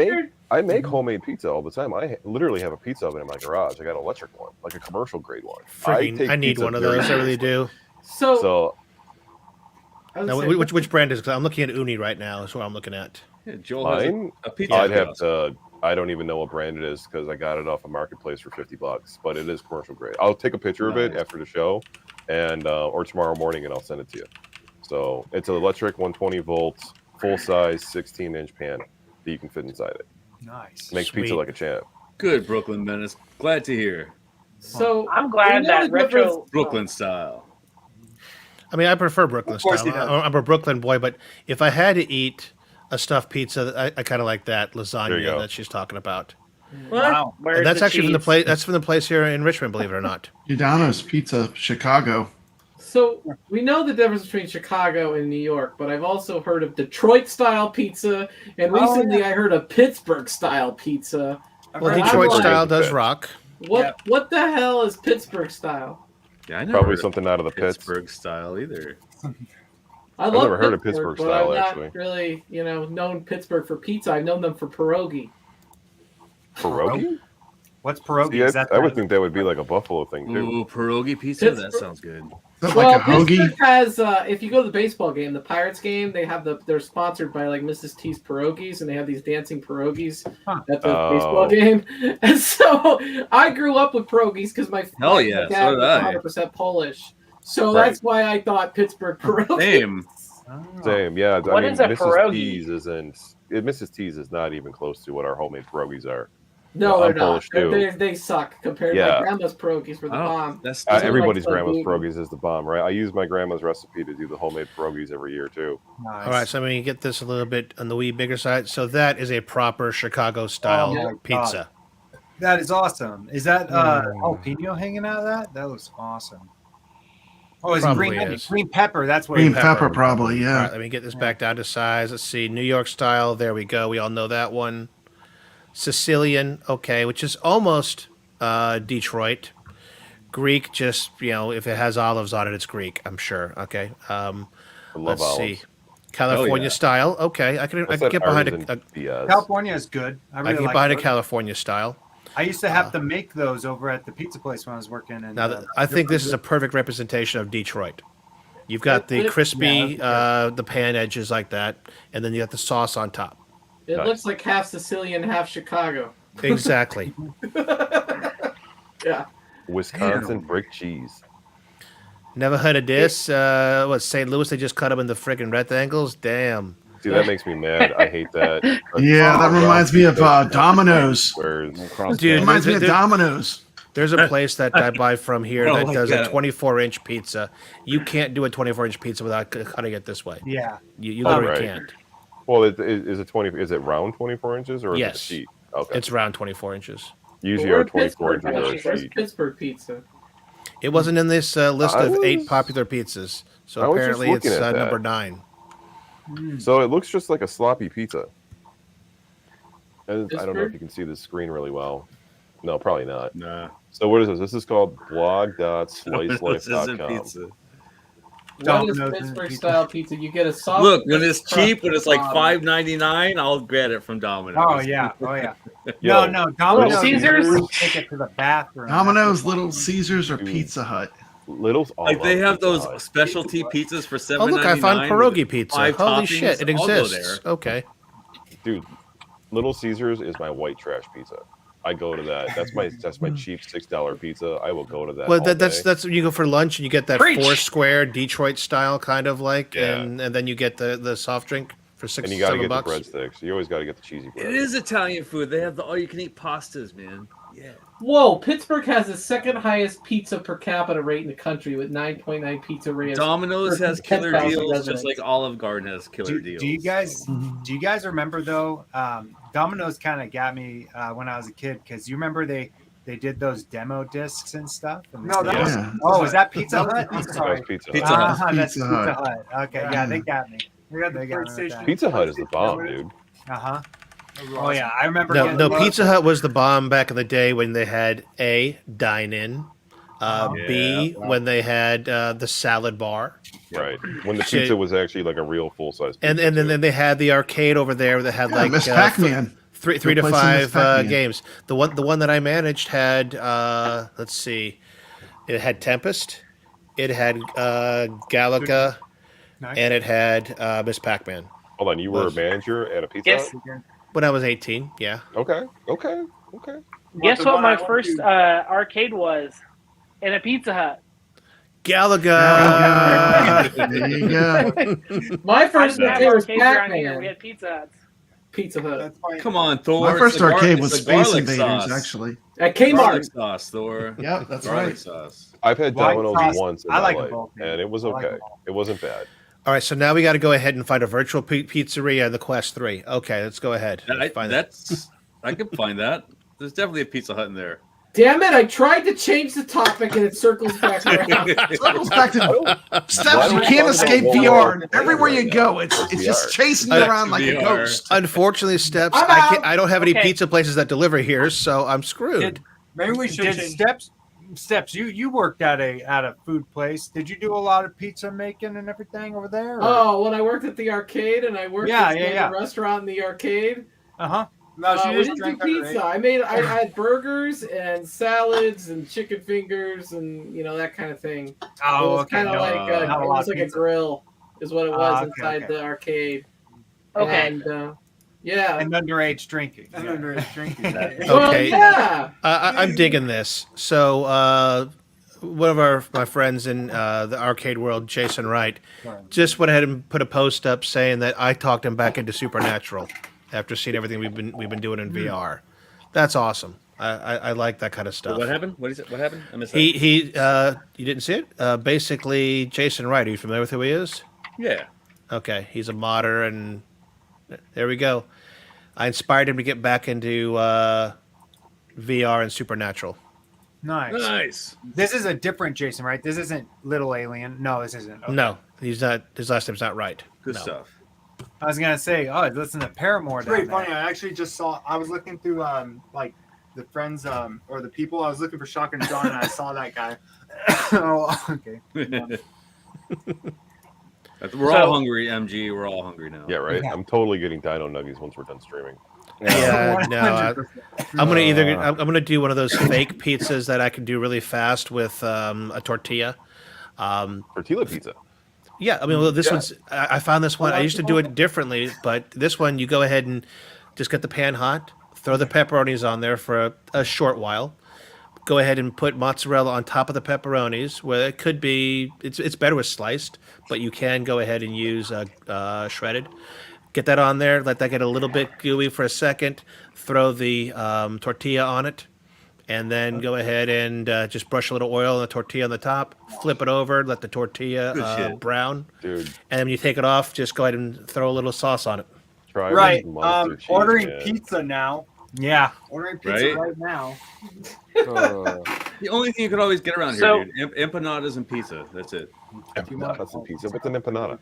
make homemade pizza all the time. I literally have a pizza oven in my garage. I got an electric one, like a commercial grade one. Friggin', I need pizza one of very those. I really do. So Now, which brand is? 'Cause I'm looking at Uni right now. Is what I'm looking at. Yeah, Joel has mine, a pizza. I'd have kiosk. to. I don't even know what brand it is because I got it off a marketplace for $50, but it is commercial grade. I'll take a picture of it after the show, and or tomorrow morning, and I'll send it to you. So it's an electric 120 volts, full size 16-inch pan that you can fit inside it. Nice. Makes pizza Sweet. like a champ. Good Brooklyn Menace. Glad to hear. So I'm glad we know that the difference- retro. Brooklyn style. I mean, I prefer Brooklyn Of course style. he does. I'm a Brooklyn boy, but if I had to eat a stuffed pizza, I kind of like that There you lasagna go. that she's talking about. Wow. Where's And that's the actually from the cheese? place. That's from the place here in Richmond, believe it or not. Giordano's Pizza, Chicago. So we know the difference between Chicago and New York, but I've also heard of Detroit style pizza, and recently I heard of Pittsburgh style pizza. Well, I'm Detroit like- style does rock. What the hell is Pittsburgh style? Yeah, I never Probably heard of something out of the pits. Pittsburgh style either. I I've love never heard of Pittsburgh but style, I've not actually. really, known Pittsburgh for pizza. I've known them for pierogi. Pierogi? What's pierogi? See, Is that I would think that would be like a buffalo thing too. Ooh, pierogi pizza? That Pittsburgh- sounds good. Is that Well, like a hoagie? Pittsburgh has, if you go to the baseball game, the Pirates game, they're sponsored by like Mrs. T's Pierogies, and they have these dancing pierogies Huh. at the Oh. baseball game. And so I grew up with pierogies because my Hell yeah, my dad so did was I. 100% Polish. So Right. that's why I thought Pittsburgh pierogi. Same. Same, yeah. What is a Mrs. pierogi? T's isn't. Mrs. T's is not even close to what our homemade pierogies are. No, I'm they're not. Polish, too. They suck compared to Yeah. my grandma's pierogies were the bomb. That's Those are Everybody's like grandma's gluten. pierogies is the bomb, right? I use my grandma's recipe to do the homemade pierogies every year too. Nice. All right, so I'm going to get this a little bit on the wee bigger side. So that is a proper Chicago style Oh my pizza. That is awesome. Is that jalapeno hanging out of that? That looks awesome. Oh, it's Probably green, is. green pepper. That's what Green it is. pepper, probably, All yeah. right, let me get this back down to size. Let's see, New York style. There we go. We all know that one. Sicilian, okay, which is almost Detroit. Greek, just if it has olives on it, it's Greek. I'm sure. Okay. I love Let's olives. see, California yeah. style. Okay, I can What's get that behind artisan a BS? California is good. I I really can get like behind a those. California style. I used to have to make those over at the pizza place when I was working. And Now, I think this is a perfect representation of Detroit. You've got the It- crispy, yeah, the pan edges like that, and then you got the sauce on top. It Nice. looks like half Sicilian, half Chicago. Exactly. Yeah. Wisconsin brick cheese. Never heard of this. What, St. Louis? They just cut them in the friggin' rectangles. Damn. See, that makes me mad. I hate that. Yeah, that reminds me of Domino's. Squares. Dude, Reminds me of there- Domino's. there's a place that I buy from here I don't that like does that. a 24-inch pizza. You can't do a 24-inch pizza without cutting it this way. Yeah. You literally right. can't. Well, is it 20? Is it round 24 inches or is it Yes. a sheet? Okay. It's around 24 inches. Usually Where's our 24 Pittsburgh? inches are a Where's sheet. Pittsburgh pizza? It wasn't in this list I of 8 was- popular pizzas, so I was just apparently it's looking at that. number 9. So it looks just like a sloppy pizza. And I don't know Pittsburgh? if you can see the screen really well. No, probably not. Nah. So what is this? This is called This isn't blog.slicelife.com. pizza. What is Domino's and Pittsburgh pizza. style pizza? You get a soft. Look, when it's crust cheap, when it's like bottom. $5.99, I'll get it from Domino's. Oh yeah. Oh yeah. Yo, no, Domino's. Caesars? you take it to the bathroom. Domino's, Little Caesars, or Pizza Hut. Little's all Like they about have Pizza those Hut. specialty pizzas for $7.99. Oh, look, I found pierogi with pizza. 5 Holy toppings. shit, it I'll go exists. there. Okay. Dude, Little Caesars is my white trash pizza. I go to that. That's my cheap $6 pizza. I will go to that. Well, all that's day. when you go for lunch and you get that Preach. 4-square Detroit style kind of like, Yeah. and then you get the soft drink for $6, And you got to $7 get bucks. the breadsticks. You always got to get the cheesy bread. It is Italian food. They have the all-you-can-eat pastas, man. Yeah. Whoa, Pittsburgh has the second highest pizza per capita rate in the country with 9.9 pizza rates. Domino's has killer 10,000 deals, residents. just like Olive Garden has killer deals. Do you guys remember though? Domino's kind of got me when I was a kid because you remember they did those demo discs and stuff. And No, that was Yeah. oh, was that Pizza Hut? I'm That sorry. was Pizza Pizza Hut. Hut. That's Pizza Pizza Hut. Hut. Okay, yeah, they got me. we got the They got me with PlayStation. that. Pizza Hut is the bomb, dude. Uh-huh. Oh yeah, I remember. No, getting no, those. Pizza Hut was the bomb back in the day when they had A, dine-in, B, when they had the salad bar, Right. When the Shit. pizza was actually like a real full-size pizza. and then they had the arcade over there that had Yeah, like Miss Pac-Man. three to Replacing Miss 5 Pac-Man. games. The one that I managed had let's see, it had Tempest, it had Galaga, Nice. and it had Miss Pac-Man. Hold on, you were a manager at a Pizza Yes. Hut? When I was 18, yeah. Okay. Guess the what one my I went first to- arcade was? In a Pizza Hut. Galaga. There you go. My I first didn't have arcade was arcades around here. We Pac-Man. had Pizza Huts. Pizza Hut. That's fine. Come on, Thor. My it's first the arcade it's was the Space garlic Invaders, sauce. actually. At Garlic Kmart. sauce, Thor. Yep, that's Garlic right. sauce. I've had White Domino's sauce. once in I my like them life, both, man. and it was I like okay. them all. It wasn't bad. All right, so now we got to go ahead and find a virtual pizzeria in the Quest 3. Okay, let's go ahead. Let's find that. I could find that. There's definitely a Pizza Hut in there. Damn it, I tried to change the topic and it circles back around. Circles back to Why Steps. You don't can't we escape talk about VR. VR? Everywhere you go, it's just chasing you around like a VR. ghost. Unfortunately, Steps, I'm I out. don't have any Okay. pizza places that deliver here, so I'm screwed. Maybe we should Did change. Steps? You worked at a food place. Did you do a lot of pizza making and everything over there? Oh, when I worked at the arcade and I worked Yeah, at yeah, the restaurant in the arcade, Uh huh. No, she we just didn't do drank underage. pizza. I had burgers and salads and chicken fingers and that kind of thing. It Oh, was okay. kind of No, like not a it lot was of like a pizza. grill, is what it was Okay, inside okay. the arcade. Okay. And, yeah. And underage drinking. And Yeah. underage drinking. Well, Okay. yeah. I'm digging this. So, one of my friends in the arcade world, Jason Wright, just went ahead and put a post up saying that I talked him back into Supernatural after seeing everything we've been doing in VR. That's awesome. I like that kind of stuff. What happened? What is it? What happened? I missed that. He you didn't see it? Basically, Jason Wright. Are you familiar with who he is? Yeah. Okay, he's a modder, and there we go. I inspired him to get back into VR and Supernatural. Nice. Nice. This is a different Jason, right? This isn't Little Alien. No, this isn't. Okay. No, he's not. His last name's not right. Good No. stuff. I was gonna say, listen to Paramore. It's very down there. funny. I actually just saw. I was looking through like the friends or the people. I was looking for Shotgun John, and I saw that guy. Oh, okay. We're all hungry, MG. We're all hungry now. Yeah, right. Yeah. I'm totally getting Dino Nuggies once we're done streaming. Yeah, no. 100%. I'm gonna do one of those fake pizzas that I can do really fast with a tortilla. Tortilla pizza. Yeah, I mean, well, this Yeah. one's. I found this one. I used to do it differently, but this one, you go ahead and just get the pan hot, throw the pepperonis on there for a short while. Go ahead and put mozzarella on top of the pepperonis. Where it could be, it's better with sliced, but you can go ahead and use shredded. Get that on there. Let that get a little bit gooey for a second. Throw the tortilla on it, and then go ahead and just brush a little oil on the tortilla on the top. Flip it over. Let the tortilla Good shit. brown. Dude, And then when you take it off, just go ahead and throw a little sauce on it. try Right. with monster cheese, Ordering man. pizza now. Yeah. Ordering pizza Right? right now. The only thing you could always get around here, So- dude, empanadas and pizza. That's it. Empanadas and pizza. What's an empanada?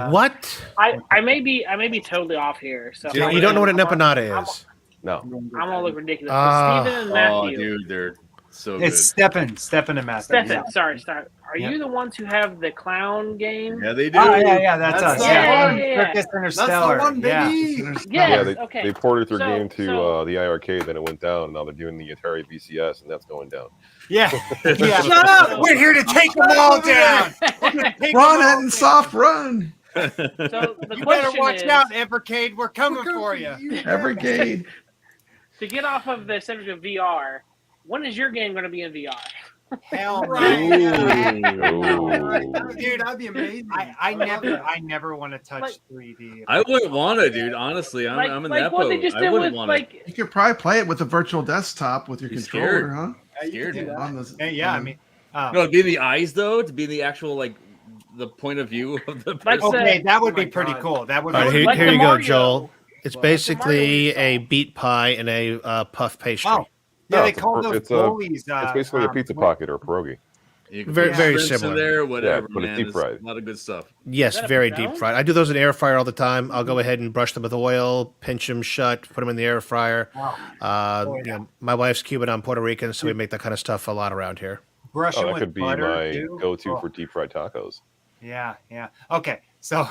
What? I may be totally off here. So You don't know what an empanada is? No. I'm gonna look ridiculous. Ah. Steven and Oh, Matthew. dude, they're so good. It's Stephan and Matthew. Stephan, sorry. Are Yeah. you the ones who have the clown game? Yeah, they do. Oh yeah, that's us. the Yeah. one. Yeah. Circus That's Interstellar. the one, Yeah. baby. Yes. Yeah, they, okay. they ported their So- game to so- the iArcade, then it went down. And now they're doing the Atari VCS, and that's going down. Yeah. Yeah. Shut up! We're here to take them all down. Run, Ettinsoft, run! So the You question better watch is, out, Evercade. We're coming for you. Evercade. to get off of the subject of VR, when is your game going to be in VR? Hell Ooh. Dude, that'd be amazing. I never want to touch Like- 3D. I wouldn't want to, dude. Honestly, I'm in that what boat. they just I did wouldn't with want like. You could probably play it with a virtual desktop with your Be controller, scared. huh? Scared. do that. On this, Yeah, I mean, No, to be in the eyes though, to be in the actual like the point of view of the Like person. okay, that would Oh be my pretty God. cool. That would All right, be here, Like here the you go, Mario. Joel. It's Well, basically the Mario a beet pie and a puff pastry. Oh, yeah, No, they it's a call per- those it's a- bullies. It's basically a pizza pocket or a pierogi. You can Very- put very shrimps similar. in there, whatever, but it's man. deep There's fried. a lot of good stuff. Yes, Is that a very pound? deep fried. I do those in the air fryer all the time. I'll go ahead and brush them with oil, pinch them shut, put them in the air fryer. You know, my wife's Cuban, I'm Puerto Rican, so we make that kind of stuff a lot around here. Brush Oh, them that with could be butter, my too. go-to Oh, for deep fried tacos. Yeah. Okay, so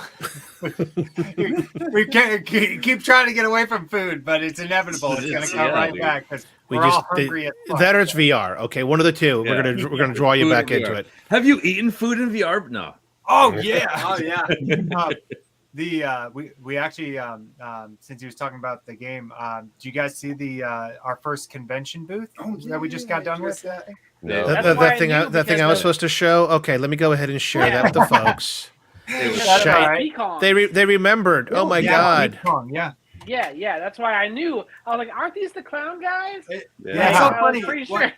we can't keep trying to get away from food, but it's inevitable. It's going to come Yeah, right dude. back because We we're just all hungry as fuck. that or it's VR. Okay, one of the two. Yeah. We're gonna draw you Food back in into VR. it. Have you eaten food in VR? No. Oh yeah. We actually since he was talking about the game, do you guys see the our first convention booth that we just got done with? No. That's That, why I that thing, knew, that thing I because was supposed to show. Okay, let me go ahead and share that with the folks. That's Shite. all right. Pecan. They remembered. Oh my Yeah, god. Ping pong, yeah. Yeah, that's why I knew. I was like, aren't these the clown guys? Yeah, it's I so was funny. pretty What- sure.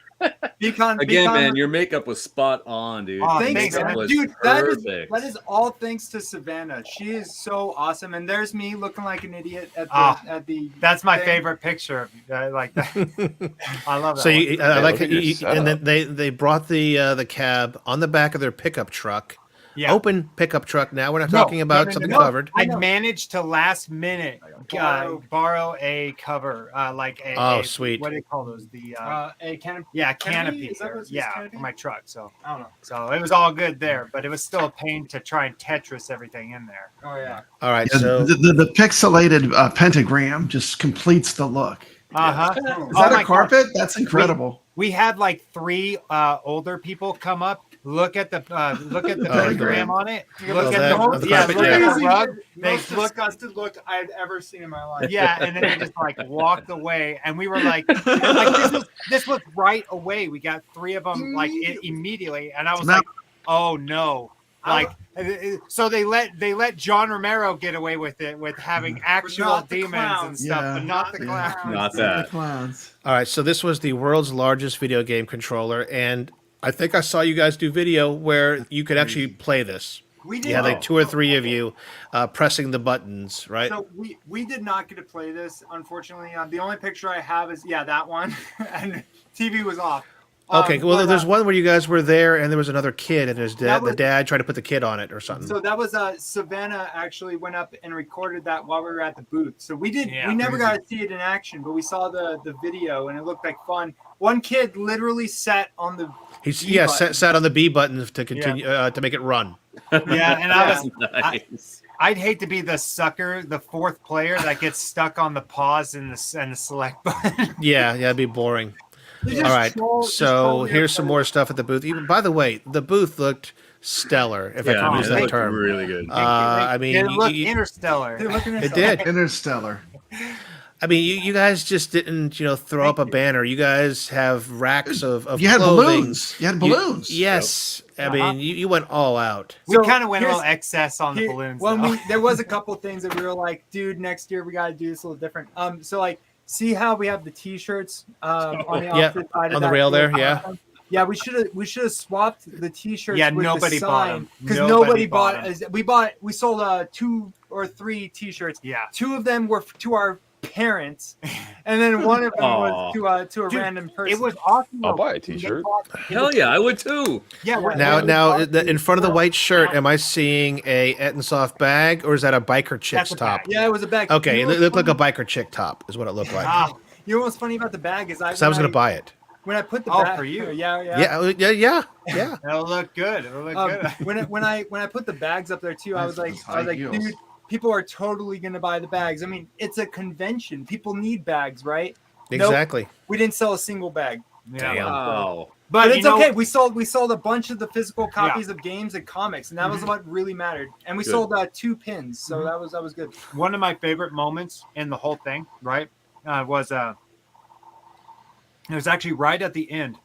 Beacon, Again, Beacon- man, your makeup was spot on, dude. Oh, Your thanks, makeup man. was Dude, that perfect. is all thanks to Savannah. She is so awesome, and there's me looking like an idiot at the Ah, at the. That's my thing. favorite picture. I like that. I love that. So one. you, I Yeah, like look it. at your And then setup. they brought the cab on the back of their pickup truck. Yeah. Open pickup truck. Now we're not No, talking about no, something no. covered. I managed to last minute borrow a cover, like a Oh, a- sweet. What do they call those? The A canopy. yeah, canopy? canopy. Is that what it's Yeah, canopy? for my truck. So I don't know. so it was all good there, but it was still a pain to try and Tetris everything in there. Oh yeah. All right. Yeah, So the pixelated pentagram just completes the look. Uh-huh. Is Oh that my a carpet? That's incredible. We had like 3 older people come up, look at the pentagram on it, Oh, look that- at on the the yeah, carpet, look at yeah. the rug. They Most look, disgusted look I've ever seen in my life. yeah, and then they just like walked away, and we were like this was right away. We got 3 of them like immediately, and I was Now- like, oh no. Like so they let John Romero get away with it with having actual not the demons and clowns. stuff, Yeah. but not the Yeah. clowns. Not The that. clowns. all right. So this was the world's largest video game controller, and I think I saw you guys do video where you could actually play this. We did. You had like 2 or 3 of you pressing the buttons, right? So we did not get to play this, unfortunately. The only picture I have is that one, and TV was off. Okay, well, but, there's one where you guys were there, and there was another kid, and his That dad, the was- dad tried to put the kid on it or something. So that was Savannah actually went up and recorded that while we were at the booth. So we Yeah, never crazy. got to see it in action, but we saw the video and it looked like fun. One kid literally sat on the He's B button. sat on the B button to continue to make it run. Yeah, and I was Nice. I'd hate to be the sucker, the 4th player that gets stuck on the pause and the select button. Yeah, it'd be boring. They All just right, just so troll here's some everybody. more stuff at the booth. Even by the way, the booth looked stellar, if I Yeah, can man, use it that looked term. really good. I mean, it looked you- interstellar. They're looking at it did. Interstellar. I mean, you guys just didn't, throw up a banner. You guys have racks of You had clothing. balloons. You had balloons. Yes, I mean, you went all out. We So kind of went a here's- little excess on the Here- balloons. Well, though. there was a couple things that we were like, dude, next year we got to do this a little different. So like, see how we have the T-shirts on the Yeah, opposite side of on the that rail there, field? yeah. Yeah, we should have swapped the T-shirts. Yeah, with nobody the bought sign, 'em. because Nobody nobody bought bought. We sold 2 or 3 T-shirts. yeah. 2 of them were to our parents, and then one of them was to a Dude, random person. It was awesome. I'll though. buy a T-shirt. Hell yeah, I would too. Yeah, we're- Now, in front of the white shirt, am I seeing a Ettinsoft bag, or is that a biker chick's That's a top? bag. Yeah, it was a bag. Okay, You it know looked what's like a biker chick top, is what it looked like. Ah, You know what's funny about the bag is Because I was going to buy it. when I put the Oh, bag for you. Yeah. Yeah. it'll look good. It'll look good. When I put the bags up there too, I was like, High heels. dude, people are totally gonna buy the bags. I mean, it's a convention. People need bags, right? Nope. Exactly. We didn't sell a single bag, Yeah. Damn. Wow. but you it's know- okay. We sold a bunch of the physical copies of games and comics, and that was what really mattered. And we Good. sold 2 pins, so that was good. One of my favorite moments in the whole thing, right, was It was actually right at the end.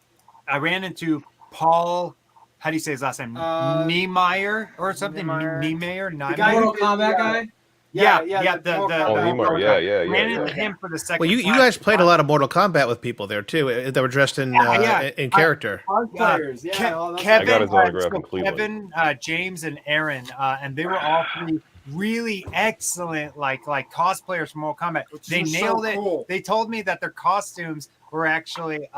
I ran into Paul. How do you say his last name? Niemeyer or something? Niemeyer. The guy Mortal who did Kombat the, guy. Yeah. the Mortal Oh, Kombat. Niemeyer. Yeah. Ran into him for the second. Well, you guys played a lot of Mortal Kombat with people there too. That were dressed in in character. Cosplayers, yeah. all that Kevin, I got his autograph so in Cleveland. Kevin, James, and Aaron, and they were all three really excellent, like cosplayers from Mortal Kombat. Which They was so nailed it. cool. They told me that their costumes were actually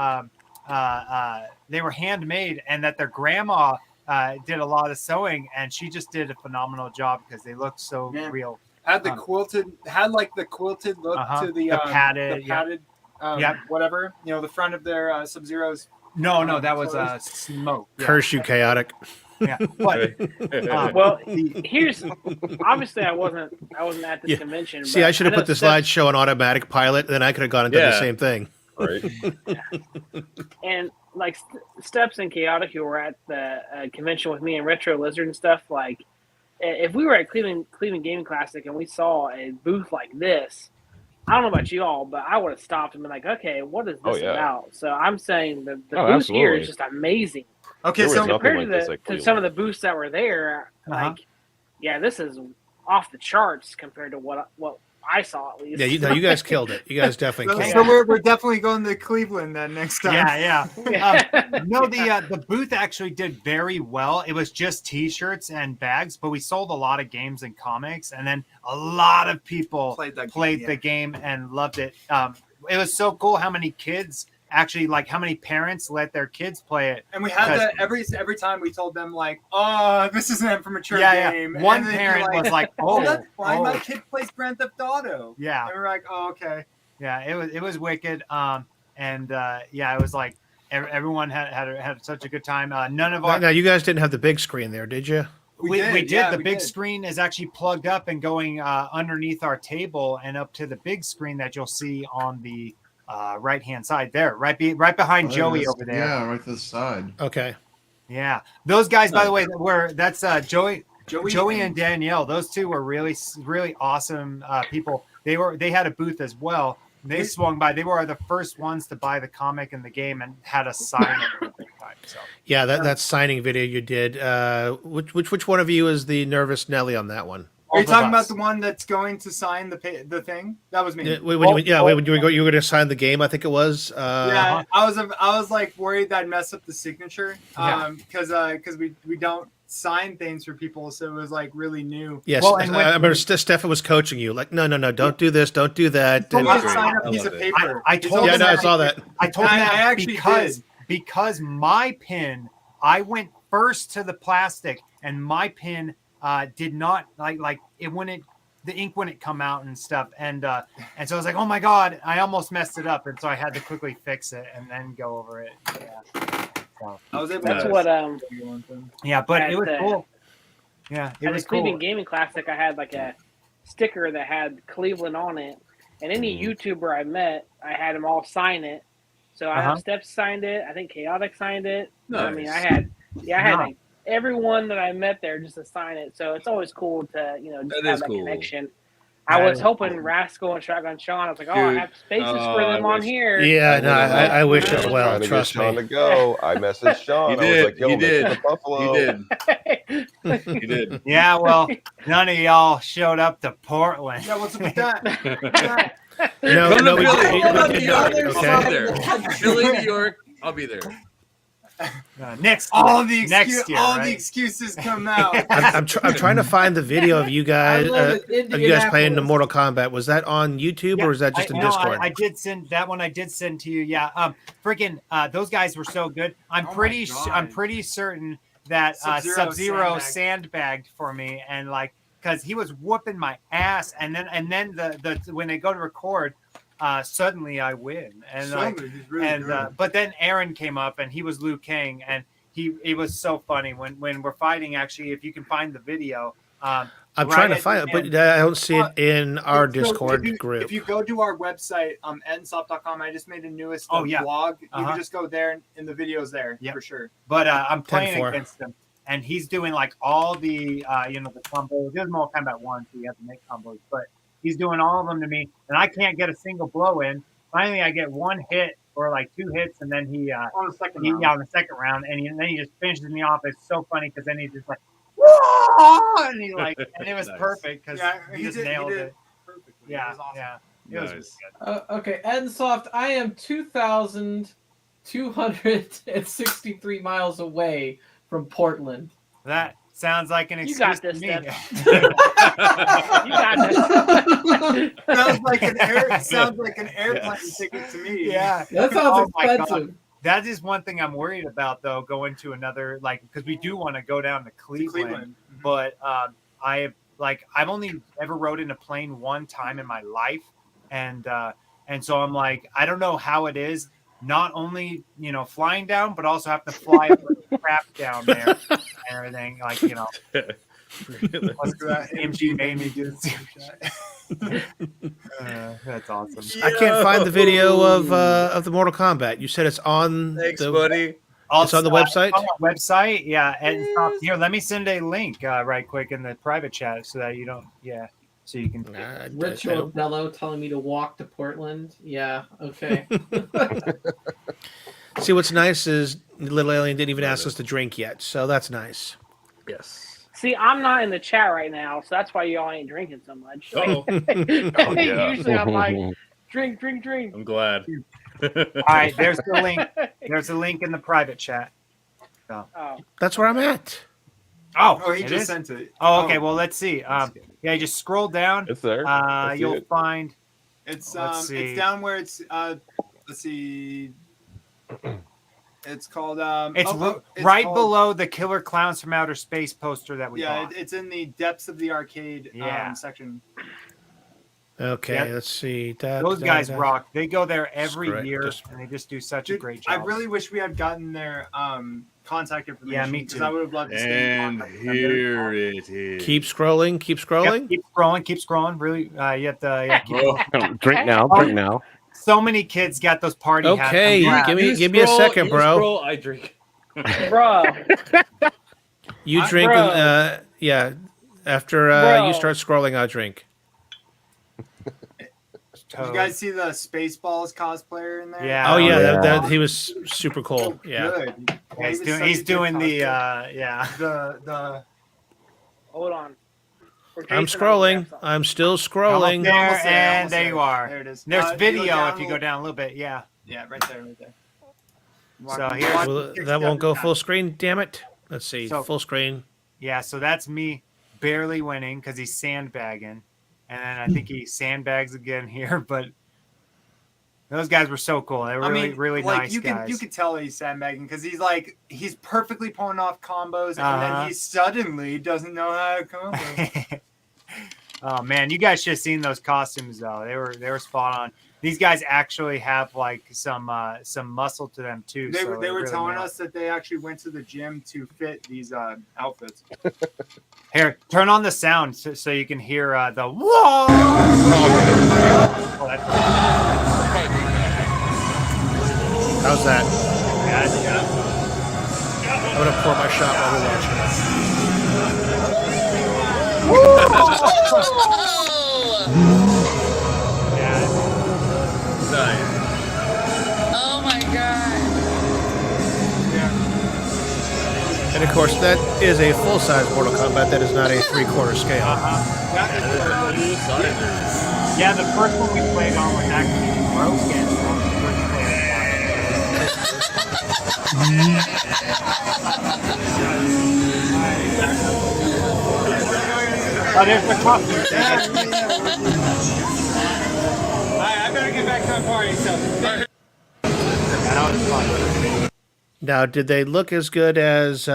they were handmade, and that their grandma did a lot of sewing, and she just did a phenomenal job because they looked so Yeah. real. Had the quilted look to the padded, whatever, the front of their Sub-Zero's. No, that was smoke. Yeah. Curse you, chaotic. Yeah, but Well, here's obviously I wasn't at this Yeah. convention. See, but I should have know put the Steph- slideshow on automatic pilot, then I could have gone and done the Yeah. same thing. Right. And like Steps and Chaotic, who were at the convention with me and Retro Lizard and stuff, like if we were at Cleveland Gaming Classic and we saw a booth like this, I don't know about you all, but I would have stopped and been like, okay, what is this about? So I'm saying the booth here is just amazing. Okay, There was so nothing compared like to, this at to some of Cleveland. the booths that were there, like, yeah, this is off the charts compared to what I saw at least. Yeah, you guys killed it. You guys definitely so, killed so it. we're definitely going to Cleveland then next time. Yeah. No, the booth actually did very well. It was just T-shirts and bags, but we sold a lot of games and comics, and then a lot of people played the game and loved it. It was so cool how many kids actually, like, how many parents let their kids play it. And we had that every time we told them, like, oh, this isn't for mature game. Yeah. One And they'd be parent was like, oh, that's fine. My kid plays Grand Theft Auto. Yeah. And we're like, oh, okay. Yeah, it was wicked. It was like everyone had such a good time. None of our Now, you guys didn't have the big screen there, did you? we did. Yeah, The we big did. screen is actually plugged up and going underneath our table and up to the big screen that you'll see on the right hand side there, right behind Joey over there. Yeah, right to the side. Okay. Yeah, those guys, by the way, that's Joey Joey and Danielle. Those two were really awesome people. They had a booth as well. They swung by. They were the first ones to buy the comic and the game and had us sign it. So. Yeah, that signing video you did. Which one of you is the nervous Nelly on that one? Are you talking about the one that's going to sign the thing? That was me. When you were going to sign the game, I think it was. Yeah, I was like worried that I'd mess up the signature because we don't sign things for people, so it was like really new. Yes, I remember Stephan was coaching you, like, no, don't do this, don't do that. Don't just sign a piece of paper. I told him I saw that. I told him that I actually because my pin, I went first to the plastic, and my pin did not like it wouldn't. The ink wouldn't come out and stuff, and so I was like, oh my god, I almost messed it up, and so I had to quickly fix it and then go over it. Yeah. So, I was able That's to what yeah, but at it was the- cool. Yeah, it at was the Cleveland cool. Gaming Classic, I had like a sticker that had Cleveland on it, and any YouTuber I met, I had them all sign it. So I have Steps signed it. I think Chaotic signed it. I mean, I had like everyone that I met there just to sign it. So it's always cool to just have that connection. I was hoping Rascal and Shotgun Sean. I was like, I have spaces for them on here. Yeah, no, I wish as well. Trying to get Trust Sean me. to go. I messaged Sean. I was like, yo, He let's did. go to Buffalo. He did. Yeah, well, none of y'all showed up to Portland. Yeah, what's up with that? No, Come to we Philly. did Come not. to New York. Okay. I'll be there. Philly, New York. I'll be there. Next year. All the right? excuses come out. I'm trying to find the video of you guys. I love it. Of you guys playing the Indianapolis. Mortal Kombat. Was that on YouTube or is that just in Discord? I did send that one. I did send to you. Yeah. Freaking those guys were so good. I'm pretty certain that Sub-Zero sandbagged for me, and like because he was whooping my ass, and then the when they go to record. Suddenly I win, and but then Aaron came up and he was Liu Kang, and he was so funny when we're fighting. Actually, if you can find the video, I'm trying to find it, but I don't see it in our Discord group. If you go to our website, Ettinsoft.com, I just made a newest blog. You can just go there, and the video's there for sure. But I'm playing 10-4. against him, and he's doing like all the the combos. There's more Kombat 1, so you have to make combos, but he's doing all of them to me, and I can't get a single blow in. Finally, I get one hit or like 2 hits, and then he On the second yeah, round. on the second round, and then he just finishes me off. It's so funny because then he's just like, whoa, and he like, and it was Nice. perfect because Yeah, he just nailed it. perfectly. Yeah, It was awesome. yeah, it was really Nice. good. Okay, Ettinsoft, I am 2,263 miles away from Portland. That sounds like an You excuse got this, to me. You got this. Sounds like an airplane ticket to me. Yeah, That sounds Oh my God. expensive. that is one thing I'm worried about though. Going to another because we do want to go down to Cleveland. But I've only ever rode in a plane one time in my life, and so I'm like, I don't know how it is. Not only flying down, but also have to fly up the crap down there and everything. Like MG made me do this. That's awesome. I can't find the video of the Mortal Kombat. You said it's on Thanks, the buddy. It's on the website? On the website, yeah. And here, let me send a link right quick in the private chat so that you don't, so you can. Ritual Bello telling me to walk to Portland. Yeah, okay. See, what's nice is Little Alien didn't even ask us to drink yet, so that's nice. Yes. See, I'm not in the chat right now, so that's why y'all ain't drinking so much. Uh-oh. yeah. Usually I'm like, drink. I'm glad. All right, there's the link. There's a link in the private chat. Oh, That's where I'm at. Oh, he it just is? sent it. Oh, okay. Well, let's see. Yeah, just scroll down. It's there. I see You'll it. find. It's Let's see. it's down where it's let's see. It's called It's it's right called- below the Killer Clowns from Outer Space poster that we Yeah, bought. it's in the depths of the arcade Yeah. section. Okay, Yeah. let's see. Those guys rock. They go there every Screw it, year, just- and they just do such a Dude, great I job. really wish we had gotten their contact information. Yeah, me because too. I would have loved to stay in And contact with them. here it is. Keep scrolling. Keep scrolling. Yep, keep scrolling. Really, you have to. Keep Oh, Drink now. Oh. Drink now. So many kids got those party hats. Okay, I'm glad. give me a second, you bro. Scroll, I drink. bro. You drink. Bro. Yeah. After Bro. you start scrolling, I'll drink. Did you guys see the Spaceballs cosplayer in there? Yeah. Oh yeah, yeah. That he was super cool. Yeah. Good. Yeah, he's He was doing. such He's a good doing the. cosplayer. the Hold on. For I'm Jason, scrolling. grab something. I'm still Come up scrolling. there, Almost there, and almost there there. you are. There it is. There's You go video down if you a go little- down a little bit. Yeah. Yeah, right there, right there. So here's. Well, that won't go full screen. Damn it. Let's see. So- Full screen. Yeah, so that's me barely winning because he's sandbagging, and then I think he sandbags again here. But those guys were so cool. They were really like nice you guys. can tell he's sandbagging because he's perfectly pulling off combos, and Uh-huh. then he suddenly doesn't know how to combo. Oh man, you guys should have seen those costumes though. They were spot on. These guys actually have like some muscle to them too. They so were really telling nailed us that they actually went to the gym to fit these outfits. it. Here, turn on the sound so you can hear the whoa. Oh, that's How's that? yeah. I'm gonna pour my shot while we're watching. Yeah. Nice. Oh my god. And of course, that is a full-size Mortal Kombat. That is not a 3/4 scale. Yeah, the first one we played on was actually broken on the first Oh, there's the costume. I better get back to my party. So. That was fun. Now, did they look as good as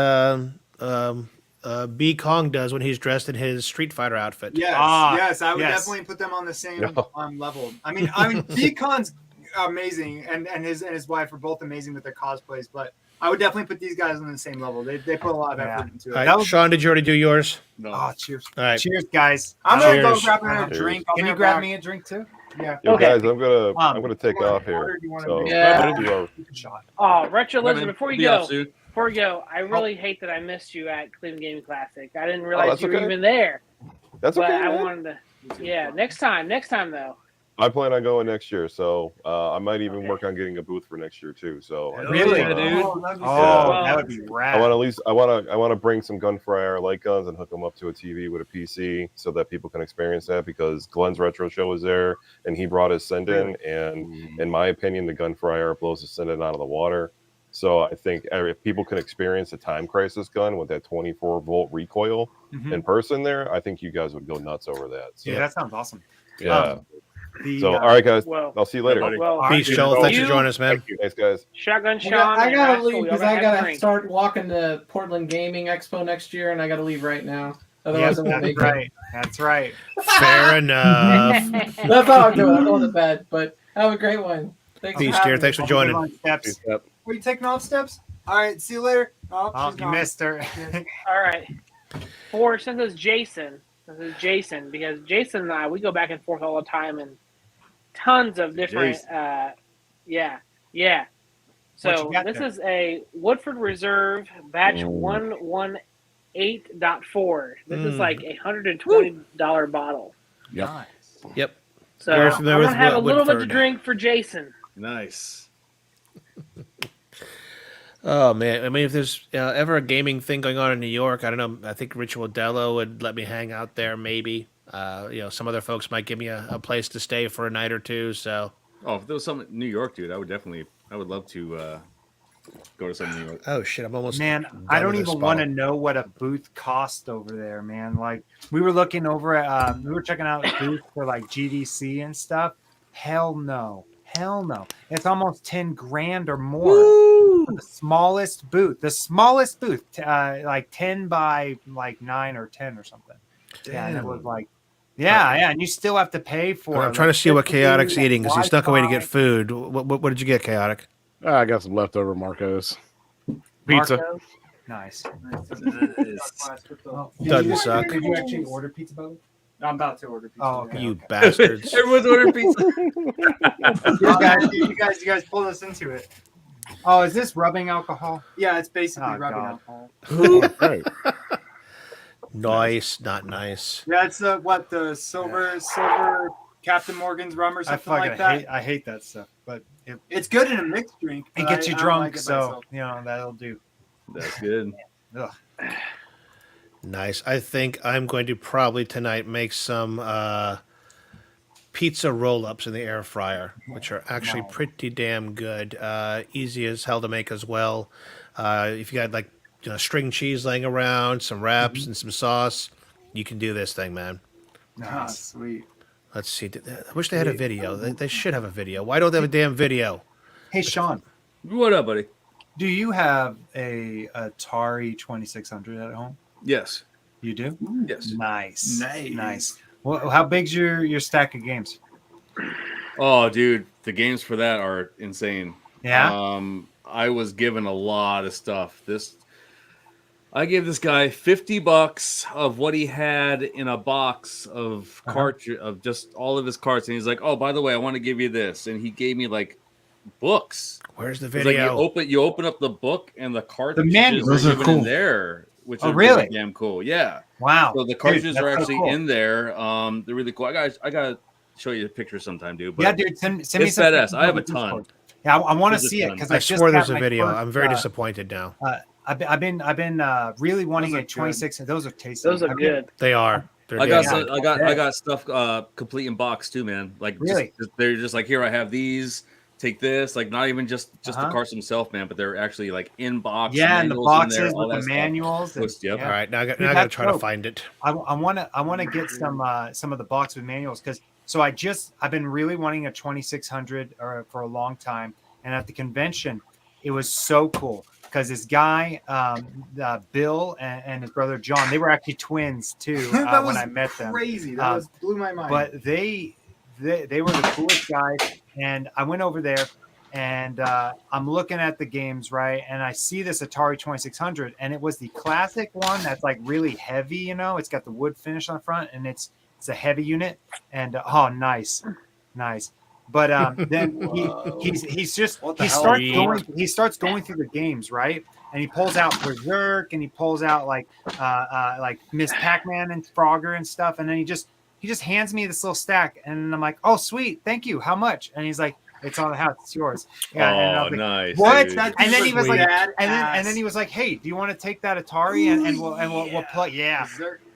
B Kong does when he's dressed in his Street Fighter outfit? Yes, Ah, yes, I would yes. definitely put them on the same No. level. I mean, Deacon's amazing, and his wife are both amazing with their cosplays, but I would definitely put these guys on the same level. They put a lot of effort into it. All That right, was- Sean, did you already do yours? No. Oh, cheers! All right. Cheers, guys. I'm gonna go Cheers. grab another Cheers. drink. Can you grab me a drink too? Yeah. Yo, Okay. guys, I'm gonna take Water, off here. do you wanna So do- Yeah. do Shot. Oh, Retro Women, Legend, before you be off go, soon. I really hate that I missed you at Cleveland Gaming Classic. I didn't realize that's you were okay. even there. That's But okay. I man. wanted to. Yeah, next time though. I plan on going next year, so I might even work on getting a booth for next year too. So Really, yeah, dude. that would be I rad. want to bring some gun for IR light guns and hook them up to a TV with a PC so that people can experience that, because Glenn's retro show was there and he brought his send-in, and in my opinion, the gun for IR blows the send-in out of the water. So I think if people can experience a Time Crisis gun with that 24-volt recoil in person there, I think you guys would go nuts over that. So, Yeah, that sounds awesome. yeah. The, So, all right, guys. Well, I'll see you later. well, Peace, Joel. Thanks for joining us, man. Thank you. Thanks, guys. Shotgun Sean. I and gotta Rascal, leave y'all because gotta I have a gotta drink. start walking to Portland Gaming Expo next year, and I gotta leave right now. Otherwise, Yes, I won't that's make right. That's right. Fair enough. it. That's all I'm doing. I'm going to bed. But have a great one. Thanks Peace, for dear. having Thanks me. for joining. On steps. Were you taking off steps? All right, see you later. Oh, Oh, she's you gone. missed her. All right. Since it's Jason, because Jason and I, we go back and forth all the time and tons of different, yeah. What So you got this there? is a Woodford Reserve batch 118.4. This is like a $120 bottle. Yep. Nice. Yep. So Very I'm familiar going with to have a little bit to Woodford. drink for Jason. Nice. Oh man, I mean, if there's ever a gaming thing going on in New York, I don't know. I think Ritual Dello would let me hang out there. Maybe, some other folks might give me a place to stay for a night or two. So, Oh, if there was something in New York, dude, I would love to go to some New York. oh shit, I'm almost Man, done I don't with this even want to bottle. know what a booth cost over there, man. Like we were looking over at, we were checking out booths for like GDC and stuff. Hell no, it's almost 10 grand or more for the smallest booth. Like 10 by like 9 or 10 or something. Yeah, and it was like, yeah, and you still have to pay for it. I'm trying to see what Chaotic's eating because he snuck away to get Wi-Fi. food. What did you get, Chaotic? I got some leftover Marcos pizza. Marco? Nice. Doesn't suck. Did you actually order pizza, Bubba? I'm about to order pizza. Oh, okay. You bastards! Everyone's ordering pizza. you guys pulled us into it. Oh, is this rubbing alcohol? Yeah, it's basically Oh, rubbing God. alcohol. Right. Nice, not nice. Yeah, it's the silver Captain Morgan's rum or I something like that. I hate that stuff, but It's good in a mixed drink. it but gets you I don't drunk, like it so myself. that'll do. That's good. Ugh. Nice. I think I'm going to probably tonight make some pizza roll-ups in the air fryer, which are actually pretty damn good. Easy as hell to make as well. If you got like string cheese laying around, some wraps, and some sauce, you can do this thing, man. Ah, sweet. Let's see. I wish they had a video. They should have a video. Why don't they have a damn video? Hey, Sean, What up, buddy? do you have a Atari 2600 at home? Yes. You do? Yes. Nice. Well, how big's your stack of games? Oh, dude, the games for that are insane. Yeah. I was given a lot of stuff. I gave this guy $50 of what he had in a box of cartridge of just all of his carts, and he's like, "Oh, by the way, I want to give you this," and he gave me like books. Where's the It's like video? you open up the book and the cartridges manuals. Those are even cool. in there, which Oh, is really? damn cool. Yeah. Wow. So the Dude, cartridges that's are so actually cool. in there. They're really cool. I gotta show you a picture sometime, dude. But Yeah, dude, send me it's some. badass. pictures I have on a the ton. Discord. Yeah, I want to There's a see it ton. because I just swear got there's a my video. first, I'm very disappointed now. I've been really wanting Those are a 26. Those are tasty. Those are I've been- good. They are. They're I got damn some, good. I got stuff complete in box too, man. Like Really? they're just like, here, I have these. Take this. Like not even just the Uh-huh. carts themselves, man, but they're actually like in box. Yeah, and the manuals in boxes there, all with that the stuff. manuals. And, Yep. All right, now I got Dude, to that's try to dope. find it. I want to get some of the box with manuals because I've been really wanting a 2600 for a long time, and at the convention it was so cool because this guy Bill and his brother John, they were actually twins too That when was I met them. Crazy. That blew my mind. But they were the coolest guys, and I went over there and I'm looking at the games, right, and I see this Atari 2600, and it was the classic one that's like really heavy, it's got the wood finish on the front, and it's a heavy unit, and oh, nice. But then he starts going through the games, right, and he pulls out Berserk, and he pulls out like Miss Pac-Man and Frogger and stuff, and then he he just hands me this little stack, and I'm like, oh sweet, thank you. How much? And he's like, it's on the house, it's yours. Yeah, and I was like, nice. what? Dude. And then he was like, Badass. and then he was like, hey, do you want to take that Atari and we'll play? Yeah.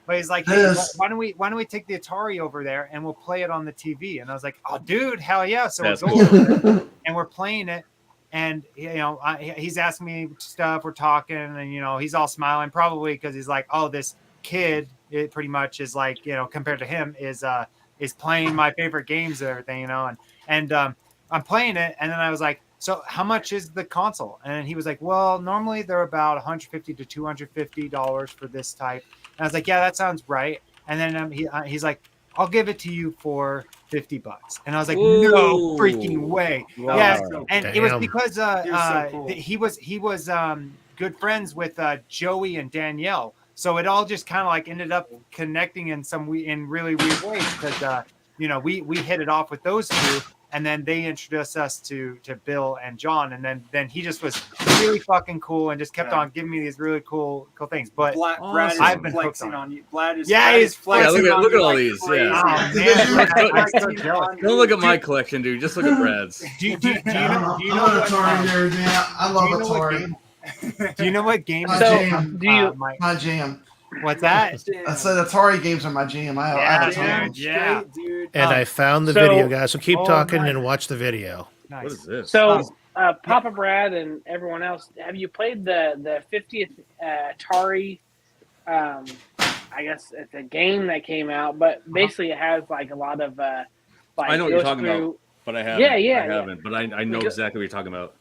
But he's like, hey, Yes. why don't we take the Atari over there and we'll play it on the TV? And I was like, oh, dude, hell yeah! So That's we're going over there and we're playing it, and he's asking me stuff. We're talking, and he's all smiling, probably because he's like, oh, this kid, it pretty much is like, compared to him, is playing my favorite games and everything, and I'm playing it, and then I was like, so how much is the console? And he was like, well, normally they're about $150 to $250 for this type. And I was like, yeah, that sounds right. And then he's like, I'll give it to you for $50. And I was like, no freaking way. Wow. Yeah. And it was Damn. because so cool. he was good friends with Joey and Danielle. So it all just kind of like ended up connecting in really weird ways because we hit it off with those two. And then they introduced us to Bill and John, and then he just was really fucking cool and just kept on giving me these really cool things. But Brad is I've been flexing hooked on on you. Vlad is he's flexing Yeah, on look you at all like these. crazy. Yeah. Oh man, I'm so jealous. Don't look at my collection, dude. Just look at Brad's. Do you know I'm an Atari nerd, man. I love Atari. Do you know what game? My jam. Do you? My jam. What's that? I said Atari games are my jam. I have a ton of them. Yeah. Dude. And I found the so- video, guys. So keep Oh, talking nice. and watch the video. What is this? So, Papa Brad and everyone else, have you played the 50th Atari? I guess it's a game that came out, but basically it has like a lot of like. I know what you're talking about, but I haven't. Yeah. I haven't, but I know exactly what you're talking about.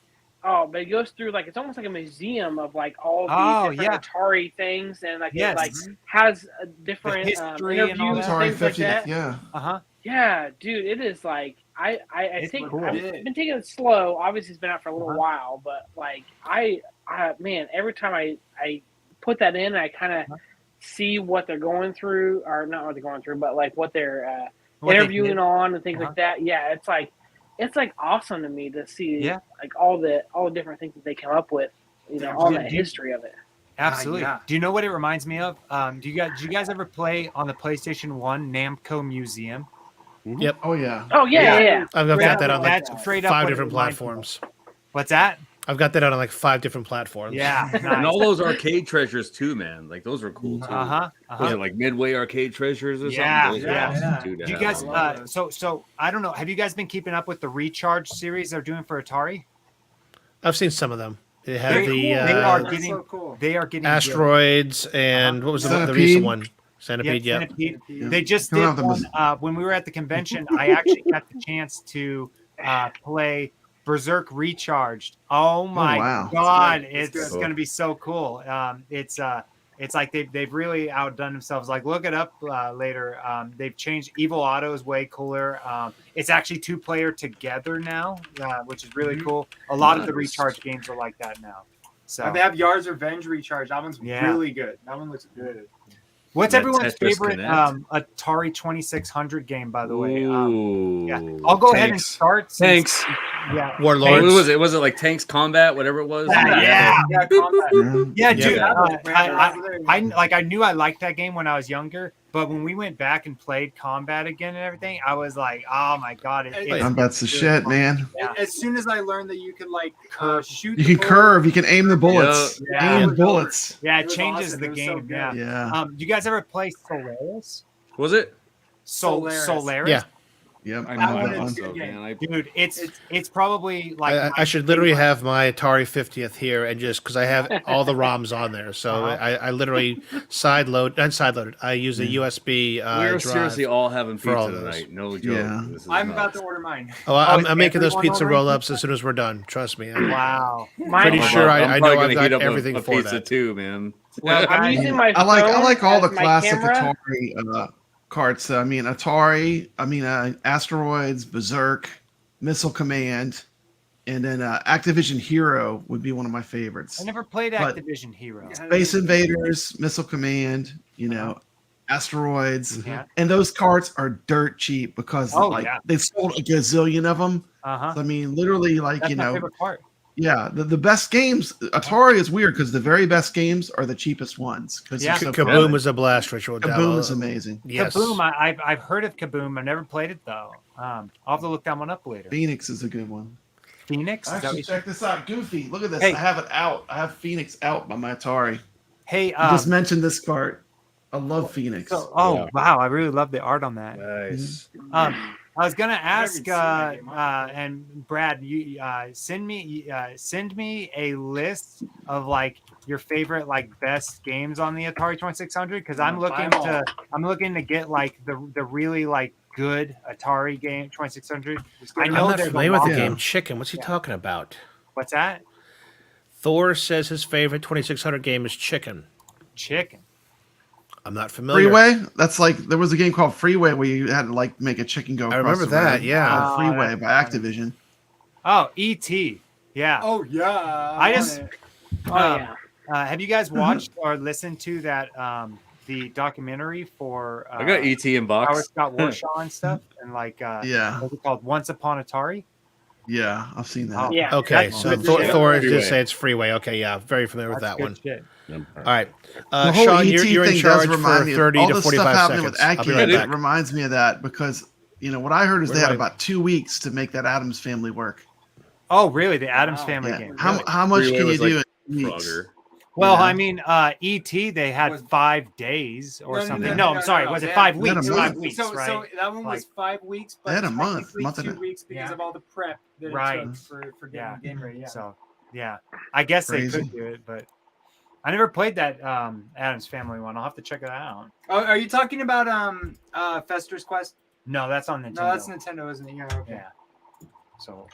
Oh, but it goes through like it's almost like a museum of like all Oh, these different yeah. Atari things, and like Yes. it like has a different history and all interviews that. and Atari things like 50th, that. yeah. Uh-huh. Yeah, dude, it is like I It's think cool. I've been taking it slow. Obviously, it's been out for a little while, but like I man, every time I put that in, I kind of see what they're going through, or not what they're going through, but like what they're What they interviewing did. on and things like that. Yeah, it's like awesome to me to see Yeah. like all the different things that they come up with, all the Yeah. history of it. Absolutely. Yeah. Do you know what it reminds me of? Did you guys ever play on the PlayStation 1 Namco Museum? Yep. Oh yeah. Oh yeah. I've got that on like That's straight up 5 what it different reminds me of. platforms. What's that? I've got that on like 5 different platforms. Yeah. And all those arcade treasures too, man. Like those are cool too. Was it like Midway arcade treasures or Yeah, something? Those are yeah. awesome, too, to Do you have. guys so I don't know, have you guys been keeping up with the Recharge series they're doing for Atari? I've seen some of them. They have They, the they are That's getting so cool. they are getting asteroids and what was the Centipede. recent one? Centipede, Yeah, yep. Centipede. Yeah. They just Come did on, the one when we were at the convention. I actually got the chance to play Berserk Recharged. Oh my wow. god, It's good. it's going to be so cool. It's like they've really outdone themselves. Like look it up later. They've changed. Evil Auto is way cooler. It's actually 2-player together now, which is really cool. A lot of the Recharge games are like that now. So They have Yar's Revenge Recharge. That one's Yeah. really good. That one looks good. what's That everyone's Tetris favorite Connect. Atari 2600 game, by the way? Ooh. Yeah, I'll go ahead and Tanks. start. Tanks. Yeah. Warlords. What was it? Was it like Tanks Combat, whatever it was? Yeah. Yeah, combat. Yeah, dude. Yeah. I knew I liked that game when I was younger, but when we went back and played combat again and everything, I was like, oh my god, Combat's the shit, man. Yeah. As soon as I learned that you could like shoot, You the can bullet- curve. You can aim the bullets. Yeah. Aim bullets. yeah, it It was changes awesome. the It was so game. good. Yeah. Yeah. You guys ever play Solaris? Was it? Solaris. Solaris. Yeah. Yep. I I know know one that is one. so, good. man. I, Dude, it's probably like I should literally have my Atari 50th here and just because I have all the ROMs on there. So Uh-huh. I literally sideloaded. I use a USB we're drive. seriously all having for all pizza those. tonight. No joke. Yeah. This is I'm about nuts. to order mine. Oh, is I'm making those everyone pizza ordering roll-ups as soon as we're done. Trust me. I'm wow. pretty Mine- sure I'm I probably know gonna I've heat got up everything a for pizza that. too, man. Well, I'm using my I like all phone the as my classic camera. Atari carts. I mean Atari. I mean Asteroids, Berserk, Missile Command, and then Activision Hero would be one of my favorites. I never played But- Activision Hero. Space Invaders, Missile Command, Asteroids, Yeah. and those carts are dirt cheap because Oh, yeah. they've sold a gazillion of them. Uh-huh. So, I mean, literally, That's my favorite part. Yeah, the best games. Atari is weird because the very best games are the cheapest ones. Yeah. So Kaboom is a blast, Ritual. Kaboom is amazing. Yes. Kaboom, I've heard of Kaboom. I've never played it though. I'll have to look that one up later. Phoenix is a good one. Phoenix? Is that Actually, what check this out. Goofy, look at this. Hey. I have it out. I have Phoenix out by my Atari. Hey, You just mentioned this part. I love Phoenix. Wow, I really love the art on that. Nice. I was gonna ask, seen that game. and Brad, you send me a list of like your favorite like best games on the Atari 2600 because I'm looking to get like the really like good Atari game 2600. I I'm know not there's familiar a with the lot- game Chicken. What's he talking about? What's that? Thor says his favorite 2600 game is Chicken. Chicken. I'm not familiar. Freeway. That's like there was a game called Freeway where you had to like make a chicken go. I across remember the that, road. yeah. Called Freeway by Activision. Oh, E.T. Yeah. Oh yeah. I just. yeah. Have you guys watched or listened to that the documentary for? I got ET in Howard box. Scott Warshaw and stuff, and like Yeah. what's it called? Once Upon Atari. Yeah, I've seen that. Oh, Yeah. Okay, That's so good Thor, shit. Thor Freeway. did say it's Freeway. Okay, yeah, very familiar with That's that good one. shit. All right, The whole Sean, ET you're in thing charge does remind for me 30 of all to the stuff 45 happening seconds. with I'll be Acura. right It back. reminds me of that because what I heard is they had Right. about 2 weeks to make that Adams Family work. Oh, really? The Adams Wow. Family Yeah. game. How Really? how much Freeway can you was like do in 2 weeks? Frogger. Well, Yeah. I mean, E.T. They had Was- 5 days or No, no, something. no, No, no, I'm sorry. no, Was they it had- 5 they had weeks? a month. 5 weeks, So right? that one was Like- 5 weeks, but They had a month, technically month and 2 a- weeks because Yeah. of all the prep that Right. it took for getting Yeah. the game ready. Yeah. So, yeah, I guess they Crazy. could do it, but I never played that Adams Family one. I'll have to check it out. Oh, are you talking about Fester's Quest? No, that's on Nintendo. No, that's Nintendo, isn't it? Yeah. Okay. Yeah. So,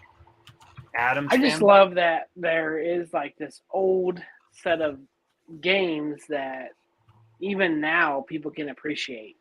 Adams. I just Family? love that there is like this old set of games that even now people can appreciate.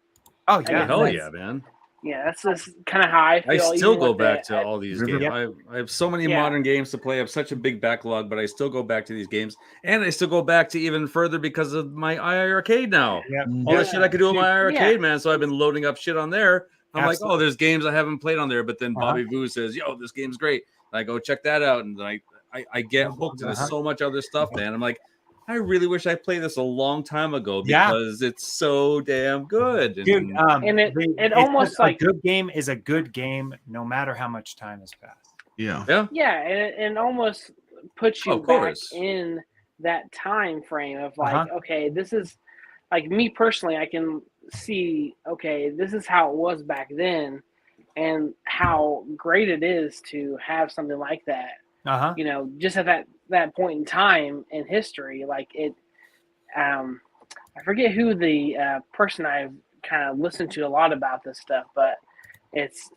Oh I yeah. mean, Hell that's- yeah, man. Yeah, that's just kind of how I feel. I still even go with back the- to all these River- games. I have so many Yeah. modern games to play. I have such a big backlog, but I still go back to these games. And I still go back to even further because of my iArcade now. Yeah. All the shit I could do on my Yeah. iArcade, man. So I've been loading up shit on there. I'm like, Absolutely. oh, there's games I haven't played on there. But then Uh-huh. Bobby Vu says, yo, this game's great. And I go check that out. And then I get hooked into Uh-huh. so much other stuff, man. I'm like, I really wish I played this a long time ago Yeah. because it's so damn good. Dude, And it it's almost just like- a good game is a good game no matter how much time has passed. Yeah. Yeah, and it almost puts you Of back course. in that time frame of like, Uh-huh. okay, this is like me personally. I can see, okay, this is how it was back then, and how great it is to have something like that. Uh-huh. You know, just at that point in time in history, like it. I forget who the person I've kind of listened to a lot about this stuff, but it's.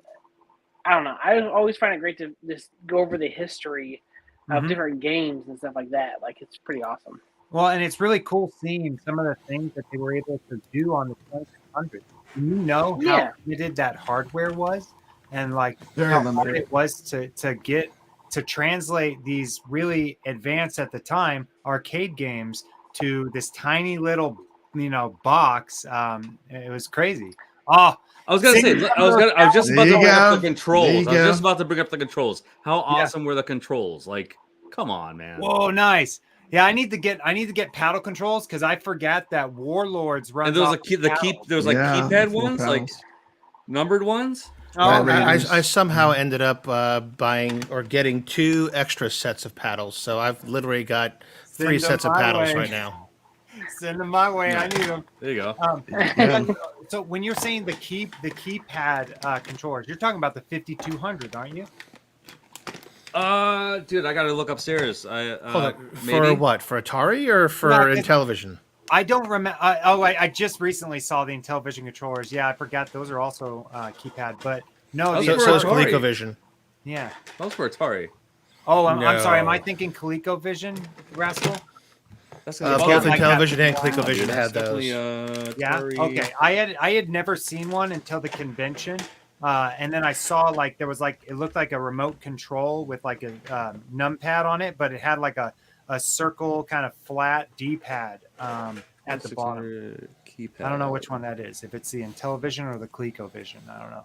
I don't know. I always find it great to just go over the history of Mhm. different games and stuff like that. Like it's pretty awesome. Well, and it's really cool seeing some of the things that they were able to do on the 2600. You know how Yeah. limited that hardware was, and like Very how hard limited. it was to translate these really advanced at the time arcade games to this tiny little box. It was crazy. Oh, I was gonna say, I was just about There to you bring up go. the controls. There I you was go. just about to bring up the controls. How awesome were the controls? Like, come on, man. whoa, nice. Yeah, I need to get paddle controls because I forgot that Warlords runs. And there was off there was like Yeah, keypad full ones, like paddles. numbered ones. Oh, Right, I Raiders. somehow ended up buying or getting 2 extra sets of paddles, so I've literally got 3 Send them sets of my paddles way. right now. Send them my way. I need them. There you go. Yeah. So when you're saying the keypad controllers, you're talking about the 5200, aren't you? Dude, I gotta look upstairs. Hold on, for maybe? what? For Atari or for Yeah, it's- Intellivision? I don't remember. I just recently saw the Intellivision controllers. Yeah, I forgot those are also keypad. But no, Those the are So is Atari. ColecoVision. yeah. Those for Atari. Oh, I'm sorry. Am No. I thinking ColecoVision, Rascal? That's Both like that. Intellivision and Wow. ColecoVision had That's those. definitely, Yeah. Atari. Okay. I had never seen one until the convention, and then I saw like there was like it looked like a remote control with like a numpad on it, but it had like a circle kind of flat D-pad at the bottom. Keypad. I don't know which one that is. If it's the Intellivision or the ColecoVision, I don't know.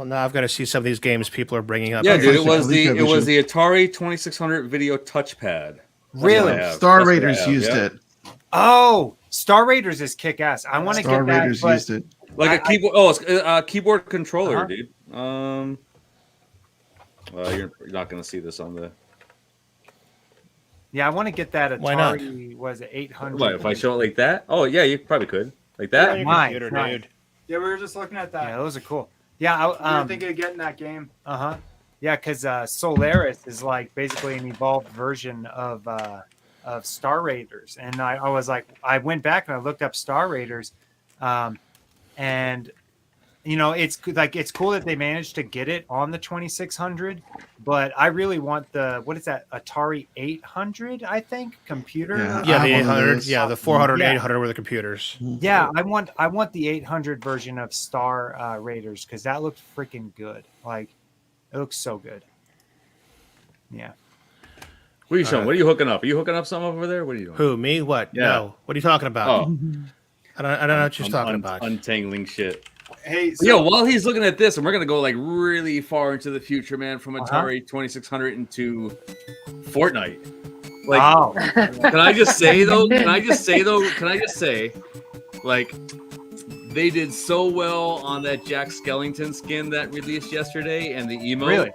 Well, now I've got to see some of these games people are bringing up. Yeah, here. dude, it was the ColecoVision. Atari 2600 video touchpad. That's Really? what I have. Star That's what I Raiders have, used yeah. it. Oh, Star Raiders is kick ass. I want to Star get that. Raiders But used it. Like a keyboard. Oh, it's a keyboard controller, Uh-huh. dude. You're not gonna see this on the. yeah, I want to get that Atari. Why not? Was it 800? What if I show it like that? Oh yeah, you probably could like Yeah, that. your Nice, computer, nice. dude. Yeah, we were just looking at that. Yeah, those are cool. Yeah, We were thinking of getting that game. uh-huh. Yeah, because Solaris is like basically an evolved version of Star Raiders, and I was like, I went back and I looked up Star Raiders, and you know, it's cool that they managed to get it on the 2600, but I really want the what is that Atari 800? I think computer. Yeah. Yeah, I the have one of 800. those. Yeah, the 400, Yeah. 800 were the computers. Yeah, I want the 800 version of Star Raiders because that looked freaking good. Like, it looks so good. Yeah. What are you showing? What are you hooking up? Are you hooking up something over there? What are you doing? Who, me? What? Yeah. No. What are you talking about? Oh, I don't know what you're talking about. Untangling shit. Hey, so, Yo, while he's looking at this, and we're gonna go like really far into the future, man, from Uh-huh. Atari 2600 into Fortnite. Like, Wow. can I just say though? Like, they did so well on that Jack Skellington skin that released yesterday, and the emote. Really?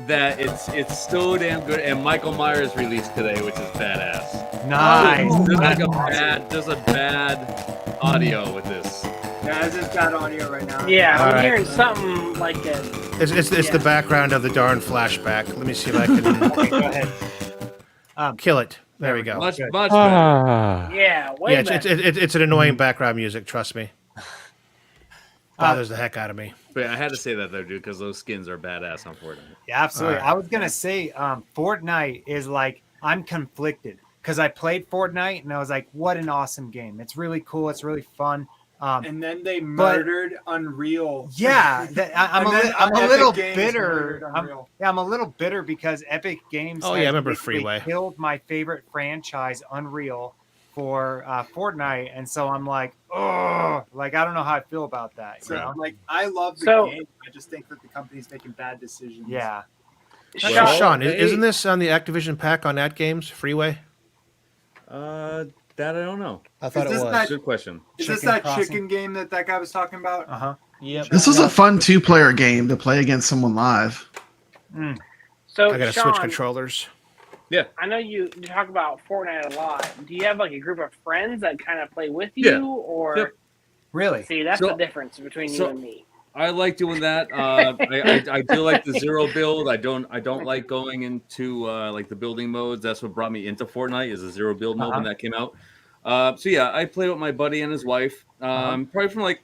That it's so damn good. And Michael Myers released today, which is badass. Nice. There's a bad audio with this. yeah, this is bad audio right now. Yeah, All I'm right. hearing something like a. It's Yeah. the background of the darn flashback. Let me see if I can Okay, go ahead. kill it. There we go. Much Good. much better. Yeah, way Yeah, better. it's an annoying background music. Trust me. Bothers the heck out of me. But I had to say that though, dude, because those skins are badass on Fortnite. Yeah, absolutely. All right. I was gonna say, Fortnite is like I'm conflicted because I played Fortnite and I was like, what an awesome game! It's really cool. It's really fun. And then they murdered Unreal. Yeah, I'm a Epic little Games bitter. murdered Unreal. I'm a little bitter because Epic Games. Oh, yeah, has I remember basically Freeway. Killed my favorite franchise, Unreal, for Fortnite, and so I'm like, oh, like I don't know how I feel about that. So, You know? like, I love the So- game. I just think that the company's making bad decisions. Yeah. Sean, Sean, isn't this on the Activision pack on At Games Freeway? That I don't know. I thought Is it this was. not- Good question. Is this Chicken that Crossing? chicken game that guy was talking about? Uh huh. Yep. This was a fun 2-player game to play against someone live. So, I gotta Sean, switch controllers. I know you talk about Fortnite a lot. Do you have like a group of friends that kind of play with you, Yeah. or Yep. Really? see that's So- the difference between you so- and me? I like doing that. I do like the zero build. I don't like going into like the building modes. That's what brought me into Fortnite is the zero build mode when that came out. So yeah, I play with my buddy and his wife. Probably from like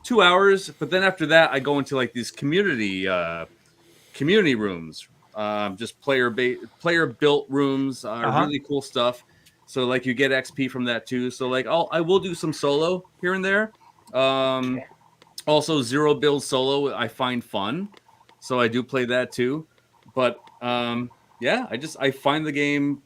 2 hours, but then after that, I go into like these community rooms, just player built rooms. Really cool stuff. So like you get XP from that too. So like I will do some solo here and there. Also, zero build solo I find fun, so I do play that too. But yeah, I find the game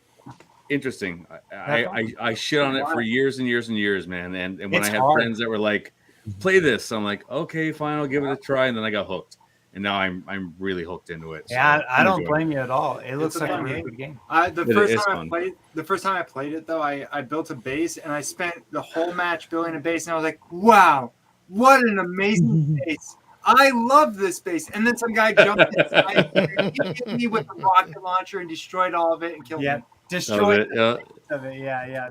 interesting. I shit on it for years and years and years, man. And when It's I had hard. friends that were like, "Play this," I'm like, "Okay, fine, I'll give it a try." And then I got hooked, and now I'm really hooked into it. So Yeah, I I'm don't enjoying blame you at all. It looks a like a fun really game. good game. The It first is time fun. I played it though, I built a base and I spent the whole match building a base and I was like, wow, what an amazing base. I love this base. And then some guy jumped inside and he hit me with a rocket launcher and destroyed all of it and killed Yeah, me. destroyed it. Yeah. of it. Yeah.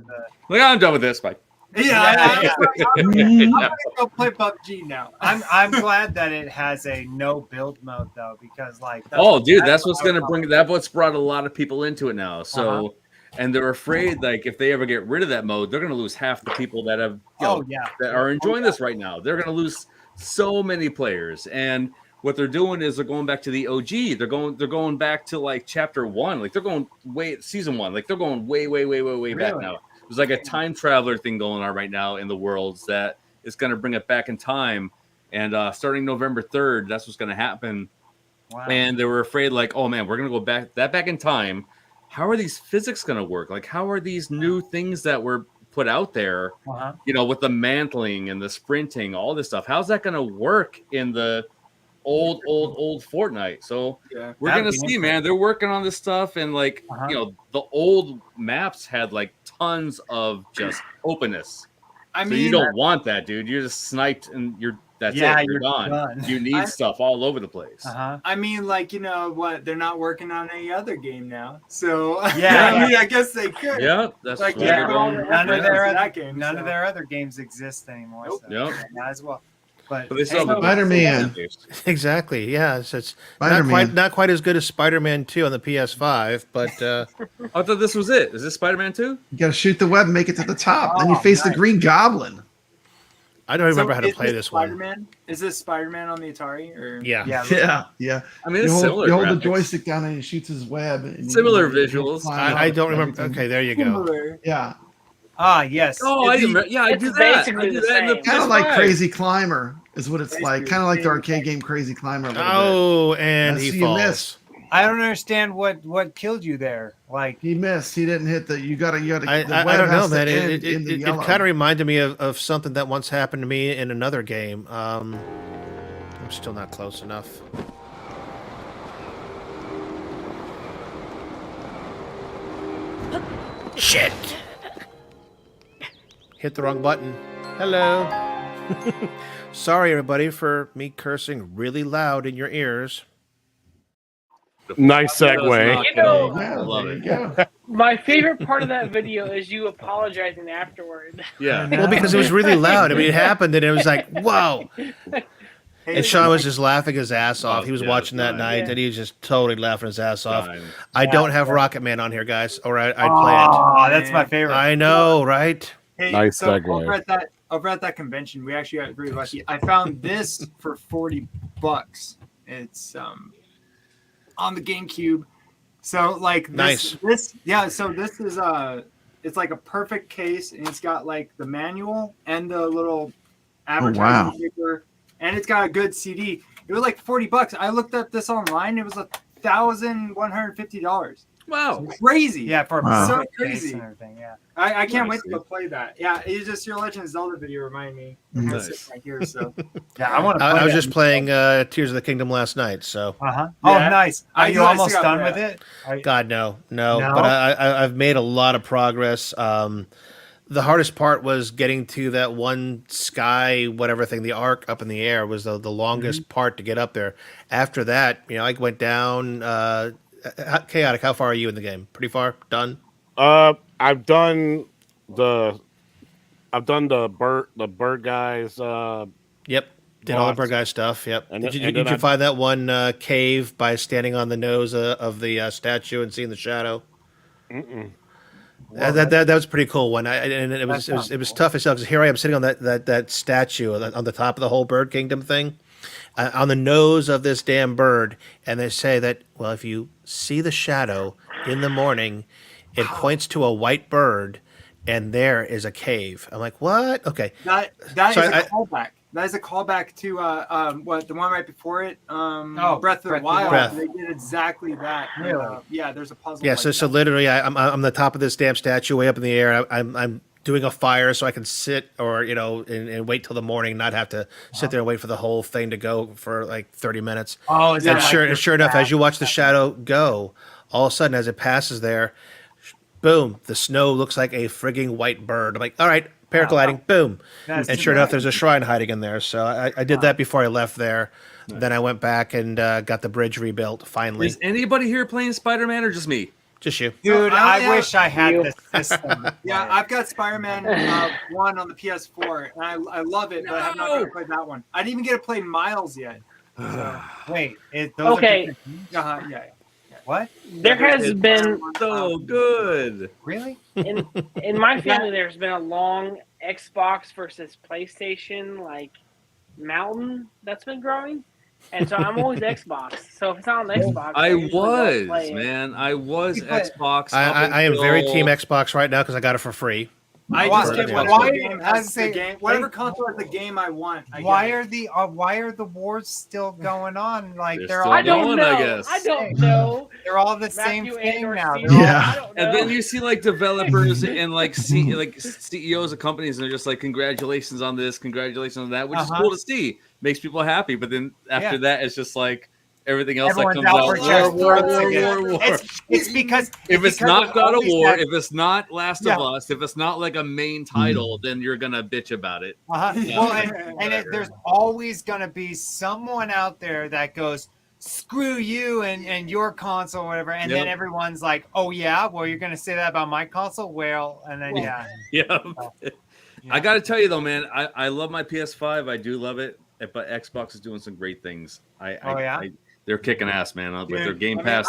Like I'm done with this. Bye. Yeah, I'm gonna go play PUBG now. I'm glad that it has a no build mode though, because like Oh, dude, that's what what's I was gonna bring. That's what's brought a lot of people into it now. So, and they're afraid like if they ever get rid of that mode, they're gonna lose half the people that have that are enjoying this right now. They're gonna lose so many players. And what they're doing is they're going back to the OG. They're going back to like chapter 1. Like they're going season 1. Like they're going way back Really? now. There's like a time traveler thing going on right now in the worlds that is going to bring it back in time. And starting November 3rd, that's what's going to happen. Wow. And they were afraid, like, oh man, we're going to go back in time. How are these physics going to work? Like, how are these new things that were put out there, with the mantling and the sprinting, all this stuff? How's that going to work in the old Fortnite. So Yeah. we're That'd gonna be see, interesting. man. They're working on this stuff, and like you know, the old maps had like tons of just openness. I So mean, you don't want that, dude. You're just sniped, and that's Yeah, it. You're you're done. done. You need stuff all over the place. I mean, like, you know what? They're not working on any other game now, so Yeah. I mean, I guess they could. Yeah, that's Like, what yeah, they're doing. None of their that game, none so. of their other games exist anymore. Nope. So Yep. might as well. But But they still hey, have a Spider-Man. Exactly. Yeah. So it's Spider-Man. not quite as good as Spider-Man 2 on the PS5, but I thought this was it. Is this Spider-Man 2? You got to shoot the web and make it to the top. Then you Oh, face the nice. Green Goblin. I don't remember how to is play this one. Spider-Man? Is this Spider-Man on the Atari? Or Yeah. Yeah. I mean, You it's hold, similar. you hold the graphics. joystick down and it shoots his web. And Similar you visuals. climb I up don't and remember. everything. Okay, there you go. Similar. Yeah. yes. Oh, I It's do that. basically I do the that in the same. Kind of like PS5. Crazy Climber is what it's Basically like. Kind of like the arcade game Crazy Climber a little bit. Oh, and That's he who you falls. missed. I don't understand what killed you there. Like He missed. He didn't hit the. You got to. I The web don't know, has to man. end It in the yellow. kind of reminded me of something that once happened to me in another game. I'm still not close enough. Shit! Hit the wrong button. Hello. Sorry, everybody, for me cursing really loud in your ears. Nice segue. You know, Yeah, I love there it. you go. my favorite part of that video is you apologizing afterward. Yeah. Well, because it was really loud. I mean, it happened, and it was like, whoa. And Sean was just laughing his ass off. He was yeah, watching that fine. night, Yeah. and he was just totally laughing his ass off. Fine. I don't have Rocket Man on here, guys, or I'd play it. oh, that's my favorite. I know, right? Hey, Nice so segue. over at that convention, we actually got really lucky. I found this for $40. It's on the GameCube. So like Nice. So this is it's like a perfect case, and it's got like the manual and the little advertising wow. paper, and it's got a good CD. It was like $40. I looked up this online. It was $1,150. Wow. Crazy. Yeah, for Wow. So perfect case crazy. and everything. Yeah. I can't Nice, wait to go play that. Yeah, it's just your Legend of Zelda video reminded me. Mhm. That's it right here. So Yeah, I want to. I was just playing Tears of the Kingdom last night, so Oh, Yeah. nice. Are I you do, I almost still got done with that. it? Are- God no. No? But I've made a lot of progress. The hardest part was getting to that one sky, whatever thing, the arc up in the air was the longest part to get up there. After that, I went down. Chaotic, how far are you in the game? Pretty far? Done? I've done the bird guys. Yep. Did all the Lots. bird guy stuff. Yep. And Did then- you, and did then you find that one cave by standing on the nose of the statue and seeing the shadow? Mm-mm. That was a pretty cool one. And it was tough as hell because here I am sitting on that statue on the top of the whole Bird Kingdom thing, on the nose of this damn bird, and they say that, well, if you see the shadow in the morning, it points to a white bird, and there is a cave. I'm like, what? Okay. that So is a I- callback. That is a callback to the one right before it, Breath of the Breath. Wild. Breath. They did exactly that. Really? Yeah, there's a puzzle. Yeah. like So that. literally, I'm on the top of this damn statue, way up in the air. I'm doing a fire so I can sit or and wait till the morning, not have to sit there and wait for the whole thing to go for like 30 minutes. Oh, is And that sure enough, as you watch the shadow go, all of a sudden, as it passes there, boom, the snow looks like a frigging white bird. I'm like, all right, paragliding, boom. That's And sure enough, there's a shrine hiding in there. So I did that before I left there. Then I went back and got the bridge rebuilt, finally. Is anybody here playing Spider-Man or just me? Just you. Dude, I I wish I had You. this system. Yeah, I've got Spider-Man 1 on the PS4, and I love it, but I have not got to play that one. I didn't even get to play Miles yet. Wait, those Okay. are different- Yeah. What? There has been So good. Really? in my family. There's been a long Xbox versus PlayStation mountain that's been growing, and so I'm always Xbox. So if it's not on the Xbox, I usually go was, play it. man. I was You play- Xbox. I am very until- team Xbox right now because I got it for free. I Why- just get why- whatever game I was has the saying, game, whatever they- console has the game I want. Why are the wars still going on? Like They're they're still all I don't going, know. I guess. I don't know. they're all the same Matthew thing and/or now. Steve. They're all- Yeah. I don't know. And then you see like developers and like CEOs of companies, and they're just like, congratulations on this, congratulations on that, which is cool to see. Makes people happy. But then after that, it's just like everything else Everyone's that comes out out. for chest throats again. War. It's because If it's because not of God of always War, that- if it's not Last Yeah. of Us, if it's not like a main title, then you're gonna bitch about it. Well, there's always going to be someone out there that goes, screw you and your console, or whatever. And then Yep. everyone's like, oh, yeah, well, you're going to say that about my console? Well, and then, yeah. Yeah. I got to tell you, though, man, I love my PS5. I do love it. But Xbox is doing some great things. They're kicking ass, man, with their Game Pass.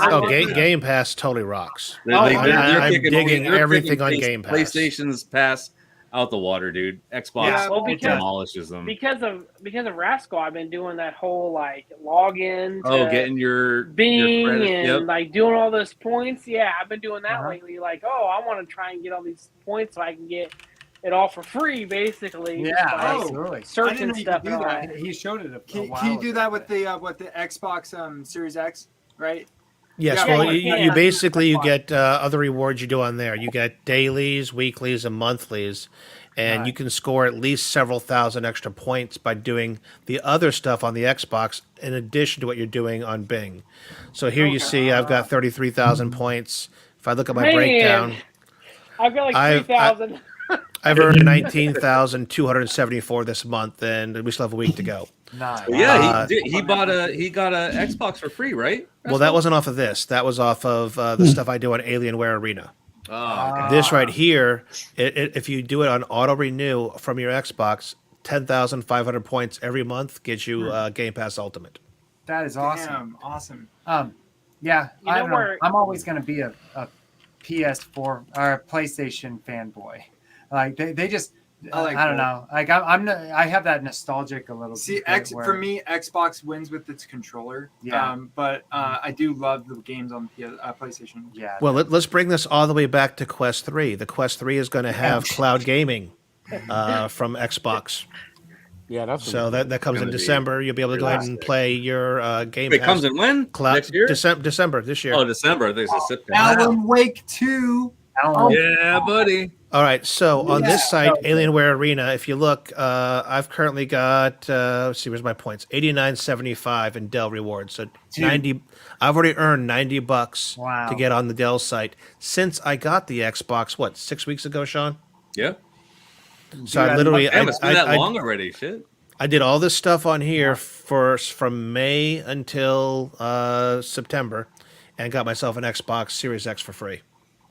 Game Pass totally rocks. They're digging everything on Game Pass. PlayStation's pass out the water, dude. Xbox demolishes them. Because of Rascal, I've been doing that whole like login. Getting your Bing credit. and Yep. like doing all those points. Yeah, I've been doing that lately. Like, I want to try and get all these points so I can get it all for free, basically. Yeah, just by absolutely. Searching stuff. do that. He showed it a Can while you do ago. that with the Xbox Series X, right? Yes, Yeah, well, yeah. you basically you get other rewards you do on there. You get dailies, weeklies, and monthlies, and you can score at least several thousand extra points by doing the other stuff on the Xbox in addition to what you're doing on Bing. So here you see I've got 33,000 points. If I look at my breakdown, I've got like 3,000. I've earned 19,274 this month, and we still have a week to go. Nice. Yeah, he got a Xbox for free, right? Well, that wasn't off of this. That was off of the stuff I do on Alienware Arena. This right here, if you do it on auto renew from your Xbox, 10,500 points every month gets you Game Pass Ultimate. That is awesome. Damn, awesome. Yeah, You I know don't know. where- I'm always going to be a PS4 or a PlayStation fanboy. Like they just, I don't know. Like I have that nostalgic a little. See, bit for me, Xbox wins with its controller. Yeah. But I do love the games on PlayStation. Yeah. Well, let's bring this all the way back to Quest 3. The Quest 3 is going to have cloud gaming from Xbox. Yeah, that's So that comes in December. You'll be able to go ahead and play your Game It Pass. comes in when? Cloud Next year? December this year. Oh, December. There's a September. Alan Wake 2. Yeah, buddy. All right, so on this site, Alienware Arena, if you look, I've currently got let's see, where's my points? 89.75 in Dell rewards. So 90. I've already earned $90 to get on the Dell site since I got the Xbox. What, 6 weeks ago, Sean? Yeah. So I literally, Damn, it's been that long already. Shit. I did all this stuff on here from May until September, and got myself an Xbox Series X for free.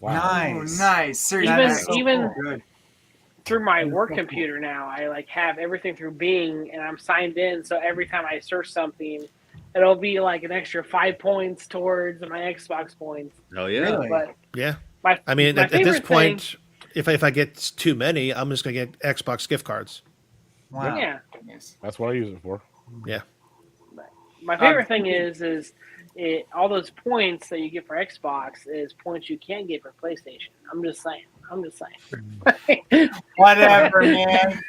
Nice. Oh, nice. Seriously, Even that's so even good. through my work computer now, I like have everything through Bing, and I'm signed in. So every time I search something, it'll be like an extra 5 points towards my Xbox points. Oh yeah. Really? But Yeah. my, I mean, my at this favorite point, if I get too many, I'm just going to get Xbox gift cards. Wow. yeah, That's what I use it for. Yeah. my favorite thing is all those points that you get for Xbox is points you can't get for PlayStation. I'm just saying. Whatever, man.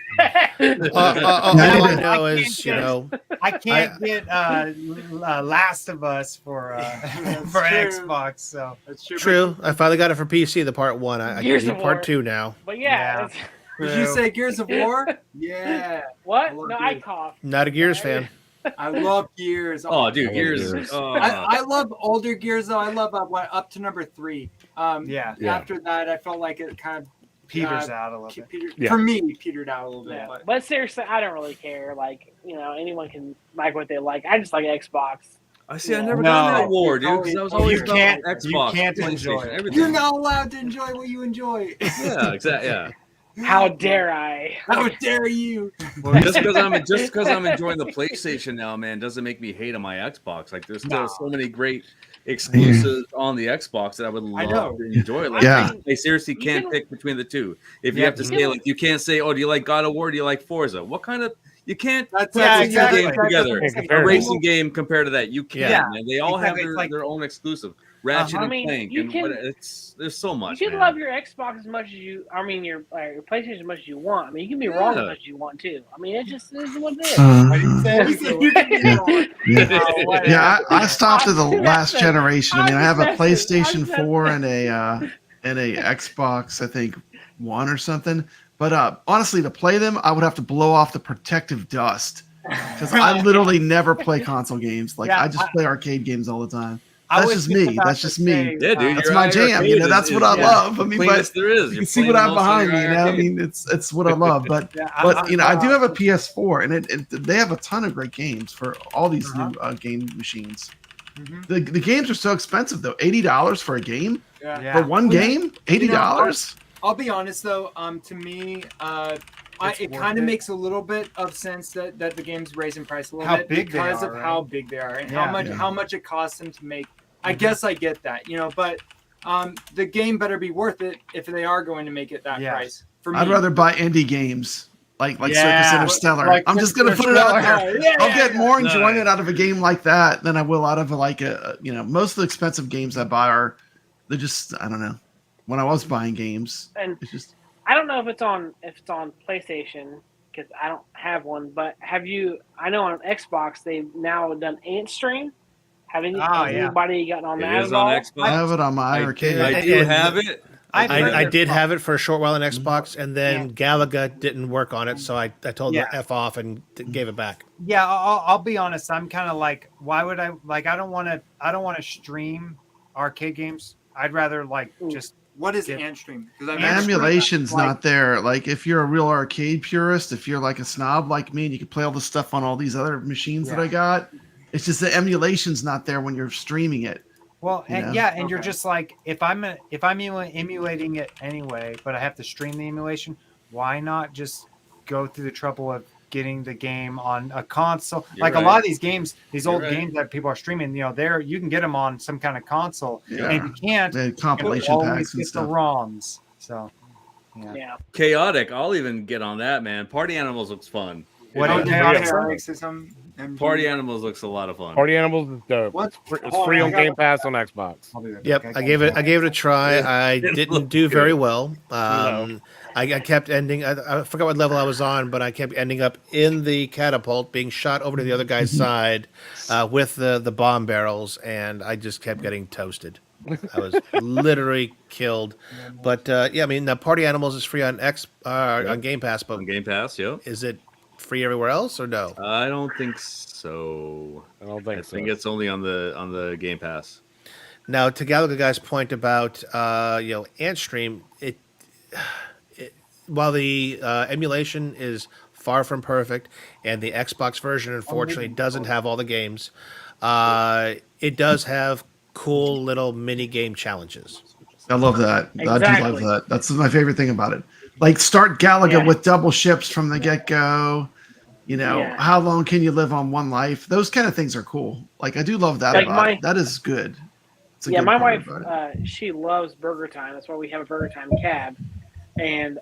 All I know is, I can't get Last of Us for for Xbox. So That's true. I finally got it for PC, the part 1. I Gears can of do War. part 2 now. But yeah, Did you say Gears of War? Yeah. what? I love No, I Gears. cough. Not a Gears fan. I love Gears. Oh, dude, Gears. Gears. I love older Gears though. I love up to number 3. Yeah. After that, I felt like it kind of peters out a little bit. Yeah. For me, petered out a little bit. Yeah. But But seriously, I don't really care. Like, anyone can like what they like. I just like Xbox. I see. I never No. got that war, dude. Because I was always You about can't- Xbox, you can't PlayStation, enjoy it. everything. you're not allowed to enjoy what you enjoy. Yeah, exactly. Yeah. How dare I? How dare you? Just because I'm enjoying the PlayStation now, man, doesn't make me hate on my Xbox. Like, there's still so many great exclusives on the Xbox that I would I know. love to enjoy. Like, Yeah. I seriously You can't can- pick between the two. If you have to say, like, you can't say, oh, do you like God of War? Do you like Forza? What kind of you can't That's put Yeah, the exactly. two games together. In A comparison. racing game compared to that, you can't. Yeah. Man. They all Exactly. have It's like- their own exclusive. Ratchet I and mean, Clank, you and can- there's so much. You can man. love your Xbox as much as you. I mean, your PlayStation as much as you want. I mean, you can be wrong as Yeah. much as you want too. I mean, it just is what it is. What do you say? You can be Yeah. wrong. Yeah. Oh, whatever. Yeah, I stopped at the I'm just last messing. generation. I mean, I have a I'm just messing. I'm PlayStation just 4 messing. and a Xbox, I think, one or something. But honestly, to play them, I would have to blow off the protective dust because I literally never play console games. Like Yeah, I just play arcade games all the time. I That's was just me. about That's to just me. say, Yeah, dude, That's your my jam. You know, arcade that's is- what I is love. I the mean, but cleanest there is. you You're can see playing what the I have most on behind your me. You know, I arcade. mean, it's what I love. But Yeah, but you know, I do have a PS4, and they have a ton of great games for all these Uh-huh. new game machines. Mhm. The games are so expensive though. $80 for a game Yeah. for one Well, game. $80. I'll be honest though. To me, it worth kind it. of makes a little bit of sense that the games raise in price a little How bit big they because are, of how right? big they are and Yeah. how much it costs them to make. I guess I get that, but the game better be worth it if they are going to make it that Yeah. price. For me, I'd rather buy indie games like Circus Yeah. Interstellar. Like I'm just gonna put it out there. Interstellar. I'll get more Nice. enjoyment out of a game like that than I will out of like most of the expensive games I buy they're just I don't know. When I was buying games, And it's just I don't know if it's on PlayStation because I don't have one. But have you? I know on Xbox they've now done Ant Stream. Has yeah. anybody gotten on It that is at on all? Xbox. I have it on my arcade. I do And- have it. I did have it for a short while on Xbox, and then Yeah. Galaga didn't work on it, so I told Yeah. the F off and gave it back. Yeah, I'll be honest. I'm kind of like, why would I like? I don't want to stream arcade games. I'd rather like just what is Yeah. Ant Stream? Because Ant I've Stream, Emulation's like- not there. Like if you're a real arcade purist, if you're like a snob like me, and you can play all the stuff on all these other machines that Yeah. I got, it's just the emulation's not there when you're streaming it. well, You and know? yeah, and you're Okay. just like, if I'm emulating it anyway, but I have to stream the emulation, why not just go through the trouble of getting the game on a console? You're like right. a lot of these games, these You're old right. games that people are streaming, you can get them on some kind of console, Yeah. and if you can't, The you compilation always packs and get the stuff. ROMs. So, yeah. Yeah. Chaotic. I'll even get on that, man. Party Animals looks fun. What Oh, do yeah, you- Alex is some Party Animals looks a lot of fun. Party Animals is dope. What? It's free on Game Pass on Xbox. I'll be right Yep, back. I gave it a try. Yeah. I It didn't looked do very good. well. I kept ending. I forgot what level I was on, but I kept ending up in the catapult, being shot over to the other guy's side with the bomb barrels, and I just kept getting toasted. I was literally killed. But yeah, I mean, the Party Animals is free on on Game Pass, but On Game Pass, yeah. is it free everywhere else or no? I don't think so. I don't I think so. think it's only on the Game Pass. Now, to Gallagher guy's point about Ant Stream, while the emulation is far from perfect, and the Xbox version unfortunately doesn't have all the games, it does have cool little mini game challenges. I love that. I do love Exactly. that. That's my favorite thing about it. Like start Galaga Yeah. with double ships from the get go. Yeah. How long can you live on one life? Those kind of things are cool. Like I do love that Like about it. That is good. It's a Yeah, good my part wife, about it. she loves Burger Time. That's why we have a Burger Time cab. And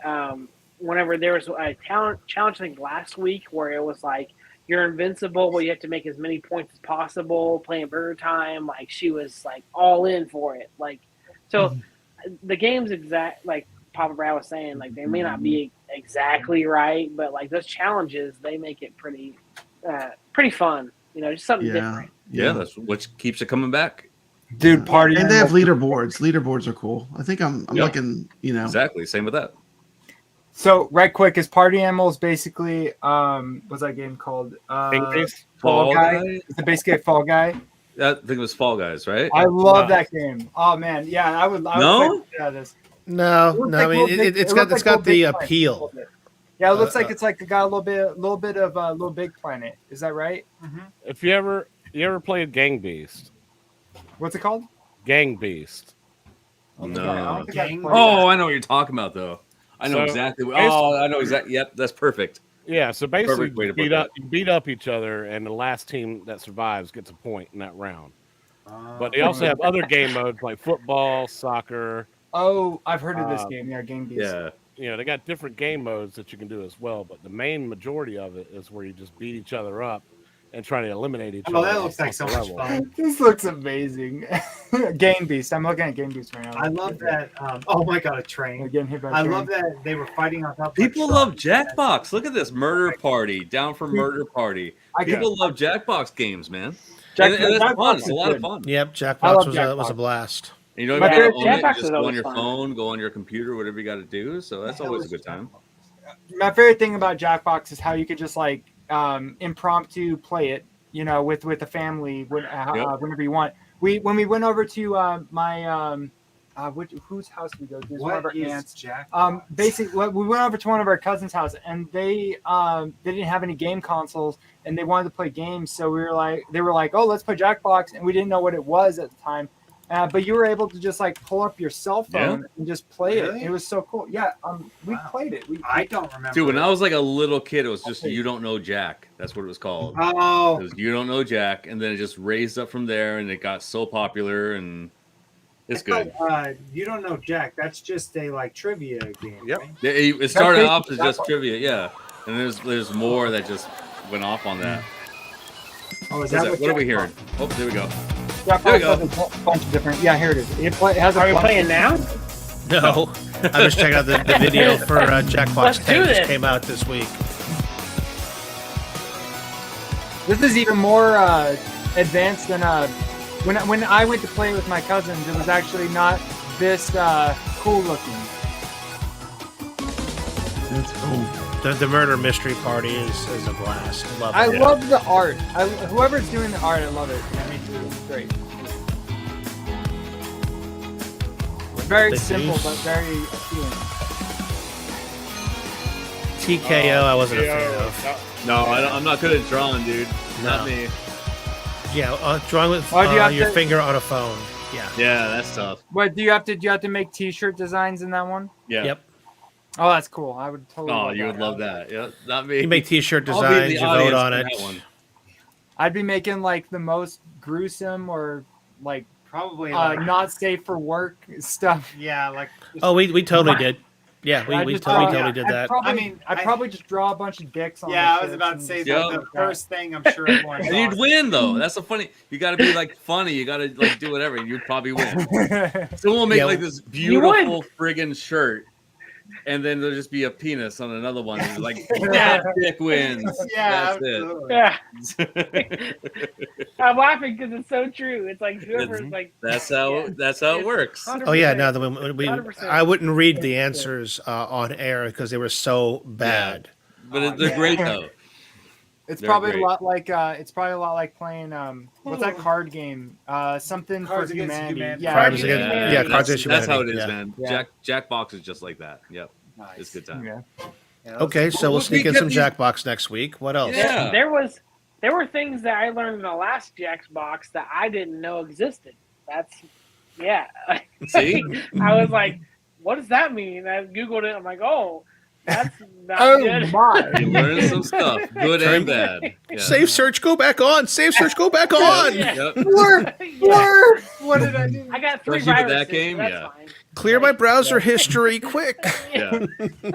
whenever there was a challenge, I think last week, where it was like you're invincible, but you have to make as many points as possible playing Burger Time. Like she was like all in for it. Like so, the game's like Papa Brad was saying, like they may not be exactly right, but like those challenges, they make it pretty fun. Just something Yeah. different. Yeah, that's what keeps it coming back. Dude, Party And they have Animals. leaderboards. Leaderboards are cool. I think I'm Yeah. looking, Exactly. Same with that. So, right quick, is Party Animals basically what's that game called? Face? Fall Guy. Guy? It's basically Fall Guy. I think it was Fall Guys, right? I love No. that game. Oh man, yeah, I would. No? play this. No, It looks no. like I mean, Little Big- it's it got looks it's like got the Little Big Planet, appeal. a little bit. Yeah, it looks like uh, it's like got a little bit of Little Big Planet. Is that right? If you ever played Gang Beast, What's it called? Gang Beast. I No. don't think I've Gang- played Oh, I know what you're talking about, though. I know So, exactly. basically- Oh, I know exactly. Yep, that's perfect. Yeah, so basically Perfect way to put you beat up each other, and the last team that survives gets a point in that round. But they also have other game modes like football, soccer. Oh, I've heard of this game. Yeah, Game Beast. Yeah. They got different game modes that you can do as well. But the main majority of it is where you just beat each other up, and trying to eliminate each Oh, other. that looks like off so the much level. fun. This looks amazing. Game Beast. I'm looking at Game Beast right now. I love that. Oh my god, a They're train. getting hit by a I train. love that they were fighting on top of People a love truck. Jackbox. Look at this murder party. Down for murder party. People love Jackbox games, man. And it's Jackbox fun. It's is a lot of good. fun. Yep, I Jackbox love was a Jackbox. blast. And you don't My even have to favorite own it. Jackbox You is just go on always your fun. phone, go on your computer, whatever you got to do. So that's always a good time. My favorite thing about Jackbox is how you could just like impromptu play it, you know, with the family whenever you want. When we went over to my whose house did we go to? It was one of our What is aunts. Jack? Basically, we went over to one of our cousins' house, and they didn't have any game consoles, and they wanted to play games. So they were like, oh, let's play Jackbox, and we didn't know what it was at the time. But you were able to just like pull up your cell phone and just play Really? it. It was so cool. Yeah, we played it. I don't remember. Dude, when I was like a little kid, it was just You Don't Know Jack. That's what it was called. Oh, It was You Don't Know Jack. And then it just raised up from there and it got so popular and it's good. You don't know Jack. That's just a like trivia game. Yep. Right? It started That's off as just Jackbox. trivia, yeah. And there's more that just went off on that. Oh, is What that are we hearing? Oh, there we go. Jackbox There we go. has a bunch of different. Yeah, here it is. It has a Are we bunch- playing now? No, I'm just checking out the video for Jackbox Let's 10 do just this. came out this week. This is even more advanced than when I went to play with my cousins. It was actually not this cool looking. That's cool. The murder mystery party is a blast. Love it. I love the art. Whoever's doing the art, I love it. I mean, it's great. Very The simple, Deuce. but very appealing. TKO, I wasn't a fan of. No, I'm not good at drawing, dude. Not No. me. Yeah, drawing with Oh, do you have your to- finger on a phone. Yeah. Yeah, that's tough. What do you have to make T-shirt designs in that one? Yeah. Yep. Oh, that's cool. I would totally. Oh, love you that. would love that. Yeah, not me. You make T-shirt I'll be in the designs. You vote audience on for it. that one. I'd be making like the most gruesome or like Probably. Like, not safe for work stuff. yeah, like. Oh, we totally did. Yeah, I we just- totally did I'd that. Probably, I'd I- probably just draw a bunch of dicks on. Yeah, the I was shit about to and say just- Yeah. the first thing I'm sure everyone. And you'd win though. That's the funny. You got to be like funny. You got to like do whatever. You'd probably win. Someone will make Yeah. like this would. beautiful friggin' shirt, and then there'll just be a penis on another one. And like that dick wins. Yeah, That's it. absolutely. Yeah. I'm laughing because it's so true. It's like whoever's like. That's how it works. Oh yeah, no, we 100%. I wouldn't read the answers on air because they were so bad. But they're great though. It's They're probably great. a lot like playing what's that card game? Something Cards for Against humanity. Humanity. Yeah, Cards yeah, Against- yeah. yeah, Cards Against That's how it Humanity, is, yeah. man. Yeah. Jackbox is just like that. Yep. Nice. It's a good time. Yeah. Yeah, that was Okay, so we'll Well, sneak we in get some these- Jackbox next week. What else? Yeah. There were things that I learned in the last Jack's box that I didn't know existed. That's yeah. See? I was like, what does that mean? I googled it. I'm like, oh, that's not Oh good. my! You learn some stuff, good and bad. Yeah. Save search, go back on. Save search, go back on. Yep. Blur! What did I do? I got 3 Especially with viruses. that game, that's yeah. fine. Clear my browser history quick. Yeah.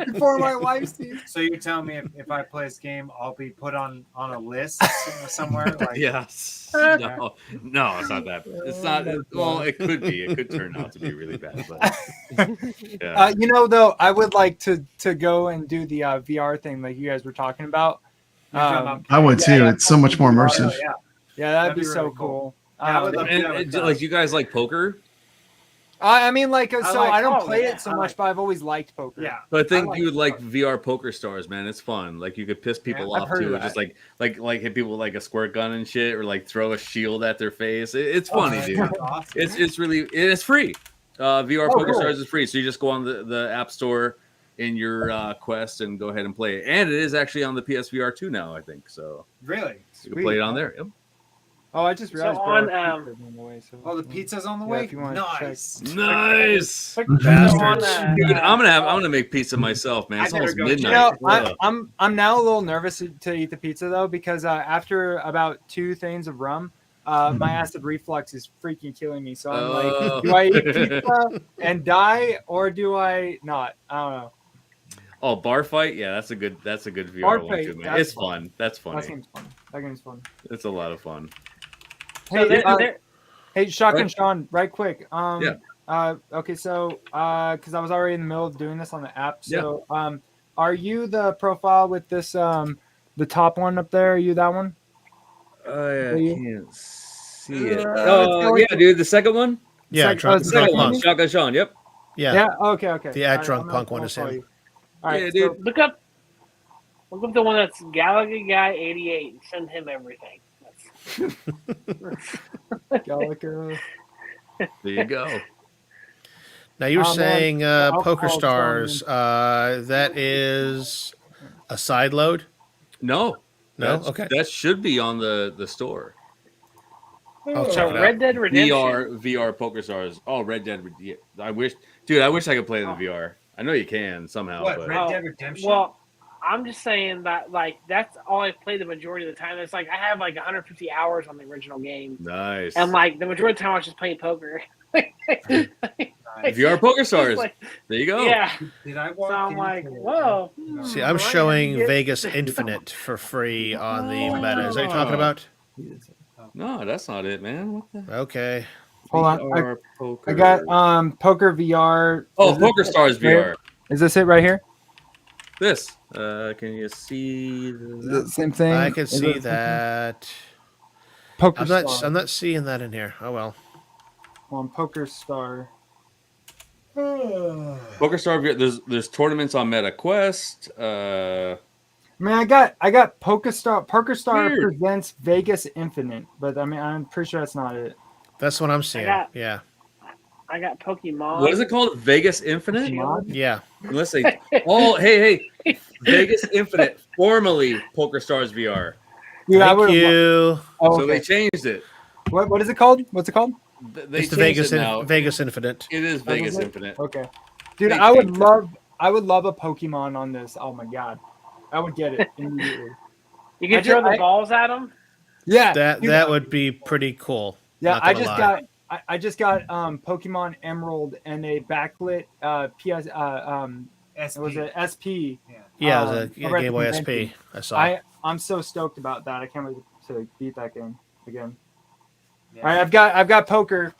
Before my wife sees. So you're telling me if I play this game, I'll be put on a list somewhere? Like, Yes. No, it's not that bad. It's not. Well, it could be. It could turn out to be really bad. But yeah. You know, though, I would like to go and do the VR thing like you guys were talking about. you're talking about- I would too. It's so much more immersive. Yeah. Yeah, that'd That'd be be so really cool. cool. Yeah, I would love to And, do it. like you guys like poker, I mean, like, so like- I don't oh, play yeah, it so I much, like- but I've always liked poker. Yeah. but I think like you would like poker. VR poker stars, man. It's fun. Like you could piss people I've off heard of too. that. Just like hit people with like a squirt gun and shit, or like throw a shield at their face. It's funny, dude. That's awesome. It's really it's free. VR Oh, Poker cool. Stars is free, so you just go on the App Store in your Quest and go ahead and play it. And it is actually on the PSVR 2 now, I think. So Really? you can play it on there. Yep. Oh, I just realized. So bro, on, pizza's on the way, so- Oh, the pizza's on the Yeah, way. if you wanna Nice. Nice, Quick Bastards. on, dude. I'm gonna make pizza myself, man. It's I better almost go. midnight. You know, Ugh. I'm now a little nervous to eat the pizza though because after about 2 things of rum, my acid reflux is freaking killing me. So I'm Oh. like, do I eat pizza and die or do I not? I don't know. Oh, bar fight. Yeah, that's a good VR Bar one fight, too, man. that's It's fun. That's That funny. game's fun. That game's fun. It's a lot of fun. So Hey, hey, Shotgun Right. Sean, right quick. Yeah. Okay, so because I was already in the middle of doing this on the app. So are you the profile with this the top one up there? Are you that one? I can't see it. It's Yeah, dude. The second one. Yeah, The second one. Shotgun Sean. Yep. Yeah. Yeah. Okay. The Drunk Punk one is him. All right, Yeah, so- dude. Look up the one that's Gallagher Guy 88 and send him everything. Gallagher. There you go. Now you were Man, saying the Poker alcohol Stars. That is a side load. No. No? Okay. That should be on the store. I'll So check it out. Red Dead Redemption. VR Poker Stars. Oh, Red Dead. I wish I could play in the VR. I know you can somehow. What, but Red Dead Redemption? Well, I'm just saying that that's all I played the majority of the time. It's like I have 150 hours on the original game, Nice. and the majority of the time I was just playing poker. VR Poker Stars. There you go. Yeah. Did I So I'm like, whoa. See, I'm showing Vegas Infinite for free on the meta. Is that what you're talking about? No, that's not it, man. What the? Okay. Hold on. VR Poker. I got Poker VR. Oh, Is Poker this Stars it right VR. here? Is this it right here? This. Can you see? Is it the same thing? I can Is see it- that. Poker I'm not. Star. I'm not seeing that in here. Oh well. On Poker Star. Poker Star VR. There's tournaments on MetaQuest. Man, I got Poker Star. Poker Star Weird. presents Vegas Infinite, but I mean, I'm pretty sure that's not it. That's what I'm seeing. got- Yeah. I got Pokemon. What is it called? Vegas Infinite? Yeah. Unless they. Oh, hey. Vegas Infinite, formerly Poker Stars VR. Dude, I Thank would've- you. Oh, So they okay. changed it. What is it called? What's it called? They It's the changed Vegas it now. Vegas Infinite. It is That was Vegas it? Infinite. Okay. Dude, They I would changed it. love a Pokemon on this. Oh my god. I would get it immediately. You can I throw just- the balls at them. Yeah. That dude, that would be pretty cool. Yeah, Not I gonna just lie. got I just got Pokemon Emerald and a backlit PS SP. it was a SP. Yeah, it was a over at the Game Boy SP. convention. I saw. I'm so stoked about that. I can't wait to beat that game again. Yeah. All right, I've got poker.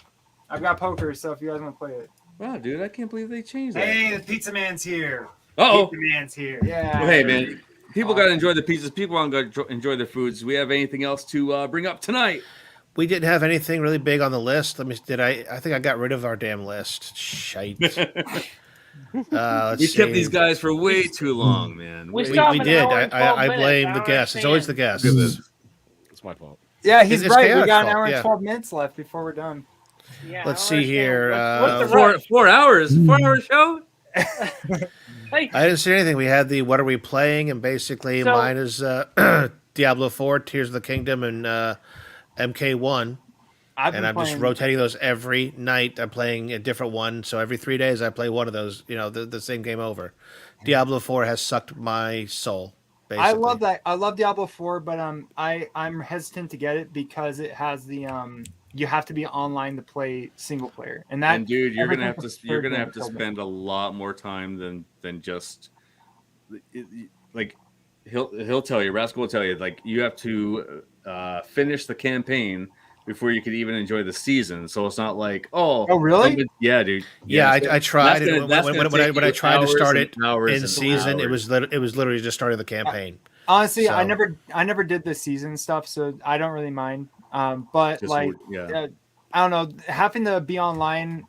I've got poker, so if you guys want to play it. Wow, dude, I can't believe they changed that. Hey, the pizza man's here. Uh-oh. Pizza man's here. Yeah. Well, hey, man. People got to enjoy the pizzas. People want to enjoy their foods. Do we have anything else to bring up tonight? We didn't have anything really big on the list. I think I got rid of our damn list. Shite. Let's We see. kept these guys for way too long, man. We Way- We stopped an did. hour and 12 I minutes. blame I the don't guests. It's always the understand. guests. Look at this. It's my fault. Yeah, he's It's right. We chaotic got an fault, hour yeah. and 12 minutes left before we're done. Yeah, Let's I don't see here, understand. What's the Four, rush? 4 hours. 4 hour show? Hey, I didn't see anything. We had the What Are We Playing? And basically So- mine is Diablo 4, Tears of the Kingdom, and MK1. I've And been I'm just playing- rotating those every night. I'm playing a different one. So every 3 days I play one of those, the same game over. Diablo 4 has sucked my soul. Basically. I love that. I love Diablo 4, but I'm hesitant to get it because it has the you have to be online to play single player, and that And dude, you're gonna have everything to you're third gonna game have to killed me. spend a lot more time than just like he'll tell you, Rascal will tell you, like you have to finish the campaign before you could even enjoy the season. So it's not like Oh, really? Yeah, dude. Yeah, it's I tried that's it gonna- that's gonna when I take you tried to start hours it and hours in and season. It hours. was literally just starting the campaign. Honestly, I So- never did the season stuff, so I don't really mind. But Just like, yeah. I don't know, having to be online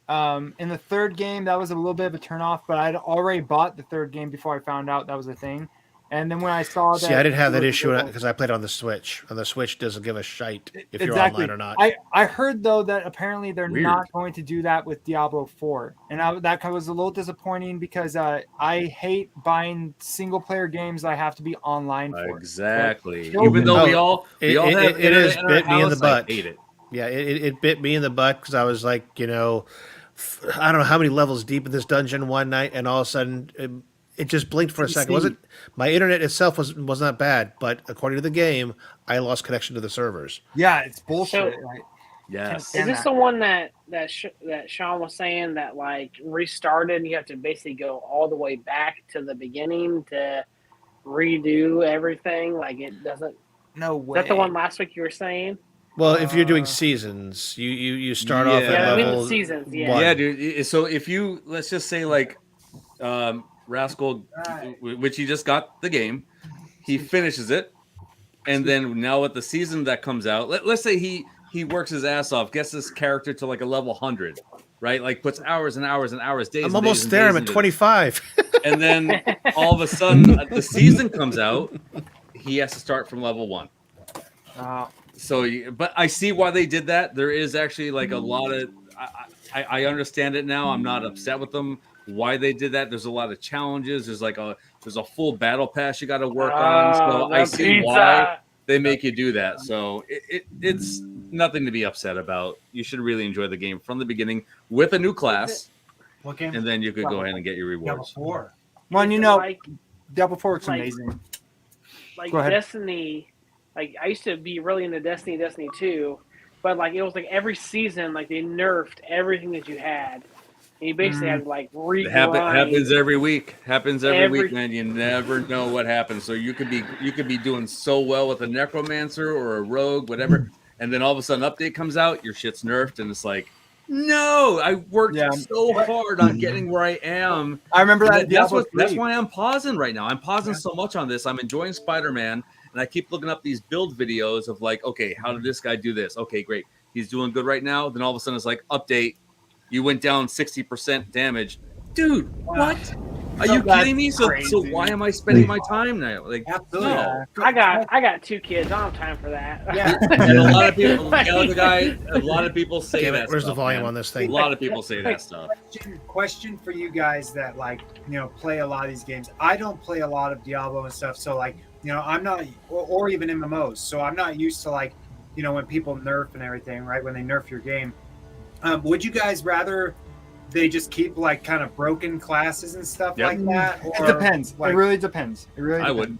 in the third game, that was a little bit of a turnoff. But I'd already bought the third game before I found out that was a thing. And then when I saw that, See, I didn't have it that was issue little- because I played on the Switch. And the Switch doesn't give a shite if you're Exactly. online or not. I heard though that apparently they're Weird. not going to do that with Diablo 4, and that was a little disappointing because I hate buying single player games I have to be online for. Exactly. Killed Even me. though we Oh, all it have has internet in our bit me in the house, I butt. hate it. Yeah, it bit me in the butt because I was like, I don't know how many levels deep in this dungeon one night, and all of a sudden it just blinked for a second. PC. Wasn't my internet itself was not bad, but according to the game, I lost connection to the servers. Yeah, it's bullshit. So- right? Yes. Is this the one that Sean was saying that like restarted and you have to basically go all the way back to the beginning to redo everything? Like it doesn't. No Is way. that the one last week you were saying? Well, if you're doing seasons, you start off at Yeah, I mean the level seasons. Yeah. 1. Yeah, dude. So if you let's just say like Rascal, which he just got the game, he finishes it, and then now with the season that comes out, let's say he works his ass off, gets this character to like a level 100, right? Like puts hours and hours and hours, days. I'm and almost days and there. days I'm at into this. 25. And then all of a sudden the season comes out, he has to start from level 1. So, but I see why they did that. There is actually like a lot of, I understand it now. I'm not upset with them. Why they did that? There's a lot of challenges. There's a full battle pass you got to work on. So I see why they make you do that. So it's nothing to be upset about. You should really enjoy the game from the beginning with a new class, What game? and then you could go ahead and get your rewards. Diablo 4. Well, you know, Diablo 4 is amazing. Like Go ahead. Destiny, like I used to be really into Destiny 2, but like it was like every season, like they nerfed everything that you had. And you basically had to like It regrind. happens every week. Happens every week, man. You never know what happens. So you could be doing so well with a necromancer or a rogue, whatever, and then all of a sudden update comes out, your shit's nerfed, and it's like, no, I worked so hard on getting where I am. I remember that. That's why I'm pausing right now. I'm pausing so much on this. I'm enjoying Spider-Man, and I keep looking up these build videos of like, okay, how did this guy do this? Okay, great. He's doing good right now. Then all of a sudden it's like, update. You went down 60% damage. Dude, what? Are you kidding me? So why am I spending my time now? Like, no. I got 2 kids. I don't have time for that. Yeah. And a lot of people, a lot of people say Damn it, that. where's the stuff, volume man. on this thing? A lot of people say that stuff. Question for you guys that play a lot of these games. I don't play a lot of Diablo and stuff, so I'm not, or even MMOs. So I'm not used to when people nerf and everything, right? When they nerf your game. Would you guys rather they just keep kind of broken classes and stuff like that? Or, it depends. It really depends. It really. I depends. would.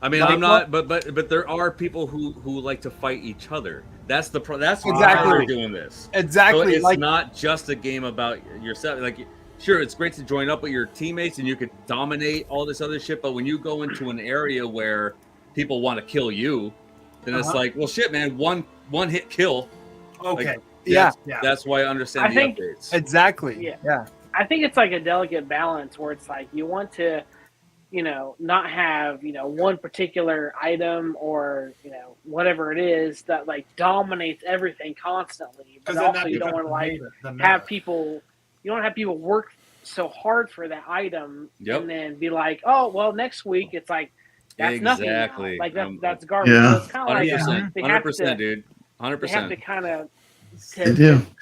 I mean, I'm not, but there are people who like to fight each other. That's why they're doing this. Exactly. So it's not just a game about yourself. Like, sure, it's great to join up with your teammates and you could dominate all this other shit. But when you go into an area where people want to kill you, then it's like, well, shit, man, one hit kill. Okay. That's why I understand the updates. Exactly. Yeah. I think it's like a delicate balance where it's like you want to, not have, one particular item or, whatever it is that like dominates everything constantly. But also you don't want to have people, you don't have people work so hard for that item and then be like, oh, well, next week it's like, that's nothing now. Like that's garbage. Yeah. So it's kind of like 100%, dude. 100%. They have to kind of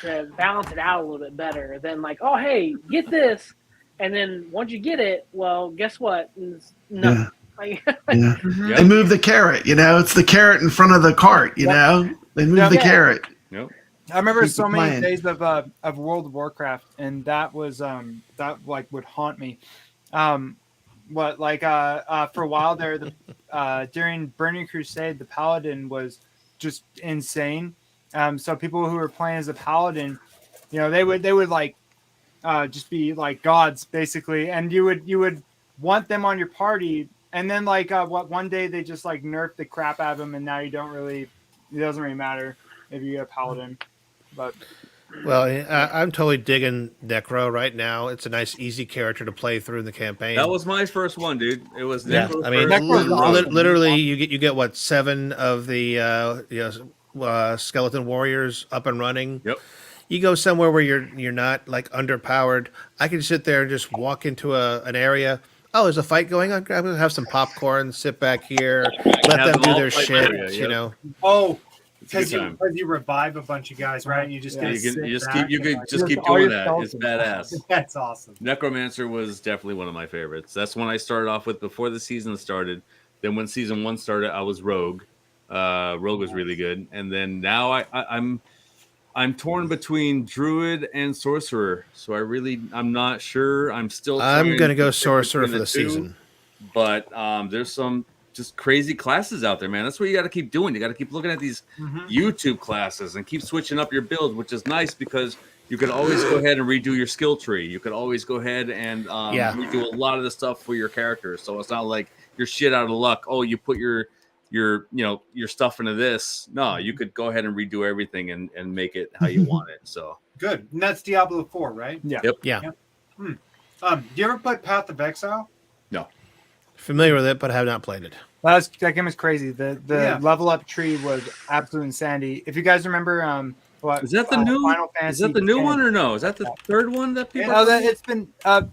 to balance it out a little bit better than like, oh, hey, get this. And then once you get it, well, guess what? No. They move the carrot, it's the carrot in front of the cart, They move the carrot. Yep. I remember Keep so it many playing. days of World of Warcraft, and that was that would haunt me. For a while there, during Burning Crusade, the Paladin was just insane. So people who were playing as a Paladin, they would just be like gods basically, and you would want them on your party, and then one day they just nerfed the crap out of them, and now it doesn't really matter if you get a Paladin. But Well, I'm totally digging Necro right now. It's a nice, easy character to play through in the campaign. That was my first one, dude. It was Necro. I mean, Necro's awesome. literally, you get what, 7 of the skeleton warriors up and running. Yep. You go somewhere where you're not underpowered. I can sit there and just walk into an area. Oh, there's a fight going on. I'm gonna have some popcorn, sit back here, let them do their shit. Oh, because you revive a bunch of guys, right? You just you could just keep doing that. It's badass. That's awesome. Necromancer was definitely one of my favorites. That's one I started off with before the season started. Then when season 1 started, I was Rogue. Rogue was really good, and then now I'm torn between Druid and Sorcerer. So I'm not sure. I'm gonna go Sorcerer for the season. But there's some just crazy classes out there, man. That's what you got to keep doing. You got to keep looking at these YouTube classes and keep switching up your build, which is nice because you could always go ahead and redo your skill tree. You could always go ahead and redo a lot of the stuff for your characters. So it's not like you're shit out of luck. Oh, you put your stuff into this. No, you could go ahead and redo everything and make it how you want it. So good. And that's Diablo 4, right? Yeah. Yep. Yeah. Do you ever play Path of Exile? No. Familiar with it, but have not played it. That game is crazy. The level up tree was absolute insanity. If you guys remember, Is that the new? Final Fantasy Is that the new 10. one or no? Is that the third one that people? Oh, it's been Path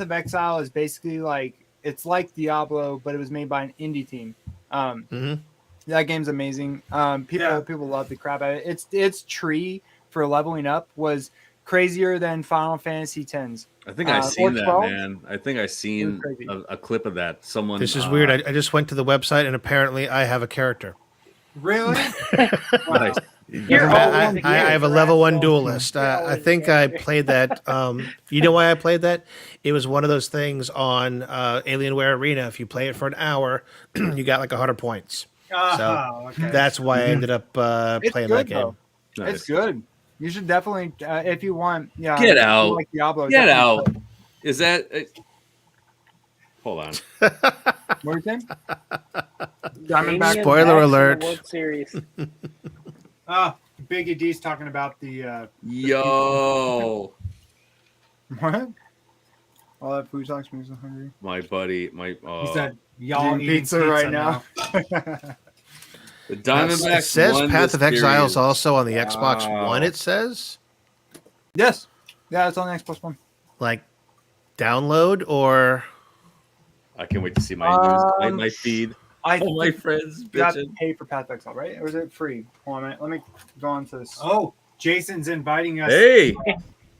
of Exile is basically like it's like Diablo, but it was made by an indie team. That game's amazing. People love the crap out of it. Its tree for leveling up was crazier than Final Fantasy X's. I think I've seen that, man. I think I've seen a clip of that. Someone. This is weird. I just went to the website and apparently I have a character. Really? Nice. I have a level 1 duelist. I think I played that. You know why I played that? It was one of those things on Alienware Arena. If you play it for an hour, you got like 100 points. So that's why I ended up playing that game. Nice. It's good. You should definitely, if you want. Yeah, Get out. Like Diablo, Get out. Is that? Hold on. What are you saying? Diamondback Spoiler alert. World Series. Biggie D's talking about the. Yo. What? All that food talks makes me so hungry. My buddy, He said, "Y'all Eating eating pizza right now." The Diamondbacks. It says won Path the of Exile is series. also on the Xbox One. It says Yes. Yeah, it's on the Xbox One. like download or. I can't wait to see my my feed. All my friends You have to bitching. pay for Path of Exile, right? Or is it free? Hold on a minute. Let me go on to this. Oh, Jason's inviting us Hey.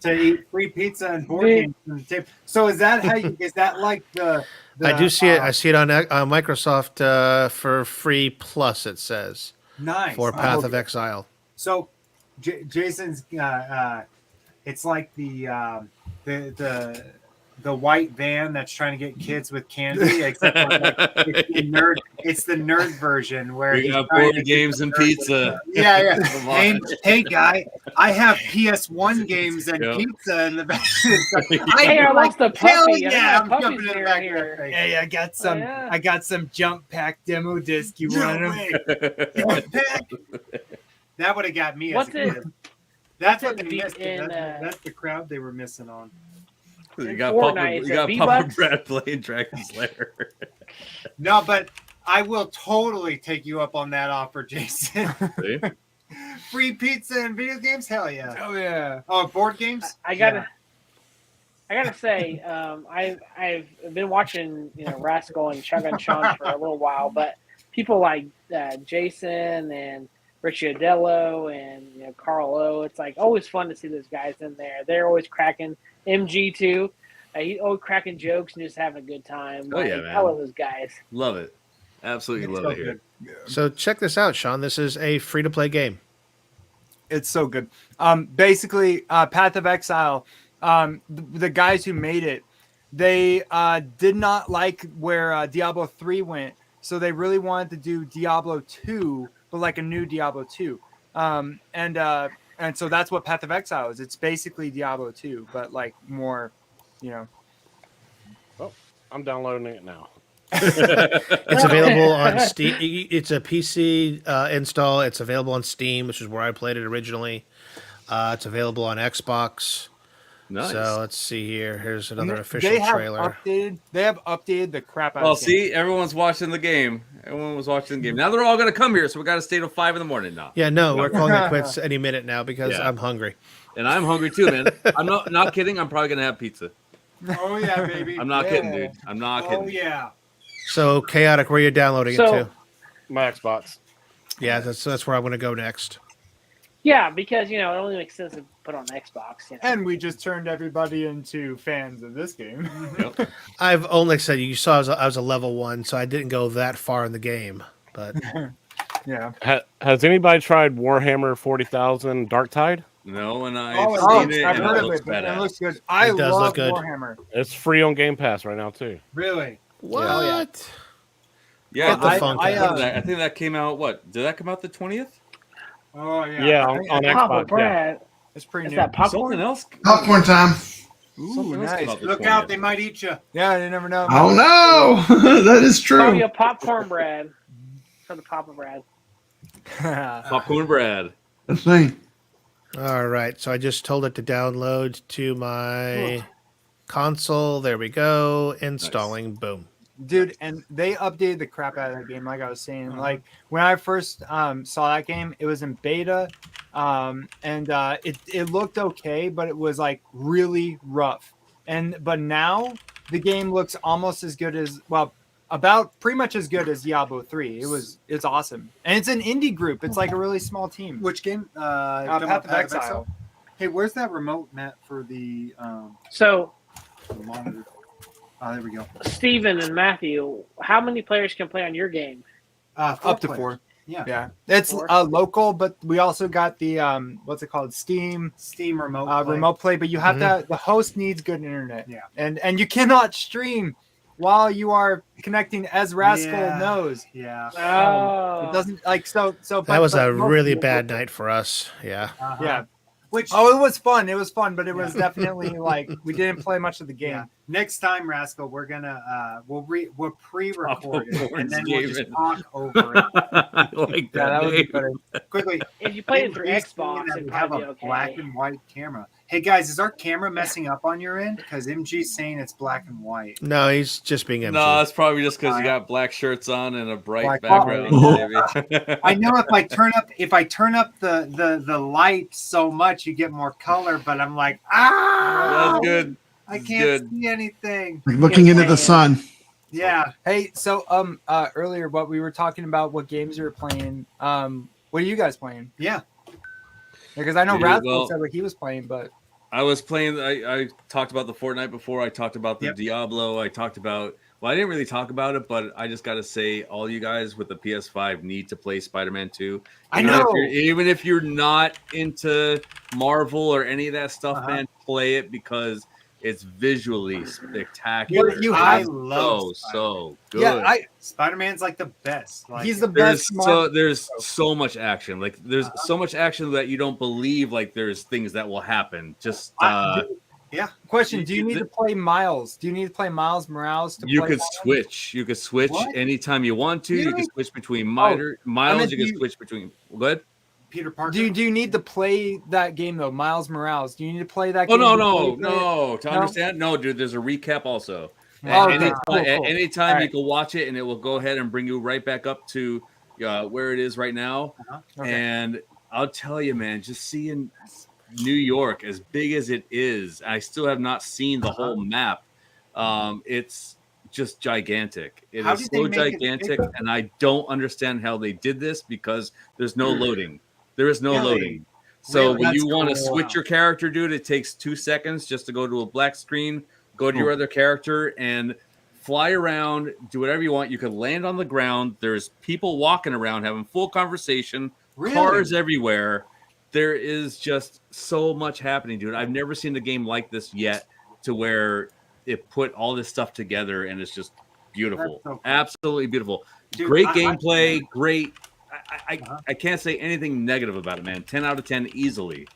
to eat free pizza and board games from the table. So is that how? Is that like the? I do see it. I see it on Microsoft for free plus. It says Nice. for Path of Exile. So, Jason's. It's like the white van that's trying to get kids with candy, except for like, it's the nerd version where We he's got trying board to games get and the nerd pizza. with yeah. Come on. Hey, guy, I have PS1 games and Yep. pizza in the back. Hey, I like the hell puppy. I think yeah, my I'm puppy's jumping in the near back here. of that thing. Hey, I got some. yeah. I got some jump pack demo disc. You want them? That would have got me. What's as a it? kid. That's what What's they it missed. in, That's the crowd they were missing on. You got Fortnite, Papa, is you it got V-Bucks? Papa Brad playing Dragon Slayer. No, but I will totally take you up on that offer, Jason. See? Free pizza and video games? Hell yeah. Oh yeah. Oh, board games? I gotta say, I've been watching Rascal and Chug and Chun for a little while, but people like Jason and Richie Adello and Carl O. It's like always fun to see those guys in there. They're always cracking. MG too. He's always cracking jokes and just having a good time. Oh, yeah, Like, man. I love those guys. Love it. Absolutely love it here. So check this out, Sean. This is a free to play game. It's so good. Basically, Path of Exile. The guys who made it, they did not like where Diablo 3 went, so they really wanted to do Diablo 2, but like a new Diablo 2. And so that's what Path of Exile is. It's basically Diablo 2, but like more, Oh, I'm downloading it now. It's available on Steam. It's a PC install. It's available on Steam, which is where I played it originally. It's available on Xbox. Nice. So let's see here. Here's another And official they have trailer. They have updated the crap out Oh, of the game. see, everyone's watching the game. Everyone was watching the game. Now they're all going to come here, so we got to stay till 5 a.m. now. Yeah, no, we're calling it quits any minute now because Yeah. I'm hungry. And I'm hungry too, man. I'm not kidding. I'm probably going to have pizza. Oh, yeah, baby. I'm not kidding, dude. I'm not Oh, kidding. yeah. So Chaotic, where are you downloading it So- to? My Xbox. Yeah, that's where I'm going to go next. Yeah, because it only makes sense to put on Xbox. And we just turned everybody into fans of this game. Yep. I've only said you saw I was a level 1, so I didn't go that far in the game. But Yeah. Has anybody tried Warhammer 40,000 Darktide? No, and I've Oh, seen it. I've And heard it of looks it. But it badass. looks good. I It does love look good. Warhammer. It's free on Game Pass right now too. Really? What? Yeah, Get the funk out. I think that came out. What did that come out the 20th? Oh yeah. Yeah, on Papa Xbox. Yeah. Brad. It's pretty Is new. that popcorn? Something else. Popcorn time. Ooh, Something else came nice. out the Look 20th. out, they might eat you. Yeah, you never know. Oh no, that is Call you true. a popcorn Brad. For the Papa Brad. Popcorn Brad. That's thing. All right, so I just told it to download to my console. There we go. Installing. Boom. Dude, and they updated the crap out of that game, like I was saying. Like when I first saw that game, it was in beta, and it looked okay, but it was like really rough. But now the game looks almost as good as about pretty much as good as Diablo 3. It's awesome, and it's an indie group. It's like a really small team. Which game? Path of Exile. Hey, where's that remote, Matt, for the So, monitor? Oh, there we go. Stephen and Matthew, how many players can play on your game? Up to players. 4. Yeah. Yeah, it's local, but we also got the what's it called? Steam remote play. remote play. But you have to. The host needs good internet. Yeah. And you cannot stream while you are connecting, as Rascal knows. Yeah. Oh. It doesn't like so. That was a really bad night for us. Yeah. Yeah. Which it was fun. It was fun, but it was definitely like we didn't play much of the game. yeah. Next time, Rascal, we're gonna we'll pre-record it and then we'll just David. talk over it. I like Yeah, that would be name. better. Quickly, If you play it through MG's Xbox, saying that it'd we have probably a be okay. black and white camera. Hey guys, is our camera messing up on your end? Because MG's saying it's black and white. No, he's just being empty. No, it's probably just because you got black shirts on and a bright Black- background. Maybe. I know if I turn up the light so much, you get more color. But I'm like, That's good. I That's can't good. see anything. Like looking into the sun. Yeah. Hey, so earlier, what we were talking about, what games you were playing. What are you guys playing? Yeah. Because I know Dude, Rascal well- said what he was playing, but I was playing. I talked about the Fortnite before. I talked about the Diablo. I talked about. Well, I didn't really talk about it, but I just got to say, all you guys with the PS5 need to play Spider-Man 2. I know. Even if you're not into Marvel or any of that stuff, man, play it because it's visually spectacular. I It's love so good. yeah, Spider-Man's like the best. Like, he's the best. There's so much action. Like there's so much action that you don't believe. Like there's things that will happen. Just yeah. Question: do you need to play Miles? Do you need to play Miles Morales to you play could Miles? switch. You could switch What? anytime you want to. You Really? can switch between I Miles. meant You can you- switch between. Good. Peter Parker. Do you need to play that game though, Miles Morales? Do you need to play that Oh game? no, before no, you play it? no. To No? understand, no, dude. There's a recap also. Oh, okay. Anytime, Cool, cool. anytime All you right. can watch it, and it will go ahead and bring you right back up to where it is right now. Okay. And I'll tell you, man, just seeing New York as big as it is, I still have not seen the whole map. It's just gigantic. It How is did they so make it gigantic, bigger? and I don't understand how they did this because there's no loading. There is no Really? loading. So Really? when you That's want to cool. switch your character, dude, it takes 2 seconds just to go to a black screen, go to your other character, and fly around, do whatever you want. You can land on the ground. There's people walking around having full conversation, Really? cars everywhere. There is just so much happening, dude. I've never seen a game like this yet to where it put all this stuff together and it's just beautiful. That's so cool. Absolutely beautiful. Dude, Great I- gameplay, great. I can't say anything negative about it, man. 10 out of 10 easily.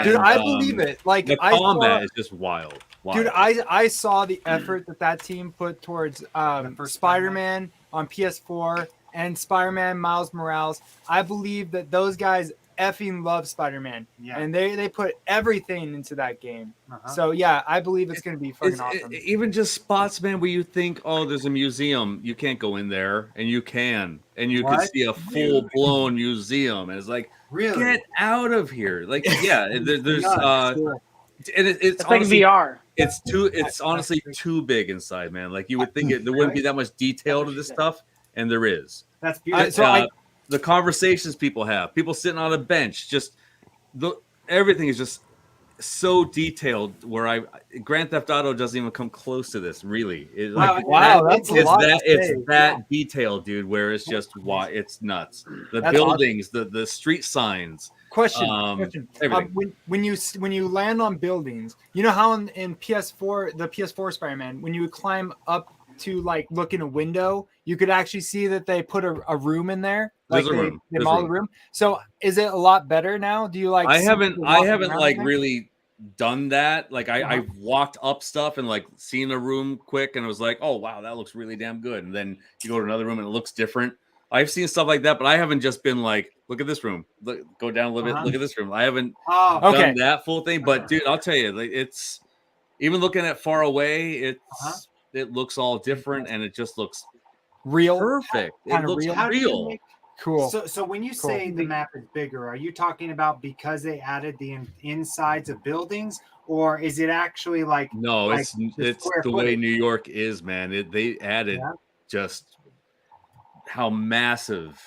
Dude, And, I believe it. Like the I combat saw, is just wild. dude, I saw the effort that team put towards first Spider-Man on PS4 and Spider-Man Miles Morales. I believe that those guys effing love Spider-Man, Yeah. and they put everything into that game. Uh-huh. So yeah, I believe it's going to be fucking awesome. Even just spots, man, where you think, oh, there's a museum. You can't go in there, and you can. And you can What? see a full-blown museum. And it's like, Really? get out of here. Like, yeah, there's... Yeah, and it's It's like honestly, VR. it's honestly too big inside, man. Like, you would think there wouldn't be that much detail to this stuff, and there is. That's beautiful. So The conversations people have, people sitting on a bench, just everything is just so detailed. Where Grand Theft Auto doesn't even come close to this. Really, Wow, that's a lot to say. it's that detailed, dude. Where it's just it's nuts. The That's buildings, the street signs. Question. Everything. When you land on buildings, you know how in PS4, the PS4 Spider-Man, when you would climb up to like look in a window, you could actually see that they put a room in there. There's Like a they, room. they There's a model the room. room. So is it a lot better now? Do you like? I see haven't people I walking haven't around like there? really done that. Like Uh-huh. I've walked up stuff and like seen a room quick and it was like, oh wow, that looks really damn good. And then you go to another room and it looks different. I've seen stuff like that, but I haven't just been like, look at this room. Go down a little bit, Uh-huh. look at this room. I haven't Oh, done okay. that full thing. But dude, I'll tell you, like it's even looking at far away, it looks all different and it just looks Real, perfect. It kind of looks real. How do you real. make- Cool. So when you say the map is bigger, are you talking about because they added the insides of buildings, or is it actually like No, like it's square the way footage? New York is, man. They added just how massive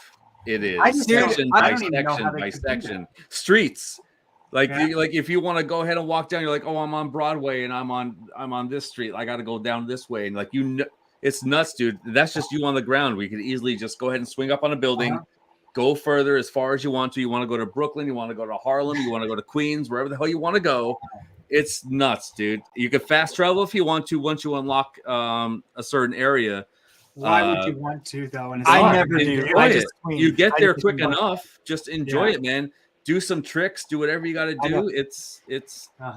it is, I just don't- section I by don't even know how section they by could do section. Streets, like Yeah. like if you want to go ahead and walk down, you're like, oh, I'm on Broadway and I'm on this street. I got to go down this way, and like it's nuts, dude. That's just you on the ground. We could easily just go ahead and swing up on a building. Go further as far as you want to. You want to go to Brooklyn, you want to go to Harlem, you want to go to Queens, wherever the hell you want to go. It's nuts, dude. You can fast travel if you want to once you unlock a certain area. Why would you want to though? In a I spot? never do. Enjoy I it. just swing. You get I there just quick swing. enough. Just enjoy Yeah. it, man. Do some tricks. Do whatever you got to I know. do. It's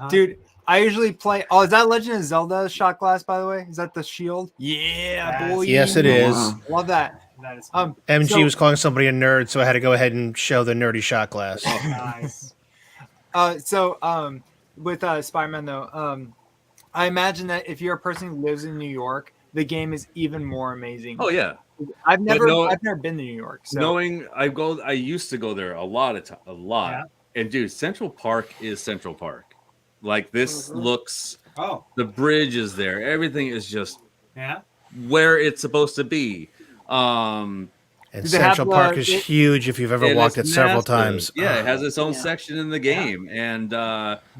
Dude, I usually play. Oh, is that Legend of Zelda shot glass, by the way? Is that the shield? Yeah, boy. Yes, it is. Love that. MG so- was calling somebody a nerd, so I had to go ahead and show the nerdy shot glass. Nice. With Spider-Man though, I imagine that if you're a person who lives in New York, the game is even more amazing. Oh yeah. I've But never been to New York. So knowing I used to go there a lot. And dude, Central Park is Central Park. Like this looks. Oh. The bridge is there. Everything is just Yeah. where it's supposed to be. And Central Park is huge if you've ever walked it several times. Yeah, it has its own section in the game. And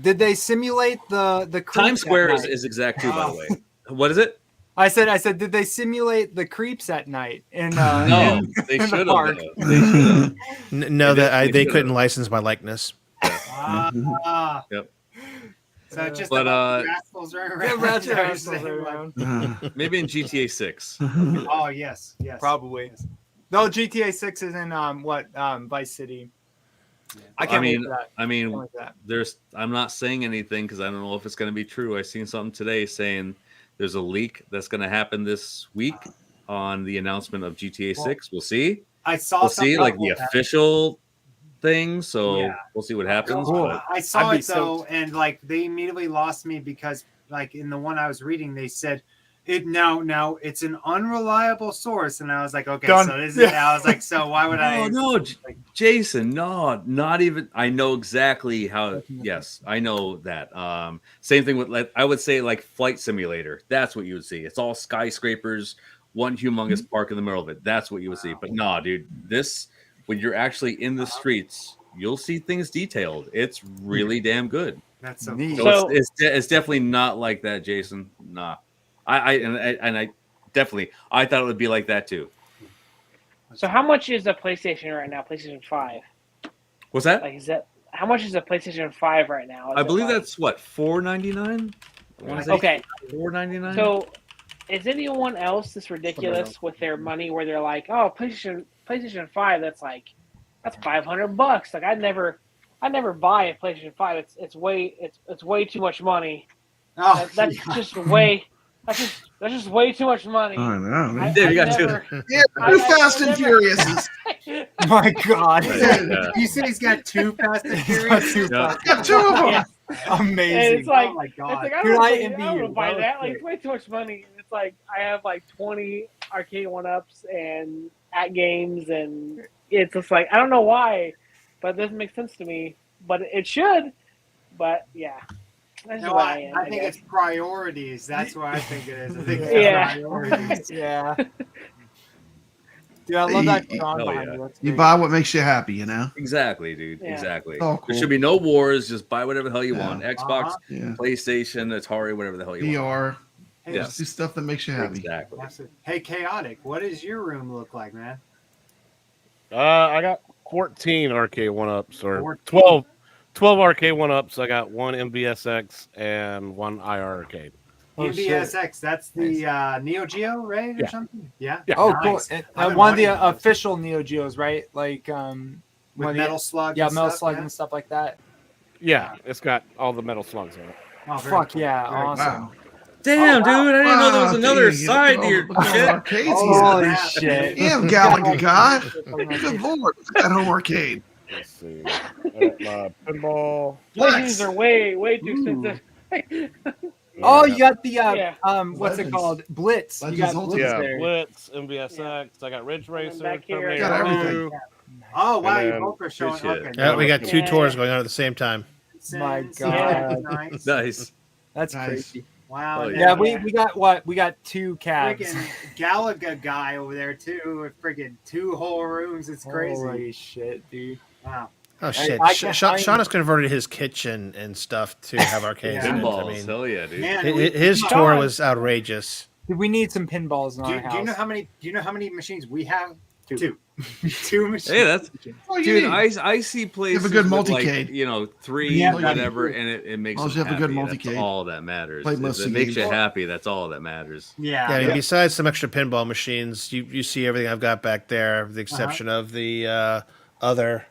did they simulate the creeps Times Square at night? is exact too, by the way. What is it? I said, did they simulate the creeps at night? In No, they in the should park? have. No, they couldn't license my likeness. Yep. So it's just But, about the rascals running Yeah, around. rascals They're running saying, Maybe in GTA 6. like, oh yes, yes, Probably. No, GTA 6 is in Vice City. I can't wait for that. I mean, Can't wait for that. I'm not saying anything because I don't know if it's going to be true. I seen something today saying there's a leak that's going to happen this week on the announcement of GTA 6. We'll see. I saw We'll see, something like about the that. official thing. So Yeah. we'll see what happens. Cool. But I saw I'd be it though, and like they immediately lost me because like in the one I was reading, they said it now it's an unreliable source, and I was like, okay, Done. so this is. I was like, so why would I? No, Jason, no, not even. I know exactly how. Yes, I know that. Same thing with, like, I would say, like Flight Simulator. That's what you would see. It's all skyscrapers, one humongous park in the middle of it. That's what you would see. But nah, dude, this when you're actually in the streets, you'll see things detailed. It's really damn good. That's so Neat. cool. So it's definitely not like that, Jason. Nah, I definitely I thought it would be like that too. So how much is the PlayStation right now? PlayStation 5. What's that? Like, is that how much is the PlayStation 5 right now? I believe that's what, $4.99. Okay. $4.99. So, is anyone else this ridiculous with their money where they're like, "Oh, PlayStation 5, that's $500." Like, I'd never buy a PlayStation 5. It's way too much money. Oh, That's just way too much money. I know. Man. Dave, you got never- Yeah, too Fast and Furious. My God. Yeah. You said he's got two Fast and Furious. Yeah. Got two of them. Yeah. Amazing. And it's like, oh my it's god. like I Dude, don't I want envy to you. buy That was that. Like, great. it's way too much money. It's like I have like 20 arcade one-ups and at games, and it's just like I don't know why, but it doesn't make sense to me. But it should. But yeah, that's No, where I, am, I think guess. it's priorities. That's what I think it is. I think it's Yeah. priorities. Yeah. Dude, I love that You- song hell behind yeah. you. That's You great. buy what makes you happy, you know? Exactly, dude. Yeah. Exactly. Oh, There cool. should be no wars. Just buy whatever the hell you Yeah. want. Xbox, Yeah. PlayStation, Atari, whatever the hell you want. VR. Hey, Yeah. Just do stuff that makes you happy. Exactly. absolutely. Hey, Chaotic, what does your room look like, man? I got 14 arcade one-ups or 14. 12 arcade one-ups. I got one MVSX and one IR arcade. Oh, shit. NBSX. That's the Neo Geo, right, or Yeah. something? Yeah. Yeah. Oh, Nice. cool. I've And been one of the wanting those. official Neo Geos, right? Like With one of the- Metal Slug. Yeah, and Metal stuff, Slug yeah? and stuff like that. Yeah, it's got all the metal slugs in it. Oh, very Fuck cool. yeah, Very cool. awesome. Wow. Damn, Oh, wow. dude, I didn't know there was another dang, side to look your at all the shit. arcades he's Holy got. shit. Damn, Gallagher guy. Good lord, look at that home arcade. Let's see. My pinball. Legends are way too expensive. Oh, you got the Yeah. what's it Legends. called? Blitz. You Legends got Ultimate. Blitz Yeah, there. Blitz, MVSX. I got Ridge Racer, back here, Terminator Got everything. 2. Oh, wow. And You then- both are showing. Good shit. Okay. Yeah, we got two Yeah. tours going on at the same time. My Since- God. Nice. Nice. That's Nice. crazy. Wow. Oh, and Yeah, then we got what? We got 2 cabs. freaking Galaga guy over there too, with freaking 2 whole rooms. It's crazy. Holy shit, dude. Wow. Oh shit! I Sean can't- Sean has converted his kitchen and stuff to have arcades in it. I Pinballs. mean, Hell yeah, dude. Man, his we- tour was outrageous. We need some pinballs in our Do house. you know how many? Do you know how many machines we have? 2. 2 machines. Hey, that's Oh, you dude. need- I see places a good with, multicade. like, you know, 3 Yeah, whatever, and it makes As long as them you have a good happy. That's multicade. all that matters. Play If most it of the makes you games. happy. That's all that matters. Yeah. Yeah, I mean, besides some extra pinball machines, you see everything I've got back there, with the exception of the other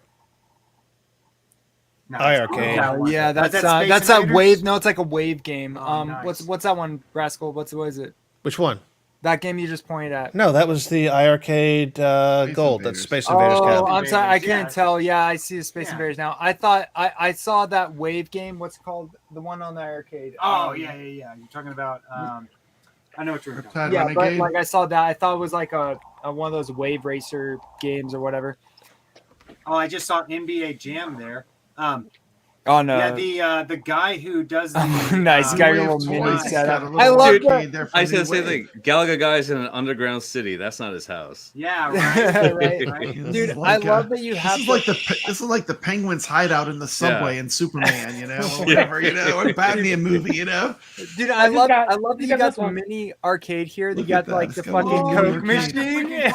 No, iArcade. Yeah, That's that's that Space that's that Invaders? wave. No, it's like a wave game. Oh, nice. What's that one, Rascal? What is it? Which one? That game you just pointed at. No, that was the iArcade Gold. That's Invaders. Space Invaders Oh, Cap. I'm sorry, I Invaders, can't yeah. tell. Yeah, I see the Space Yeah. Invaders now. I thought I saw that wave game. What's it called? The one on the arcade. Oh yeah. You're talking about. I know what you're talking about. Riptide Yeah, but Renegade. like I saw that. I thought it was like a one of those wave racer games or whatever. Oh, I just saw NBA Jam there. Oh no! Yeah, the guy who does the Nice guy, Wave little Toys mini got setup. a little I love arcade there for I said the the same Wave. thing. Galaga guy's in an underground city. That's not his house. Yeah, that. right. Right. This Dude, is like, I love that you This have. is like this is like the Penguins hideout in the subway in Superman, you know, or whatever, you know, or Batman movie, you know. Dude, I just love got- I love that you you got got this the one. mini arcade here. You Look got at that. like It's the got a fucking little Coke arcade. machine.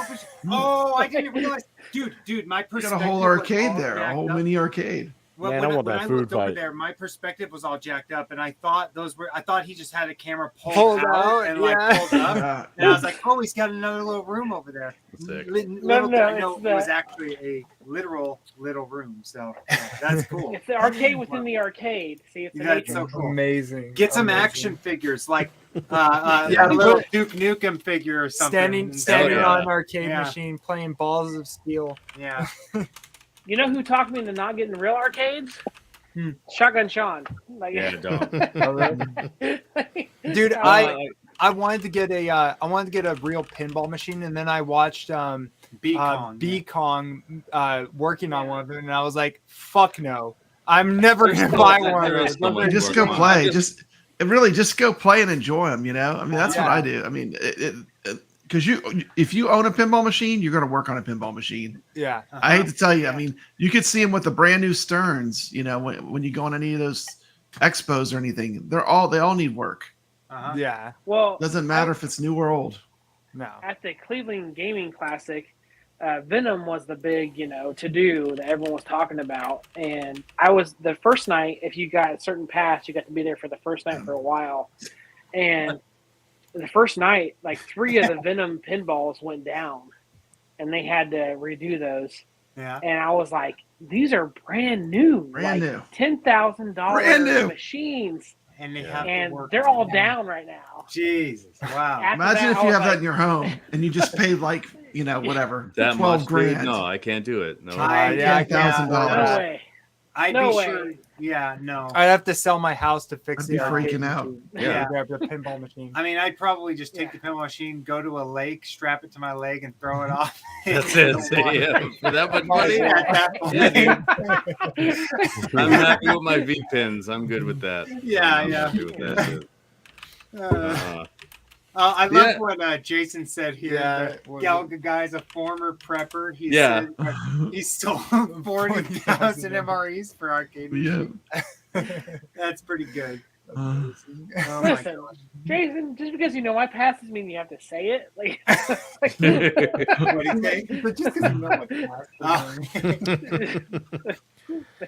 Oh, I didn't realize, dude. My You perspective. got a whole was arcade all there, a jacked whole up. mini arcade. Well, Man, when I want when that I food looked over fight. there, my perspective was all jacked up, and I thought I thought he just had a camera pulled Pulled out out, and like yeah. pulled up, and I was like, oh, he's got another little room over there. Sick. Little did I know it's it was the- actually a literal little room. So that's cool. It's the arcade within the arcade. See, it's That's amazing. so cool. Amazing. Get some Amazing. action figures like Yeah, a little Duke Nukem figure or something. Standing yeah. on an arcade Yeah. machine playing Balls of Steel. Yeah. You know who talked me into not getting real arcades? Shotgun Sean. Like, Yeah, don't. Dude, Uh, I wanted to get a real pinball machine, and then I watched B-Kong working on one of them, and I was like, fuck no. I'm never There's gonna so buy much- one of there is those. so much Just work go on it. play. Just go play and enjoy them, you know. I mean, that's what Yeah. I do. I mean, because if you own a pinball machine, you're going to work on a pinball machine. Yeah. I hate to tell you. I mean, you could see them with the brand new Sterns. You know, when you go on any of those expos or anything, they all need work. Uh-huh. Yeah. well, Doesn't matter if it's new or old. No. at the Cleveland Gaming Classic, Venom was the big, to do that everyone was talking about. And I was the first night, if you got a certain pass, you got to be there for the first night for a while. And the first night, like 3 of the Venom pinballs went down and they had to redo those. Yeah. And I was like, these are brand new, Brand new. $10,000 Brand new. machines. And they have to And work they're on all it. down right now. Jesus. Wow. After Imagine that, if I you was have that like, in your home and you just paid like whatever That 12 much, grand. dude? No, I can't do it. No. Yeah, $10,000. No way. I'd No be way. sure. Yeah, no. I'd have to sell my house to fix I'd the be arcade freaking out. machine. Yeah. Grab the pinball machine. I mean, I'd probably just take the pinball machine, go to a lake, strap it to my leg, and throw it off. That's it. Yeah. For that much money? At that point. Yeah, dude. I'm happy with my V pins. I'm good with that. Yeah, I'm yeah. happy with that shit. I love Yeah. what Jason said here. Yeah, The Galaga guy's a former prepper. He Yeah. said he stole 40,000 MREs for arcade Yeah. machines. That's pretty good. Uh, Oh my Listen, god. Jason, just because you know my pass doesn't mean you have to say it. Like, What do you think? But just because you know what Oh.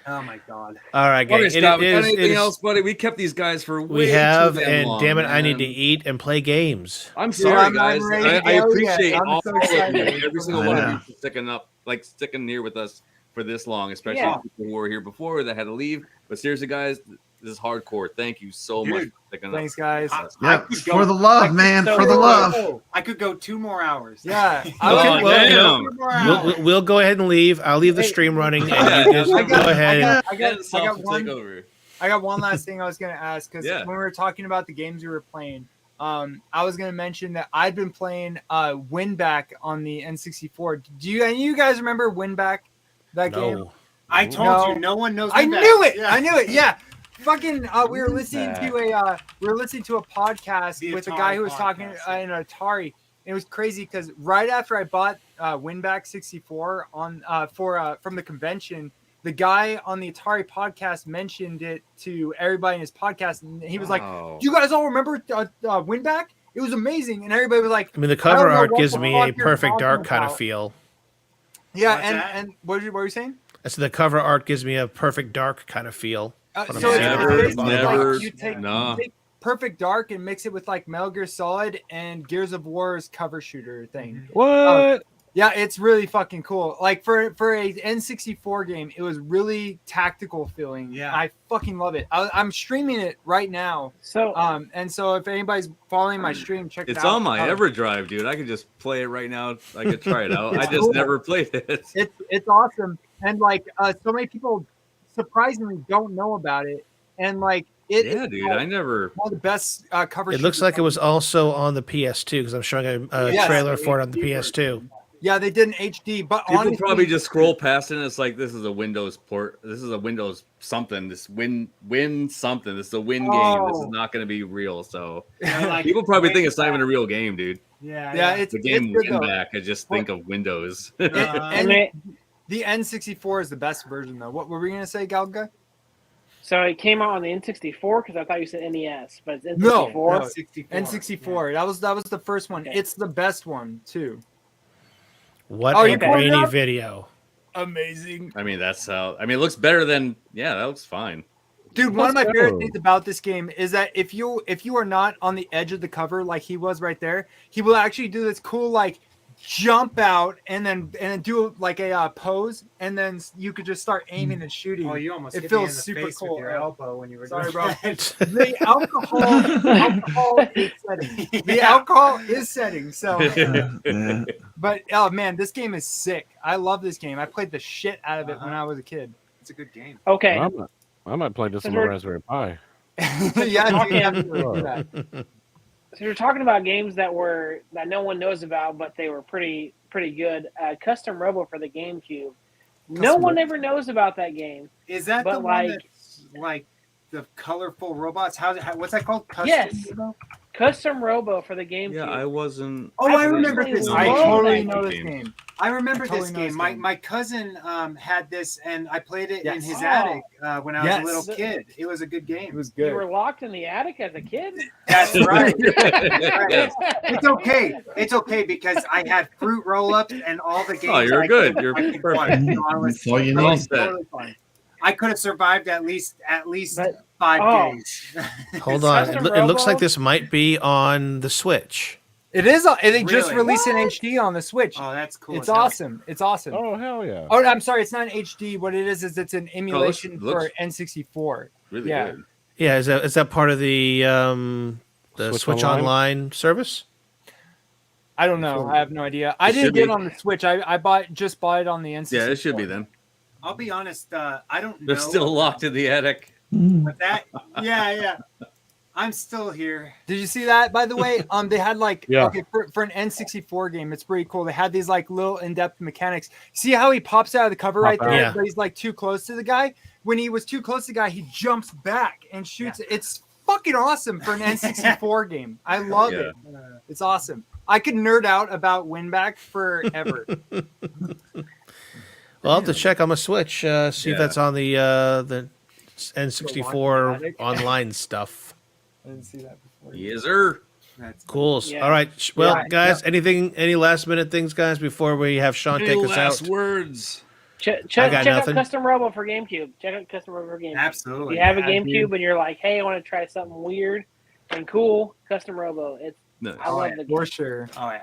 Oh my god. All right, Okay, gang. stop. It is, Anything it is, else, buddy? We kept these guys for way we have, too damn and long, damn it, I need man. to eat and play games. I'm Dude, sorry, I'm guys. ready to I go appreciate yet. I'm all so of you, excited. every single I one of know. you for sticking here with us for this long, especially Yeah. people who were here before that had to leave. But seriously, guys, this is hardcore. Thank you so much Dude, for sticking Thanks, up. guys. Yeah, could for the I love, could man, so for the go- love. I could go 2 more hours. Yeah. Okay, Oh, well, you know, damn. 2 more hours. we'll go ahead and leave. I'll leave the Hey, stream running, Yeah, and you just I go got- ahead. and- I got Ettinsoft will one. take over. I got one last thing I was gonna ask because Yeah. when we were talking about the games we were playing, I was gonna mention that I'd been playing Winback on the N64. Do any of you guys remember Winback? That game? No. I told you, no one knows I Winback. knew it. Yeah. I knew it. Yeah. Fucking, we were listening to a podcast The with a Atari guy who was talking podcast, in Atari. It was crazy because right after I bought Winback 64 on from the convention, the guy on the Atari podcast mentioned it to everybody in his podcast, and he was like, Wow. "Do you guys all remember Winback? It was amazing." And everybody was like, I mean, the I cover don't know art what gives the me fuck a you're perfect talking dark kind of about. feel. "Yeah." What's And that? and what were you saying? I said the cover art gives me a perfect dark kind of feel. So But it's I'm Never, basically never, like you take no. Perfect Dark and mix it with like Metal Gear Solid and Gears of War's cover shooter thing. What? Yeah, it's really fucking cool. Like for a N64 game, it was really tactical feeling. Yeah. I fucking love it. I'm streaming it right now. So And so if anybody's following my stream, check it It's out. on my EverDrive, dude. I could just play it right now. I could try it out. I It's just cool. never played it. It's awesome, and like so many people surprisingly don't know about it, and like it. Yeah, is dude. like I never. one of the best cover. It looks shooters like it on- was also on the PS2 because I'm showing a Yes, trailer the for it on the HD PS2. Yeah, they did an HD, but People honestly, probably just scroll past it and it's like, this is a Windows port. This is a Windows something. This win something. This is a win game. This is Oh. not going to be real. So Like, people probably think it's not even a real game, dude. yeah, it's The game it's good win though. back. I just think of Windows. And and the N64 is the best version though. What were we gonna say, Galga? so it came out on the N64 because I thought you said NES, but it's No, N64. no, 64. N64. That was the first one. Okay. It's the best one too. What Oh, a you pulled it grainy up? video. Amazing. I mean, that's how. I mean, it looks better than. Yeah, that looks fine. Dude, one of my Let's favorite go. things about this game is that if you are not on the edge of the cover like he was right there, he will actually do this cool like jump out and then do like a pose, and then you could just start aiming and shooting. Oh, you almost It hit feels me in the super face cool. with your elbow when you were Sorry, doing bro. that. The alcohol is setting. The alcohol is setting. So, Yeah. but oh man, this game is sick. I love this game. I played the shit out of it when I was a kid. It's a good game. Okay, I might play this on So my we're- Raspberry Pi. Yeah, talking- dude, absolutely do that. so you're talking about games that no one knows about, but they were pretty good. Custom Robo for the GameCube. No Custom one Robo. ever knows about that game. Is that But, the one like- that's like the colorful robots? What's that called? Custom Yes. Robo? Custom Robo for the GameCube. Yeah, I wasn't. Oh, I I remember really this. love I that totally game. know this game. I remember I totally this know game. this My game. my cousin had this, and I played it in Yes. his Oh. attic when I was Yes. a little kid. It was a good game. It was You good. were locked in the attic as a kid. That's right. Yeah. It's okay. It's okay because I had fruit roll-ups and all the games. Oh, you're I good. could- You're I could perfect. play. So I was, That's all you I need. was totally fine. I could have survived at least But- 5 oh. days. Hold on. Custom It looks Robo? like this might be on the Switch. It is. They just Really? released an HD on the Switch. Oh, that's cool. It's as hell. awesome. It's awesome. Oh hell yeah! Oh, I'm sorry. It's not an HD. What it is it's an emulation looks- for N64. Really Yeah. good. Yeah, is that part of the Switch Switch Online service? I don't know. I have no idea. I It didn't should get it be. on the Switch. I just bought it on the N64. Yeah, it should be then. I'll be honest. I don't know. They're still locked in the attic. But that, yeah. I'm still here. Did you see that? By the way, they had like Yeah. okay for an N64 game, it's pretty cool. They had these like little in-depth mechanics. See how he pops out of the cover right Pop there, out. Yeah. but he's like too close to the guy. When he was too close to the guy, he jumps back and shoots. It's fucking awesome for an N64 game. I love Yeah. it. It's awesome. I could nerd out about Winback forever. Well, I'll have to check on my Switch, see if Yeah. that's on the N64 Attic. online stuff. I didn't see that before. Yes, sir. That's Cool. Yeah. All right. Well, Yeah. guys, any last minute things, guys, before we have Sean Any take us last out? words? Check I got out nothing. Custom Robo for GameCube. Check out Custom Robo for GameCube. Absolutely. If you have a Yeah, GameCube dude. and you're like, hey, I want to try something weird and cool, Custom Robo. Nice. I love yeah, the game. for sure. Oh yeah.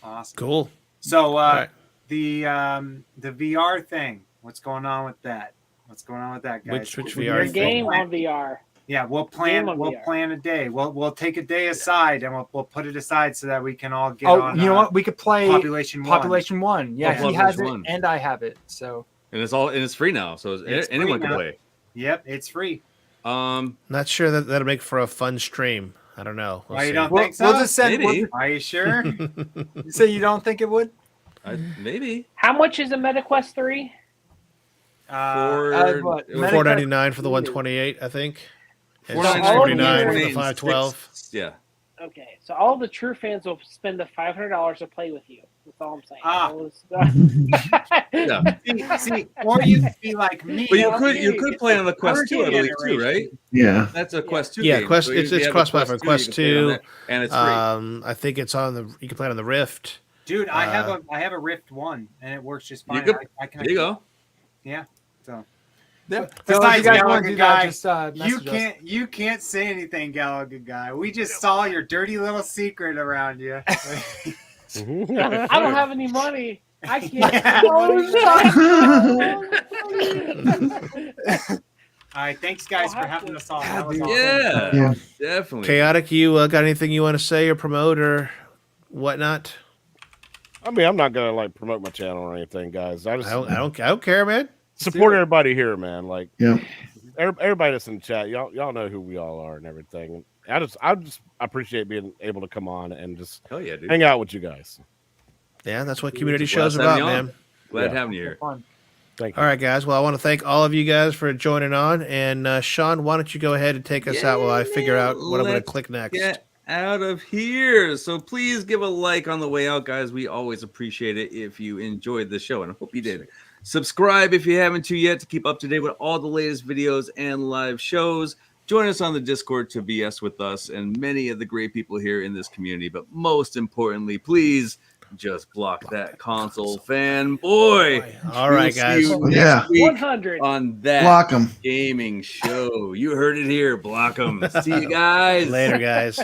Awesome. Cool. So right. the VR thing, what's going on with that? What's going on with that, guys? Which We- VR Your thing? game on VR. Yeah, we'll Game plan. on We'll VR. plan a day. We'll take a day aside and we'll put it aside so that we can all get Oh, on. you know what? We could play Population One. Population One. Yeah, Oh, he has Population it, One. and I have it. So And it's free now, so It's anyone free can now. play. Yep, it's free. Not sure that that'll make for a fun stream. I don't know. We'll Why you see. don't we'll, think so? we'll just send. Maybe. Are you sure? You say you don't think it would? Maybe. How much is a MetaQuest 3? what? It was Meta- $4.99 for the 128, I think. And $4.99 $6.49 for the and 512. Yeah. Okay, so all the true fans will spend the $500 to play with you. That's all I'm saying. Yeah. See, or you could be like me. But you could play on the Quest 2, I believe, too, right? Yeah. That's a Quest 2 Yeah, game. Quest. So It's if you have a cross-platform. Quest you can play it on 2, that, and it's free. I think it's on the. You can play it on the Rift. Dude, I have a Rift 1 and it works just fine. You could, I can. there you go. Yeah. So. Yeah. Besides, So if you guys want Gallagher to do guy, that, just you can't say anything, Gallagher guy. We just saw your dirty little secret around you. I don't have any money. I can't. All right, thanks guys for having us on. That was awesome. Yeah, definitely. Chaotic, you got anything you want to say or promote or whatnot? I mean, I'm not gonna like promote my channel or anything, guys. I don't care, man. Support everybody here, man. Like, yeah, everybody that's in the chat, y'all know who we all are and everything. I just appreciate being able to come on and just Hell yeah, dude. hang out with you guys. Yeah, that's what community Glad shows to have about, you on. man. Glad having you here. Thank you. All right, guys. Well, I want to thank all of you guys for joining on. And Sean, why don't you go ahead and take us out while I figure out what I'm going to Let's click next. Get out of here. So please give a like on the way out, guys. We always appreciate it if you enjoyed the show, and I hope you did. Subscribe if you haven't to yet to keep up to date with all the latest videos and live shows. Join us on the Discord to BS with us and many of the great people here in this community. But most importantly, please just block that console fanboy. All right, guys. Yeah. 100 on that Block 'em. gaming show. You heard it here. Block them. See you guys Later, guys.